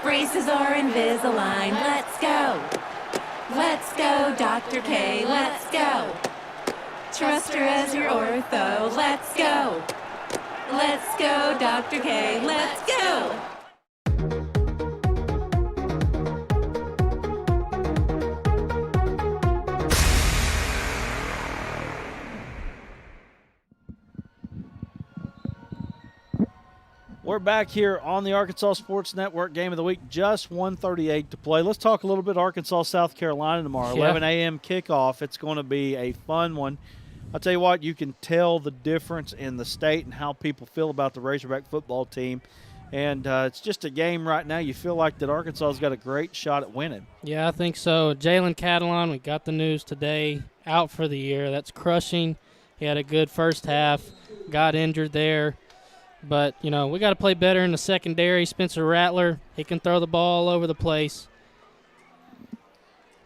Braces are Invisalign, let's go. Let's go, Dr. K, let's go. Trust her as your ortho, let's go. Let's go, Dr. K, let's go. We're back here on the Arkansas Sports Network Game of the Week. Just 1:38 to play. Let's talk a little bit Arkansas, South Carolina tomorrow. Yeah. 11 a.m. kickoff. It's going to be a fun one. I'll tell you what, you can tell the difference in the state and how people feel about the Razorback football team. And it's just a game right now. You feel like that Arkansas has got a great shot at winning. Yeah, I think so. Jalen Catalon, we got the news today, out for the year. That's crushing. He had a good first half, got injured there. But, you know, we got to play better in the secondary. Spencer Rattler, he can throw the ball all over the place.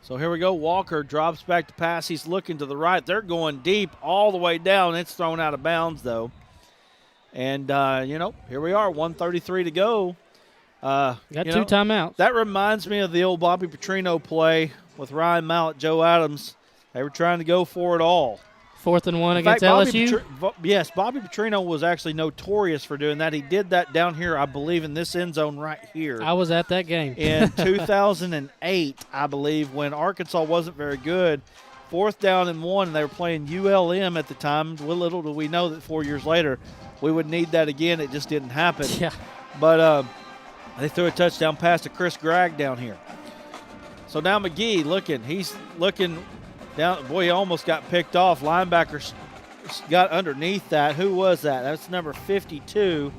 So here we go. Walker drops back to pass. He's looking to the right. They're going deep all the way down. It's thrown out of bounds, though. And, you know, here we are, 1:33 to go. Got two timeouts. That reminds me of the old Bobby Petrino play with Ryan Mallett, Joe Adams. They were trying to go for it all. 4th and 1 In fact, against LSU? Yes, Bobby Petrino was actually notorious for doing that. He did that down here, I believe, in this end zone right here. I was at that game. In 2008, I believe, when Arkansas wasn't very good. 4th down and 1, and they were playing ULM at the time. Little do we know that 4 years later we would need that again. It just didn't happen. Yeah. But they threw a touchdown pass to Chris Gregg down here. So now McGee looking. He's looking down. Boy, he almost got picked off. Linebacker got underneath that. Who was that? That's number 52.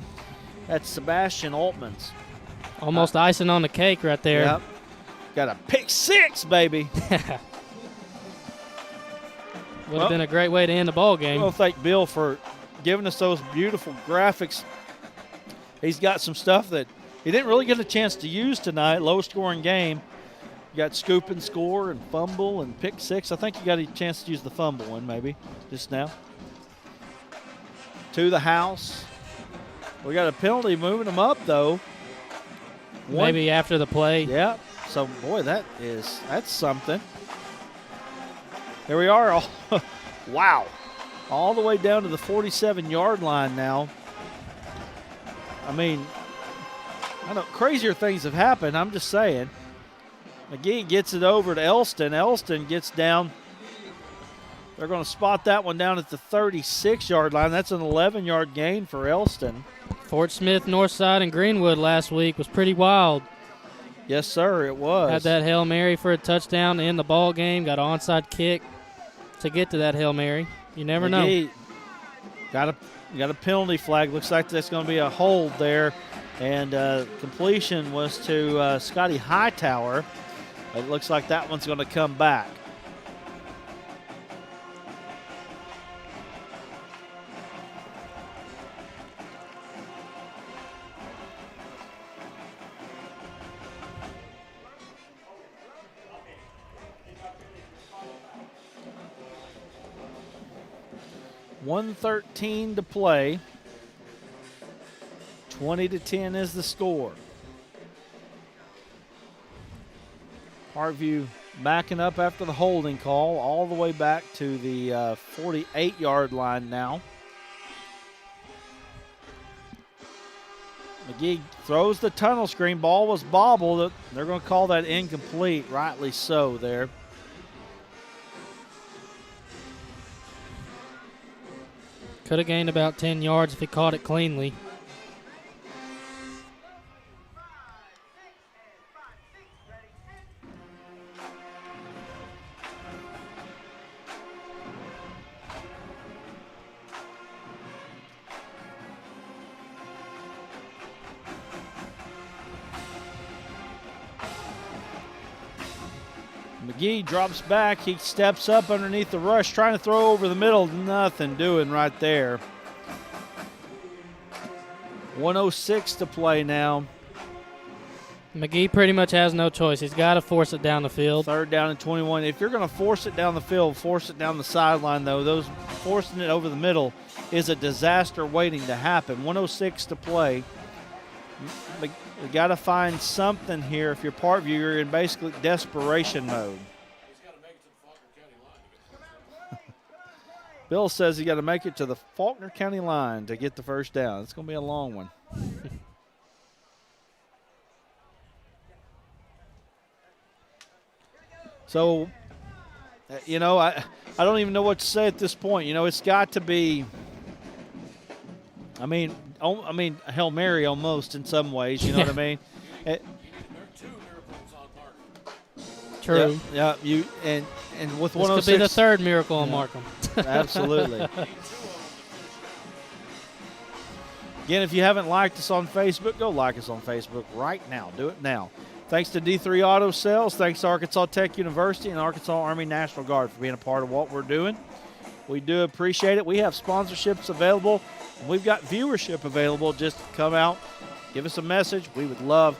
That's Sebastian Altmans. Almost icing on the cake right there. Yep. Got a pick six, baby. Would have been a great way to end the ball game. Well, thank Bill for giving us those beautiful graphics. He's got some stuff that he didn't really get a chance to use tonight. Low-scoring game. You got scoop and score and fumble and pick six. I think you got a chance to use the fumble one maybe just now. To the house. We got a penalty moving them up, though. Maybe after the play. Yeah. So, boy, that's something. Here we are. Wow. All the way down to the 47-yard line now. I mean, I know crazier things have happened. I'm just saying. McGee gets it over to Elston. Elston gets down. They're going to spot that one down at the 36-yard line. That's an 11-yard gain for Elston. Fort Smith, Northside, and Greenwood last week was pretty wild. Yes, sir, it was. Had that Hail Mary for a touchdown to end the ball game. Got an onside kick to get to that Hail Mary. You never know. Got a penalty flag. Looks like that's going to be a hold there. And completion was to Scotty Hightower. It looks like that one's going to come back. .113 to play. 20-10 is the score. Parkview backing up after the holding call, all the way back to the 48-yard line now. McGee throws the tunnel screen. Ball was bobbled. They're going to call that incomplete, rightly so there. Could have gained about 10 yards if he caught it cleanly. McGee drops back. He steps up underneath the rush, trying to throw over the middle. Nothing doing right there. 1:06 to play now. McGee pretty much has no choice. He's got to force it down the field. 3rd down and 21. If you're going to force it down the field, force it down the sideline, though. Forcing it over the middle is a disaster waiting to happen. 1:06 to play. We got to find something here. If you're Parkview, you're in basically desperation mode. Bill says he got to make it to the Faulkner County line to get the first down. It's going to be a long one. So, you know, I don't even know what to say at this point. You know, it's got to be, I mean, Hail Mary almost in some ways, you know what I mean? True. Yeah, you and with this 106. could be the third miracle on Markham. Absolutely. Again, if you haven't liked us on Facebook, go like us on Facebook right now. Do it now. Thanks to D3 Auto Sales. Thanks to Arkansas Tech University and Arkansas Army National Guard for being a part of what we're doing. We do appreciate it. We have sponsorships available, and we've got viewership available. Just come out, give us a message. We would love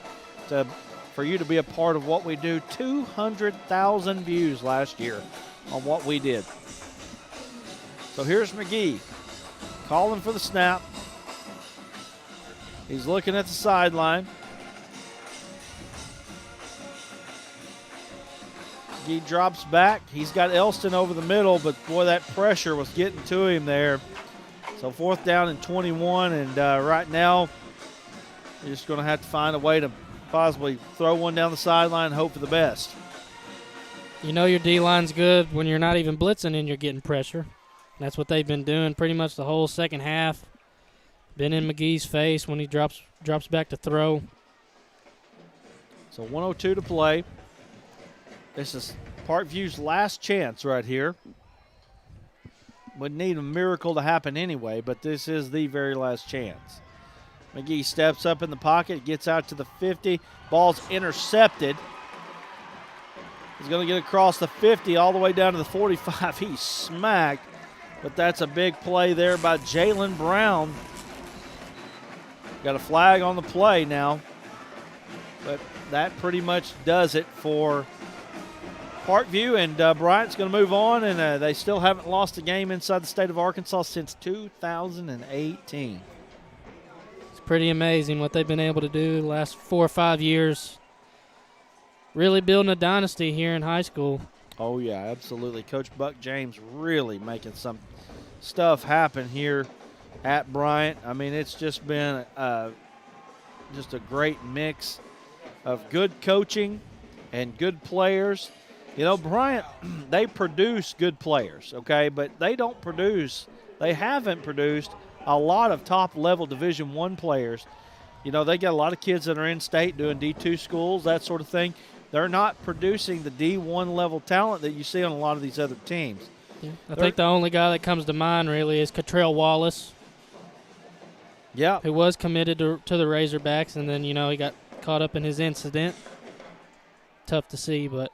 for you to be a part of what we do. 200,000 views last year on what we did. So here's McGee calling for the snap. He's looking at the sideline. He drops back. He's got Elston over the middle, but boy, that pressure was getting to him there. So 4th down and 21, and right now you're just going to have to find a way to possibly throw one down the sideline and hope for the best. You know your D-line's good when you're not even blitzing and you're getting pressure. That's what they've been doing pretty much the whole second half. Been in McGee's face when he drops back to throw. So 1:02 to play. This is Parkview's last chance right here. Would need a miracle to happen anyway, but this is the very last chance. McGee steps up in the pocket, gets out to the 50. Ball's intercepted. He's going to get across the 50 all the way down to the 45. He's smacked, but that's a big play there by Jalen Brown. Got a flag on the play now, but that pretty much does it for Parkview, and Bryant's going to move on, and they still haven't lost a game inside the state of Arkansas since 2018. It's pretty amazing what they've been able to do the last 4 or 5 years. Really building a dynasty here in high school. Oh, yeah, absolutely. Coach Buck James really making some stuff happen here at Bryant. I mean, it's just been just a great mix of good coaching and good players. You know, Bryant, they produce good players, okay, but they haven't produced a lot of top-level Division I players. You know, they got a lot of kids that are in-state doing D2 schools, that sort of thing. They're not producing the D1 level talent that you see on a lot of these other teams. Yeah. I think the only guy that comes to mind really is Cottrell Wallace. Yeah. Who was committed to the Razorbacks, and then, you know, he got caught up in his incident. Tough to see, but.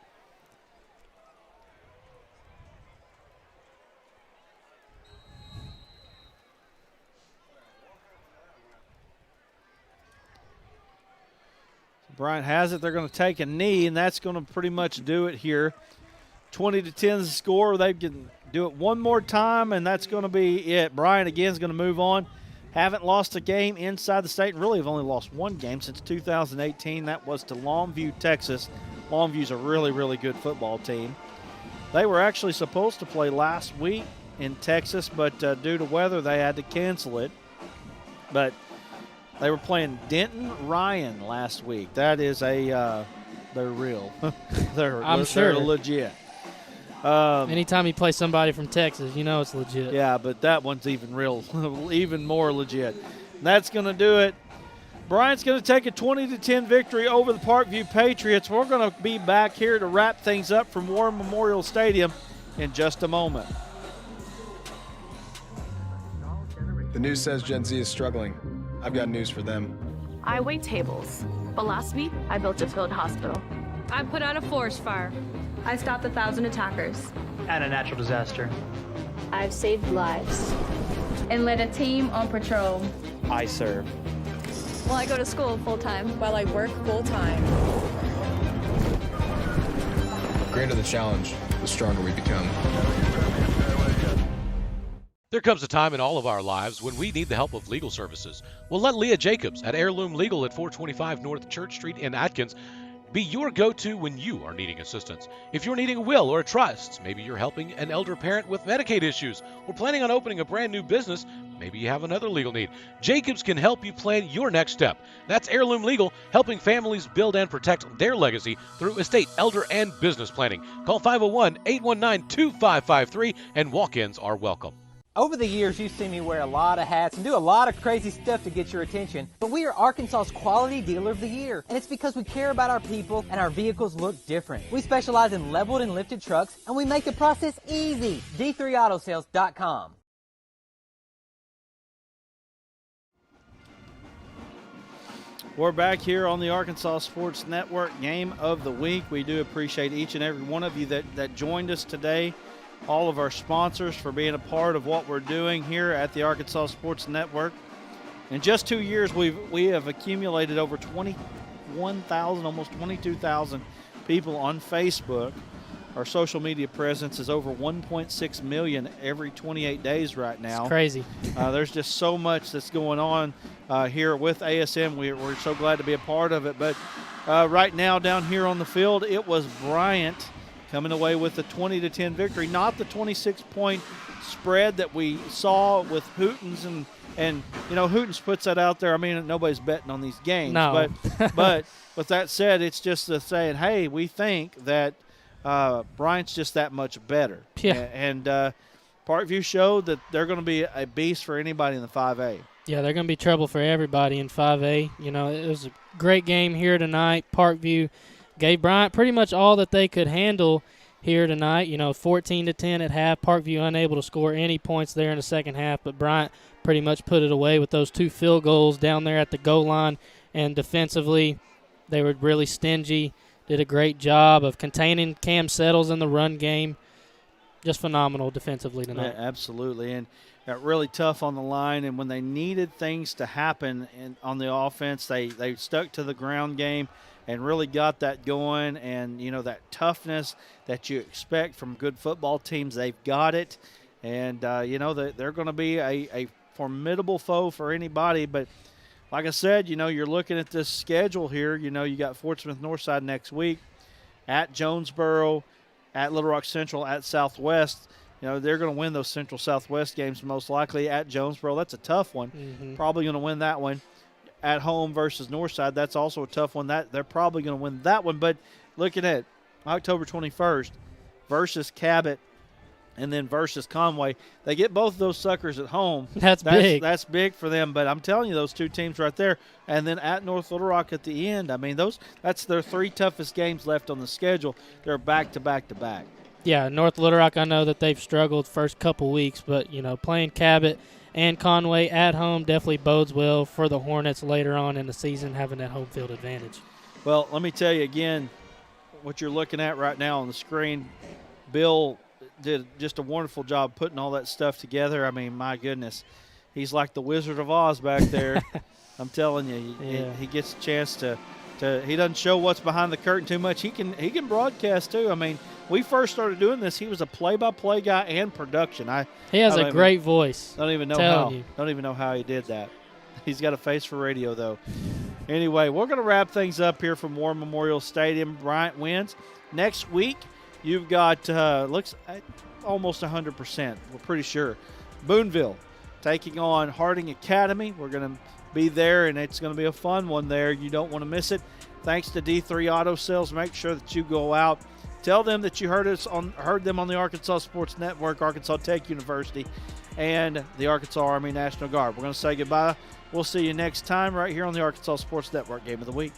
Bryant has it. They're going to take a knee, and that's going to pretty much do it here. 20-10 is the score. They can do it one more time, and that's going to be it. Bryant, again, is going to move on. Haven't lost a game inside the state, and really have only lost one game since 2018. That was to Longview, Texas. Longview's a really, really good football team. They were actually supposed to play last week in Texas, but due to weather, they had to cancel it. But they were playing Denton Ryan last week. That is they're real. I'm sure. They're legit. Anytime you play somebody from Texas, you know it's legit. Yeah, but that one's even even more legit. And that's going to do it. Bryant's going to take a 20-10 victory over the Parkview Patriots. We're going to be back here to wrap things up from War Memorial Stadium in just a moment. The news says Gen Z is struggling. I've got news for them. I wait tables, but last week I built a field hospital. I put out a forest fire. I stopped 1,000 attackers. And a natural disaster. I've saved lives. And led a team on patrol. I serve. Well, I go to school full-time. While I work full-time. The greater the challenge, the stronger we become. There comes a time in all of our lives when we need the help of legal services. Well, let Leah Jacobs at Heirloom Legal at 425 North Church Street in Atkins be your go-to when you are needing assistance. If you're needing a will or a trust, maybe you're helping an elder parent with Medicaid issues, or planning on opening a brand new business, maybe you have another legal need. Jacobs can help you plan your next step. That's Heirloom Legal, helping families build and protect their legacy through estate, elder, and business planning. Call 501-819-2553, and walk-ins are welcome. Over the years, you've seen me wear a lot of hats and do a lot of crazy stuff to get your attention, but we are Arkansas's Quality Dealer of the Year, and it's because we care about our people and our vehicles look different. We specialize in leveled and lifted trucks, and we make the process easy. D3Autosales.com. We're back here on the Arkansas Sports Network Game of the Week. We do appreciate each and every one of you that joined us today. All of our sponsors for being a part of what we're doing here at the Arkansas Sports Network. In just 2 years, we have accumulated over 21,000, almost 22,000 people on Facebook. Our social media presence is over 1.6 million every 28 days right now. It's crazy. There's just so much that's going on here with ASN. We're so glad to be a part of it. But right now down here on the field, it was Bryant coming away with a 20-10 victory, not the 26-point spread that we saw with Hootens, and you know, Hootens puts that out there. I mean, nobody's betting on these games. No. But with that said, it's just saying, hey, we think that Bryant's just that much better. Yeah. And Parkview showed that they're going to be a beast for anybody in the 5A. Yeah, they're going to be trouble for everybody in 5A. You know, it was a great game here tonight. Parkview gave Bryant pretty much all that they could handle here tonight. You know, 14-10 at half. Parkview unable to score any points there in the second half, but Bryant pretty much put it away with those 2 field goals down there at the goal line. And defensively, they were really stingy. Did a great job of containing Cam Settles in the run game. Just phenomenal defensively tonight. Yeah, absolutely. And got really tough on the line, and when they needed things to happen on the offense, they stuck to the ground game and really got that going. And, you know, that toughness that you expect from good football teams, they've got it. And, you know, they're going to be a formidable foe for anybody. But like I said, you know, you're looking at this schedule here. You know, you got Fort Smith Northside next week, at Jonesboro, at Little Rock Central, at Southwest. You know, they're going to win those Central Southwest games most likely. At Jonesboro, that's a tough one. Mm-hmm. Probably going to win that one. At home versus Northside, that's also a tough one. They're probably going to win that one. But looking at October 21st versus Cabot and then versus Conway, they get both of those suckers at home. That's big. That's big for them. But I'm telling you, those two teams right there, and then at North Little Rock at the end, I mean, that's their 3 toughest games left on the schedule. They're back to back to back. Yeah, North Little Rock, I know that they've struggled first couple weeks, but, you know, playing Cabot and Conway at home definitely bodes well for the Hornets later on in the season, having that home field advantage. Well, let me tell you again, what you're looking at right now on the screen, Bill did just a wonderful job putting all that stuff together. I mean, my goodness, he's like the Wizard of Oz back there. I'm telling you, he gets a chance to he doesn't show what's behind the curtain too much. He can broadcast too. I mean, we first started doing this, he was a play-by-play guy and production. He has a great voice. Don't even know how he did that. He's got a face for radio though. Anyway, we're going to wrap things up here from War Memorial Stadium. Bryant wins. Next week, you've got looks almost 100%. We're pretty sure. Boonville taking on Harding Academy. We're going to be there, and it's going to be a fun one there. You don't want to miss it. Thanks to D3 Auto Sales. Make sure that you go out. Tell them that you heard them on the Arkansas Sports Network, Arkansas Tech University, and the Arkansas Army National Guard. We're going to say goodbye. We'll see you next time right here on the Arkansas Sports Network Game of the Week.